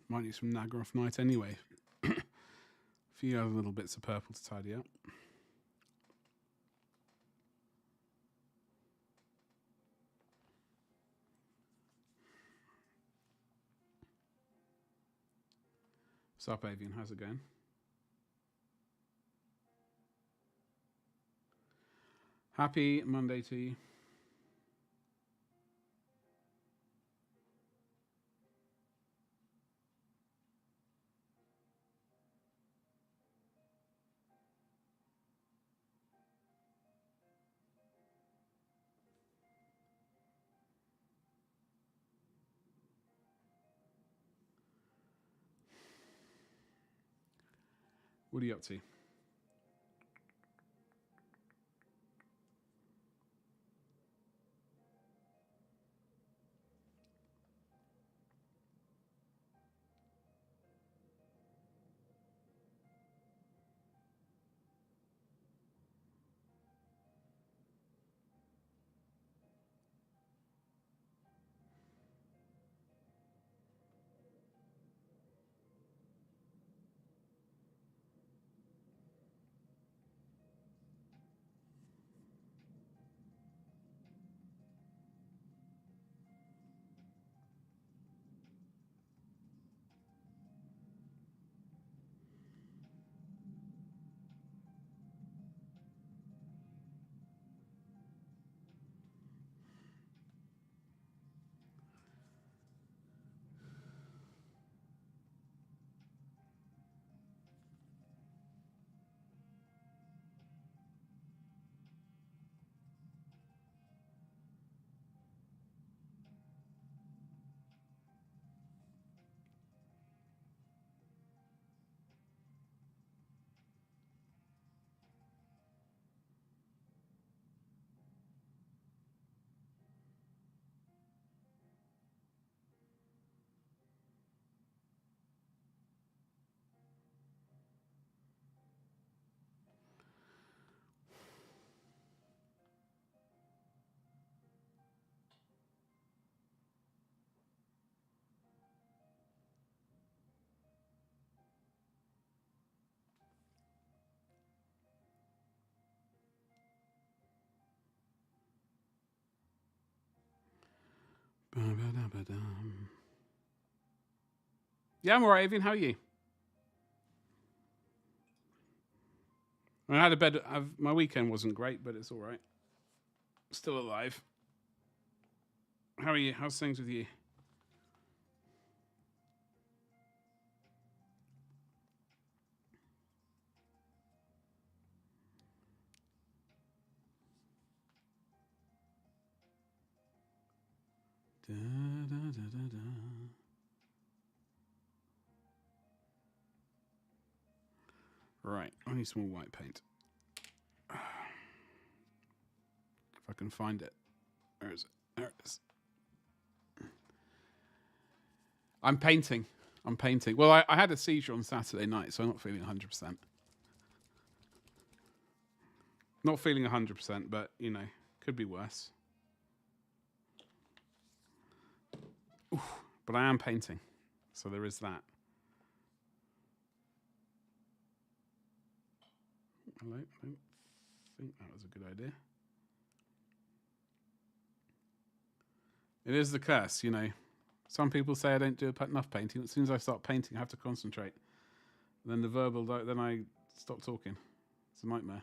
Might need some Naggaroth Night anyway. A few other little bits of purple to tidy up. What's up, Avian? How's it going? Happy Monday to you. What are you up to? Yeah, I'm alright, Avian. How are you? I had a bed. My weekend wasn't great, but it's all right. Still alive. How are you? How's things with you? Da, da, da, da, da. Right, I need some more white paint. If I can find it. Where is it? There it is. I'm painting. Well, I had a seizure on Saturday night, so I'm not feeling 100%. Not feeling 100%, but, you know, could be worse. Oof, but I am painting, so there is that. Hello? I don't think that was a good idea. It is the curse, you know. Some people say I don't do enough painting. As soon as I start painting, I have to concentrate. And then the verbal, then I stop talking. It's a nightmare.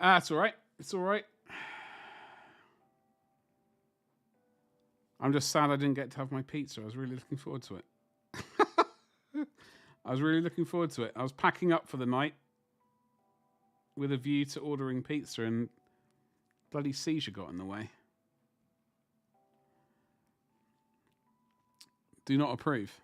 It's all right. It's all right. I'm just sad I didn't get to have my pizza. I was really looking forward to it. I was packing up for the night with a view to ordering pizza, and bloody seizure got in the way. Do not approve.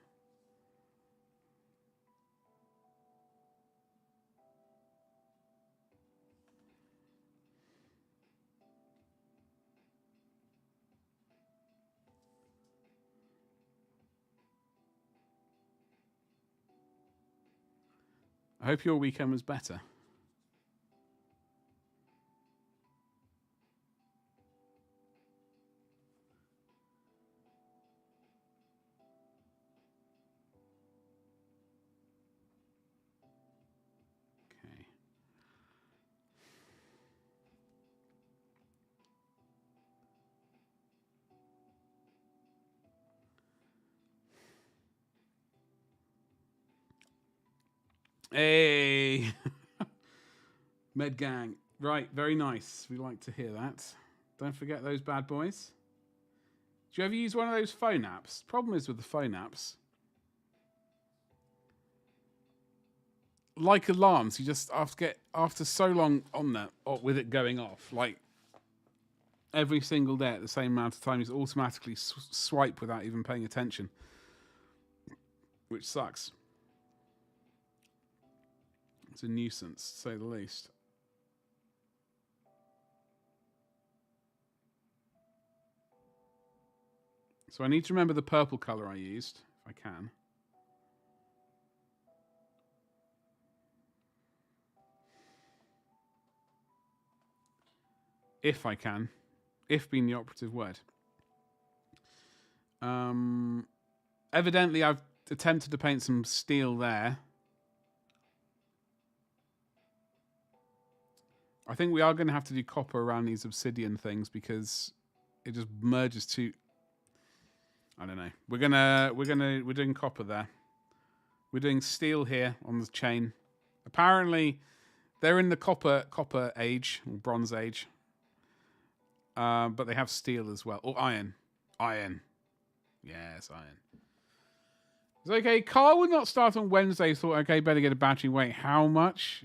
I hope your weekend was better. Okay. Hey, Med Gang. Right, very nice. We like to hear that. Don't forget those bad boys. Do you ever use one of those phone apps? Problem is with the phone apps, like alarms, you just after so long on that with it going off, like every single day at the same amount of time, you automatically swipe without even paying attention, which sucks. It's a nuisance, to say the least. So I need to remember the purple color I used, if I can. If I can. If being the operative word. Evidently, I've attempted to paint some steel there. I think we are going to have to do copper around these obsidian things because it just merges too. I don't know. We're doing copper there. We're doing steel here on the chain. Apparently, they're in the copper age, or bronze age. But they have steel as well. Or iron. Iron. Yes, iron. It's okay. Carl would not start on Wednesday. Thought, okay, better get a battery. Wait, how much?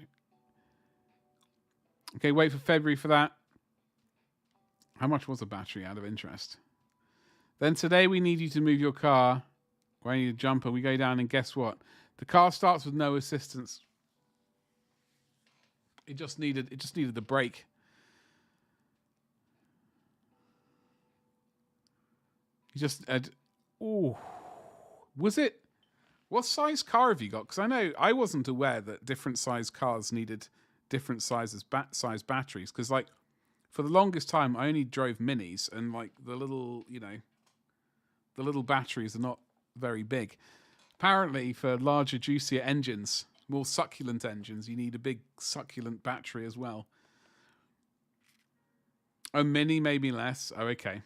Okay, wait for February for that. How much was a battery out of interest? Then today we need you to move your car. I need a jumper. We go down and guess what? The car starts with no assistance. It just needed the brake. You just ooh. Was it? What size car have you got? Because I know I wasn't aware that different size cars needed different size batteries. Because like for the longest time I only drove minis, and like the little batteries are not very big. Apparently for larger, juicier engines, more succulent engines, you need a big succulent battery as well. A mini maybe less. Oh, okay.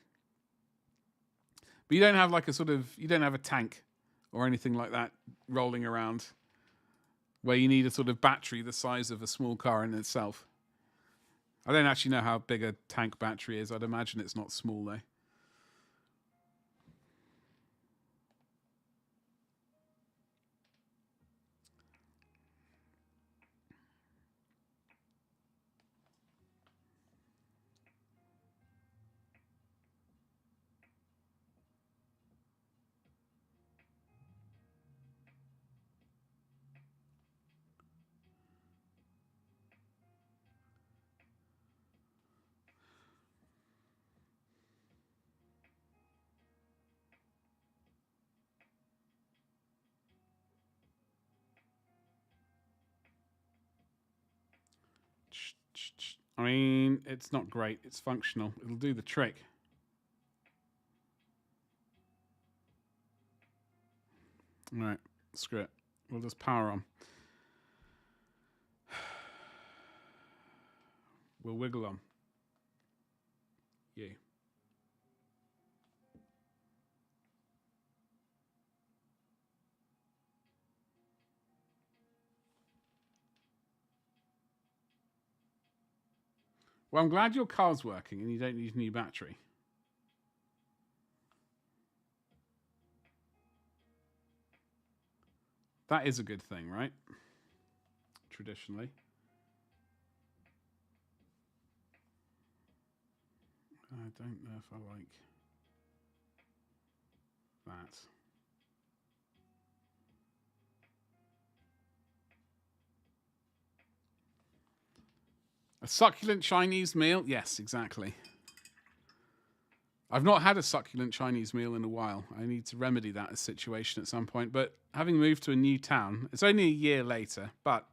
But you don't have like you don't have a tank or anything like that rolling around where you need a sort of battery the size of a small car in itself. I don't actually know how big a tank battery is. I'd imagine it's not small though. I mean, it's not great. It's functional. It'll do the trick. All right, screw it. We'll just power on. We'll wiggle on. Yeah. Well, I'm glad your car's working and you don't need a new battery. That is a good thing, right? Traditionally. I don't know if I like that. A succulent Chinese meal? Yes, exactly. I've not had a succulent Chinese meal in a while. I need to remedy that situation at some point. But having moved to a new town, it's only a year later, but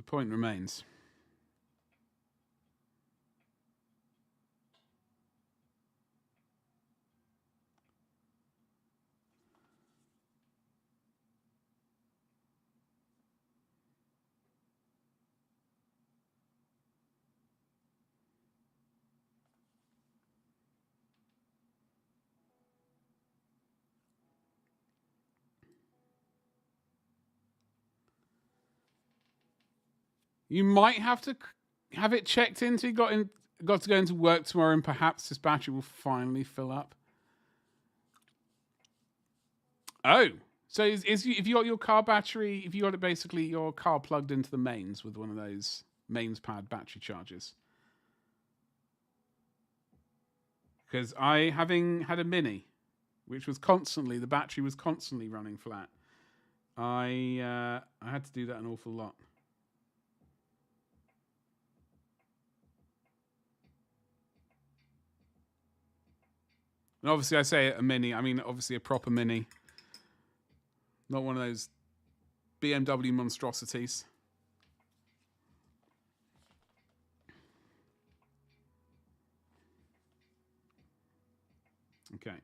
point remains. You might have to have it checked into. Got to go into work tomorrow, and perhaps this battery will finally fill up. Oh, so if you got your car battery, if you got it basically your car plugged into the mains with one of those mains pad battery chargers. Because having had a Mini, which was constantly, the battery was constantly running flat. I had to do that an awful lot. And obviously I say a Mini, I mean obviously a proper Mini. Not one of those BMW monstrosities. Okay.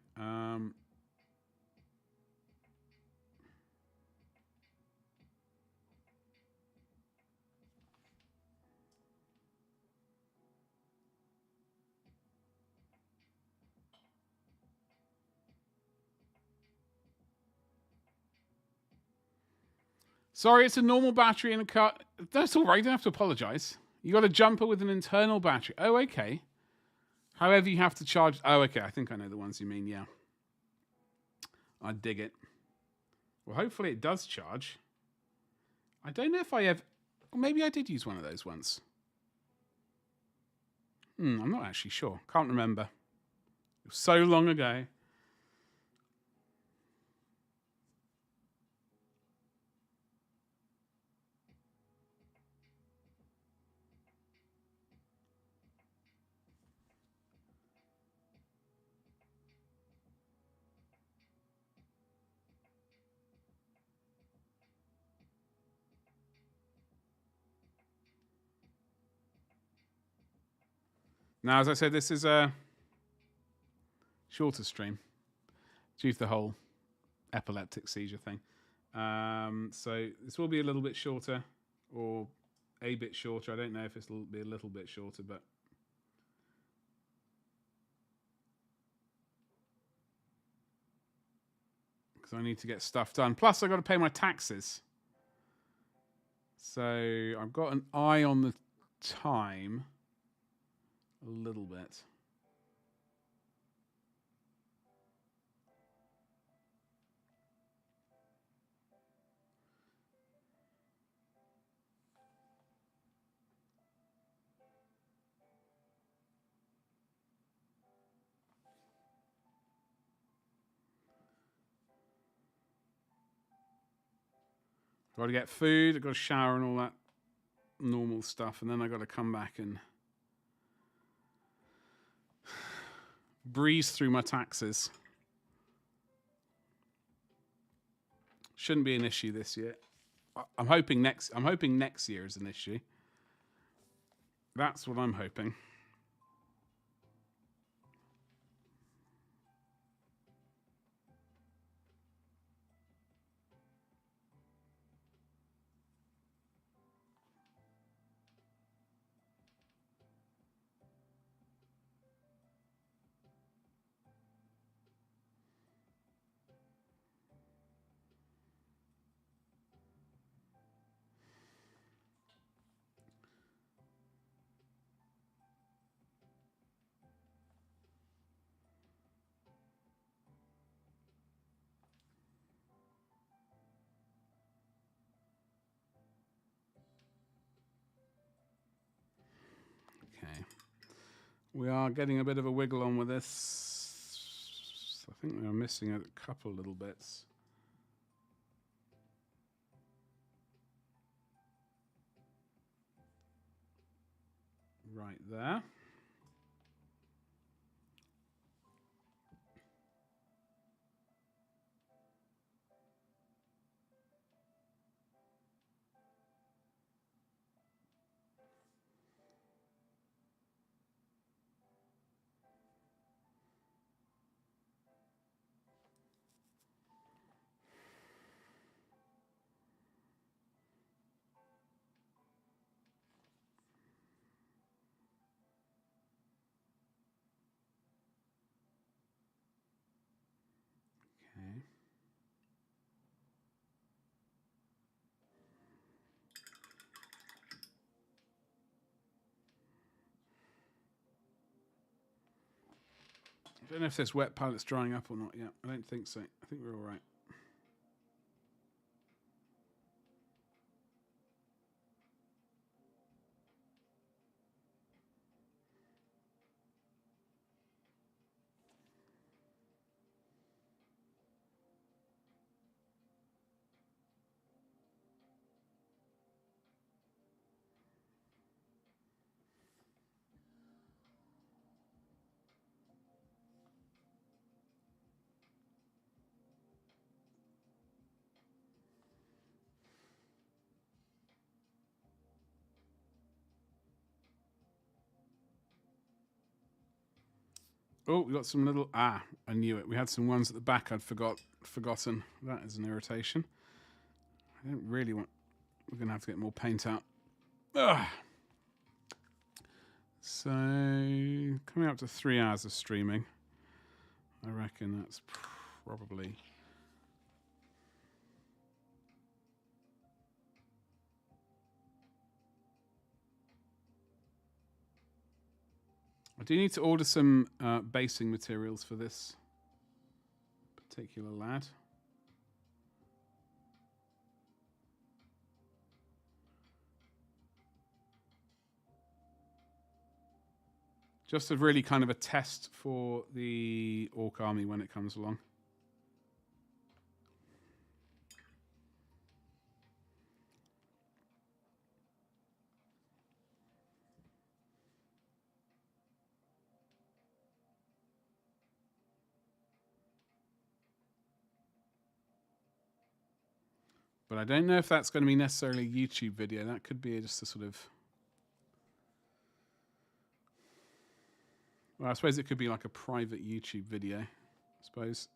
Sorry, it's a normal battery in a car. That's all right. You don't have to apologize. You got a jumper with an internal battery. Oh, okay. However, you have to charge. Oh, okay. I think I know the ones you mean. Yeah. I dig it. Well, hopefully it does charge. I don't know if I ever... Maybe I did use one of those once. I'm not actually sure. Can't remember. It was so long ago. Now, as I said, this is a shorter stream due to the whole epileptic seizure thing. So this will be a little bit shorter, or a bit shorter. I don't know if this will be a little bit shorter, but because I need to get stuff done. Plus, I got to pay my taxes. So I've got an eye on the time a little bit. Got to get food, I've got to shower and all that normal stuff, and then I've got to come back and breeze through my taxes. Shouldn't be an issue this year. I'm hoping next year is an issue. That's what I'm hoping. Okay. We are getting a bit of a wiggle on with this. I think we are missing a couple little bits. Right there. don't know if this wet pallet's drying up or not yet. I don't think so. I think we're all right. Oh, we got some little... I knew it. We had some ones at the back I'd forgotten. That is an irritation. I don't really want... We're going to have to get more paint out. Ugh. So, coming up to 3 hours of streaming. I reckon that's probably... I do need to order some basing materials for this particular lad. Just a really kind of a test for the Orc army when it comes along. But I don't know if that's going to be necessarily a YouTube video. That could be just a sort of... Well, I suppose it could be like a private YouTube video, I suppose.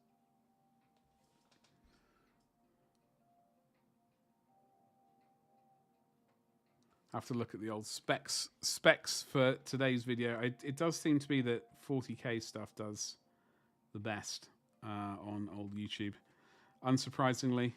I have to look at the old specs for today's video. It does seem to be that 40k stuff does the best on old YouTube. Unsurprisingly.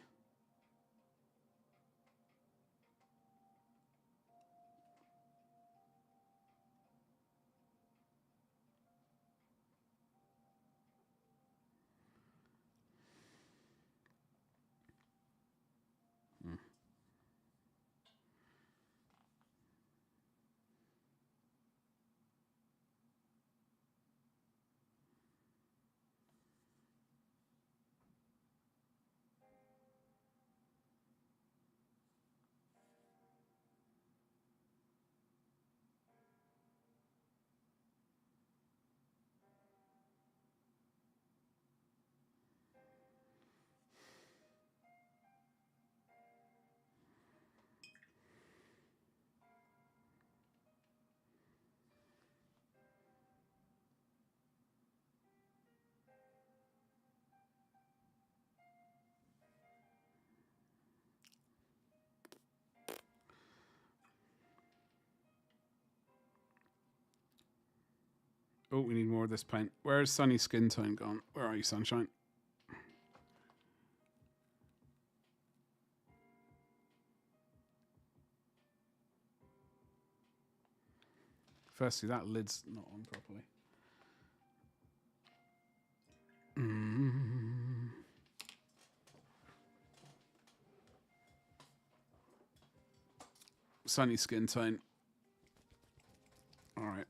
Oh, we need more of this paint. Where is Sunny Skin Tone gone? Where are you, Sunshine? Firstly, that lid's not on properly. Sunny Skin Tone. All right.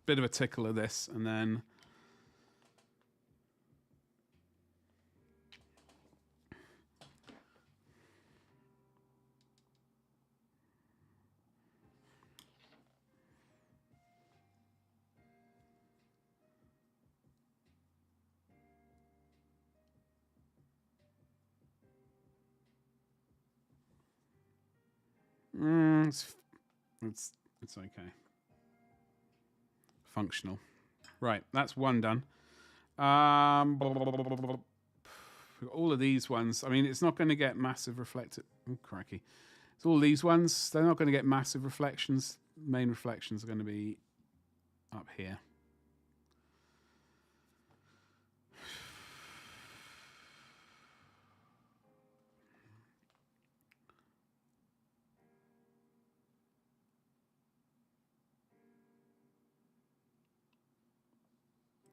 Bit of a tickle of this, and then... It's okay. Functional. Right, that's one done. All of these ones. I mean, it's not going to get massive reflective. Oh, crikey. So all these ones, they're not going to get massive reflections. Main reflections are going to be up here.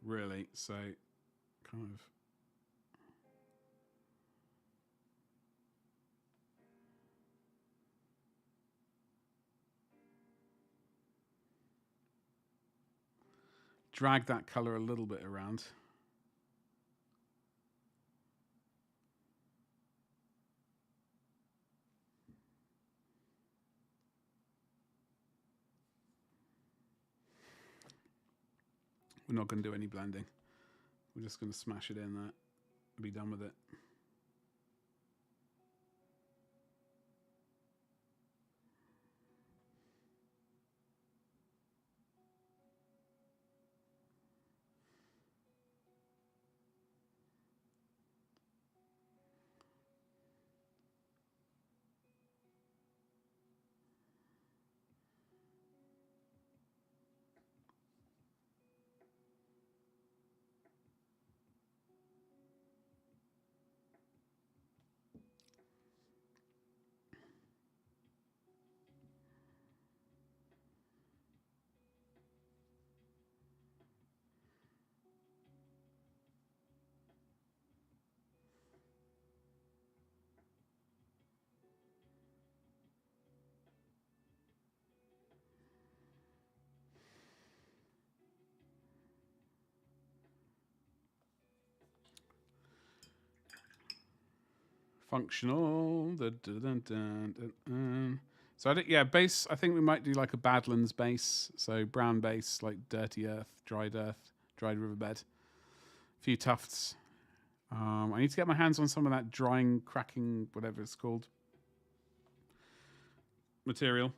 really. So, kind of. Drag that color a little bit around. We're not going to do any blending. We're just going to smash it in that and be done with it. Functional. So base. I think we might do like a Badlands base. So brown base, like dirty earth, dried riverbed. A few tufts. I need to get my hands on some of that drying, cracking, whatever it's called, material.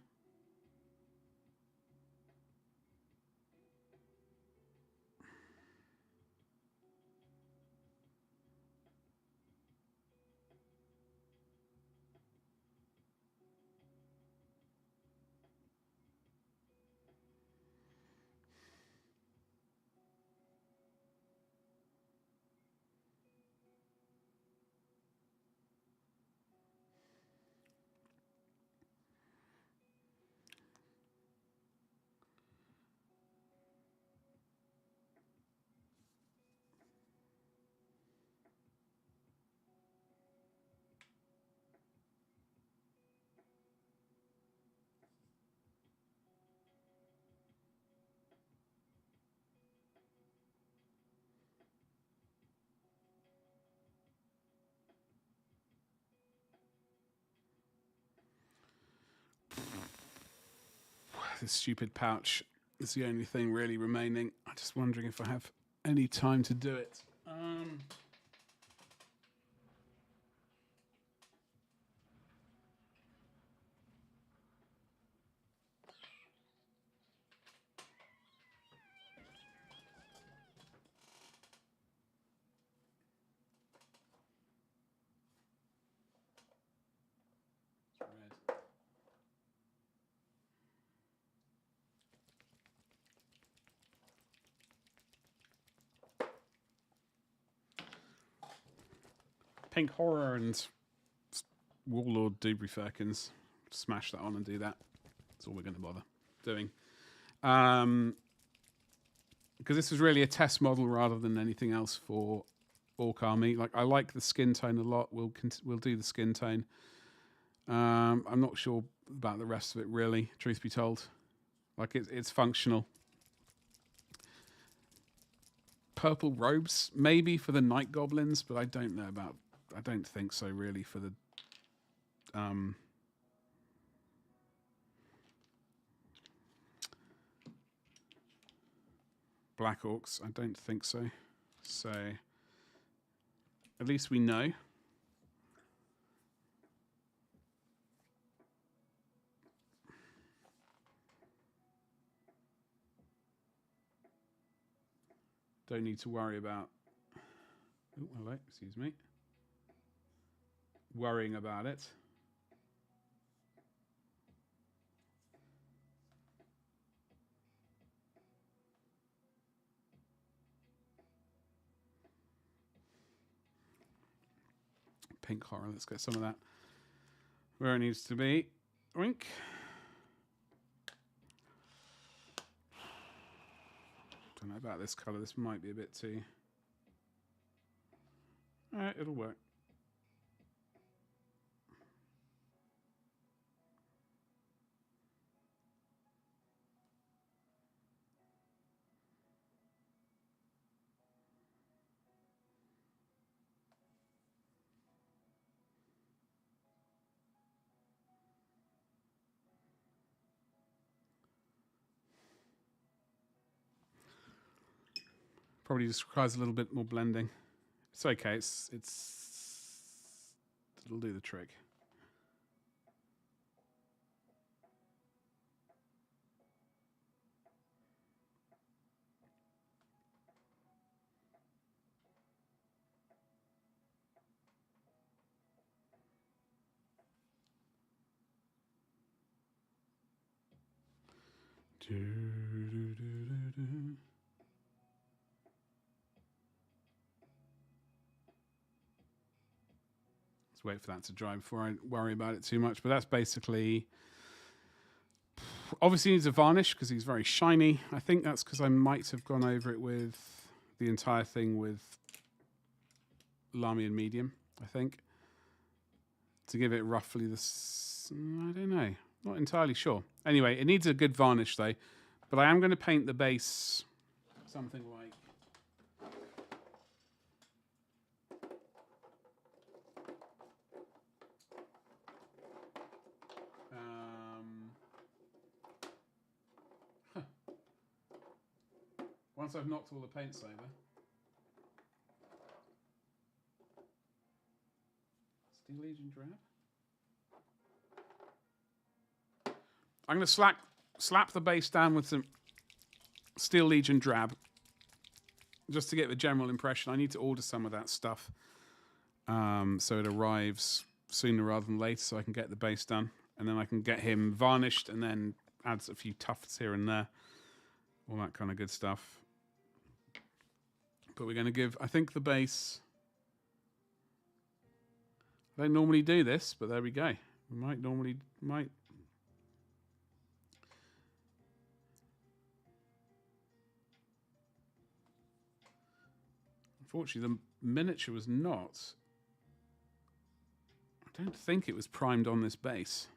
This stupid pouch is the only thing really remaining. I'm just wondering if I have any time to do it. Pink Horror and Warlord Dubry Firkins. Smash that on and do that. That's all we're going to bother doing. Because this was really a test model rather than anything else for Orc Army. Like, I like the skin tone a lot. We'll do the skin tone. I'm not sure about the rest of it, really, truth be told. Like, it's functional. Purple robes, maybe for the night goblins, but I don't know about... I don't think so, really, for the... Black Orcs, I don't think so. So, at least we know. Don't need to worry about... Oh, hello, excuse me. Worrying about it. Pink Horror, let's get some of that where it needs to be. Oink. Don't know about this colour. This might be a bit too... it'll work. Probably just requires a little bit more blending. It's okay. It'll do the trick. Let's wait for that to dry before I worry about it too much. But that's basically... Obviously needs a varnish because he's very shiny. I think that's because I might have gone over it with the entire thing with Lamy and medium, I think. To give it roughly this... I don't know. Not entirely sure. Anyway, it needs a good varnish though. But I am going to paint the base something like... Once I've knocked all the paints over. Steel Legion Drab. I'm going to slap the base down with some Steel Legion Drab. Just to get the general impression. I need to order some of that stuff. So it arrives sooner rather than later so I can get the base done. And then I can get him varnished and then add a few tufts here and there. All that kind of good stuff. But we're going to give, I think, the base... I don't normally do this, but there we go. We might... Unfortunately, the miniature was not... I don't think it was primed on this base.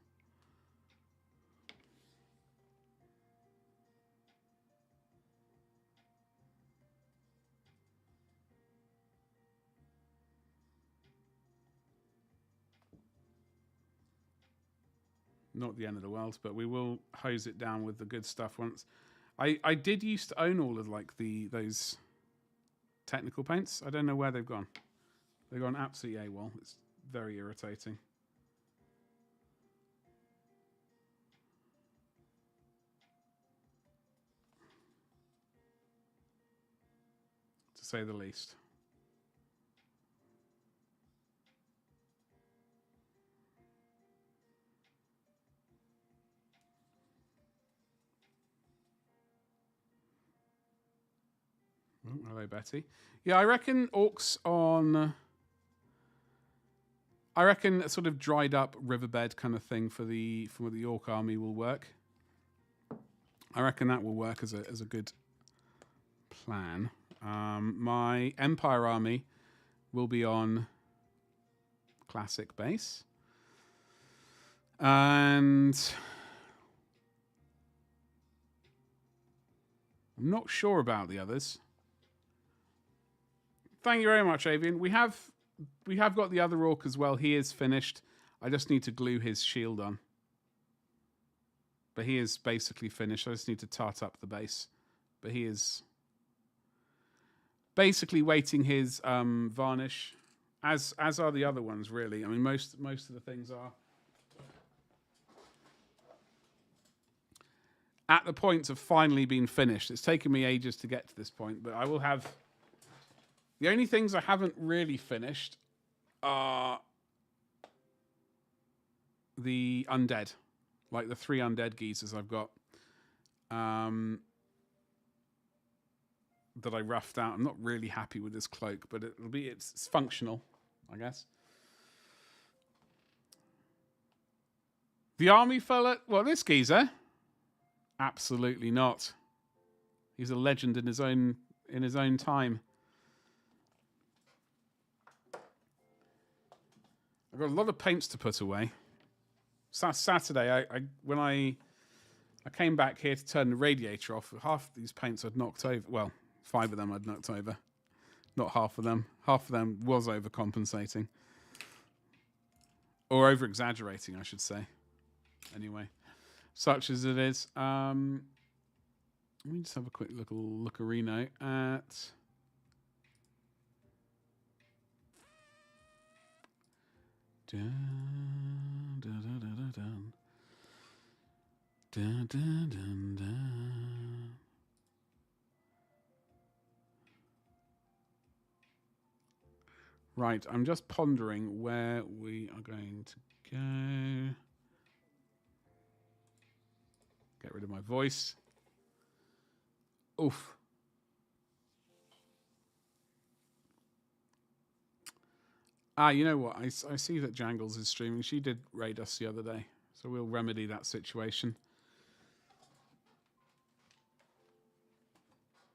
Not the end of the world, but we will hose it down with the good stuff once. I did used to own all of like those technical paints. I don't know where they've gone. They've gone absolutely AWOL. It's very irritating. To say the least. Oh, hello, Betty. Yeah, I reckon Orks on... I reckon a sort of dried up riverbed kind of thing for the Orc army will work. I reckon that will work as a good plan. My Empire army will be on classic base. And I'm not sure about the others. Thank you very much, Avian. We have got the other Orc as well. He is finished. I just need to glue his shield on. But he is basically finished. I just need to tart up the base. But he is basically waiting his varnish, as are the other ones, really. I mean, most of the things are at the point of finally being finished. It's taken me ages to get to this point, but I will have... The only things I haven't really finished are the undead. Like the 3 undead geezers I've got. That I roughed out. I'm not really happy with this cloak, but it's functional, I guess. The army fella... Well, this geezer? Absolutely not. He's a legend in his own time. I've got a lot of paints to put away. Saturday, when I came back here to turn the radiator off, half these paints I'd knocked over. Well, 5 of them I'd knocked over. Not half of them. Half of them was overcompensating. Or over-exaggerating, I should say. Anyway, such as it is. Let me just have a quick lookerino at... Dun, dun, dun, dun, dun. Dun, dun, dun, dun. Right, I'm just pondering where we are going to go. Get rid of my voice. Oof. You know what? I see that Jangles is streaming. She did raid us the other day, so we'll remedy that situation.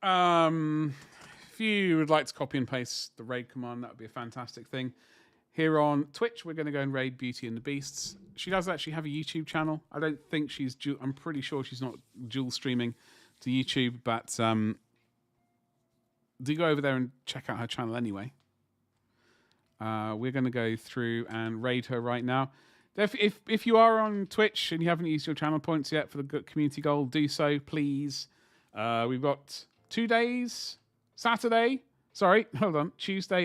If you would like to copy and paste the raid command, that would be a fantastic thing. Here on Twitch, we're going to go and raid Beauty and the Beasts. She does actually have a YouTube channel. I don't think she's... I'm pretty sure she's not dual streaming to YouTube, but do go over there and check out her channel anyway. We're going to go through and raid her right now. If you are on Twitch and you haven't used your channel points yet for the community goal, do so, please. We've got 2 days, Tuesday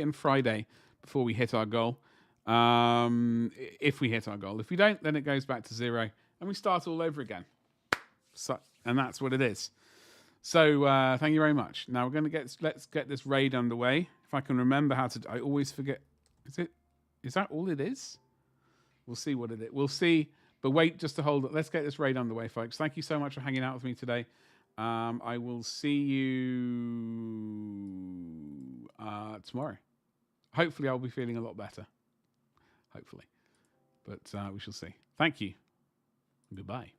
and Friday before we hit our goal. If we hit our goal. If we don't, then it goes back to 0 and we start all over again. And that's what it is. So thank you very much. Now we're going to let's get this raid underway. If I can remember how to... I always forget... Is that all it is? We'll see what it is. We'll see. But wait just to hold it. Let's get this raid underway, folks. Thank you so much for hanging out with me today. I will see you tomorrow. Hopefully I'll be feeling a lot better. Hopefully. But we shall see. Thank you. Goodbye.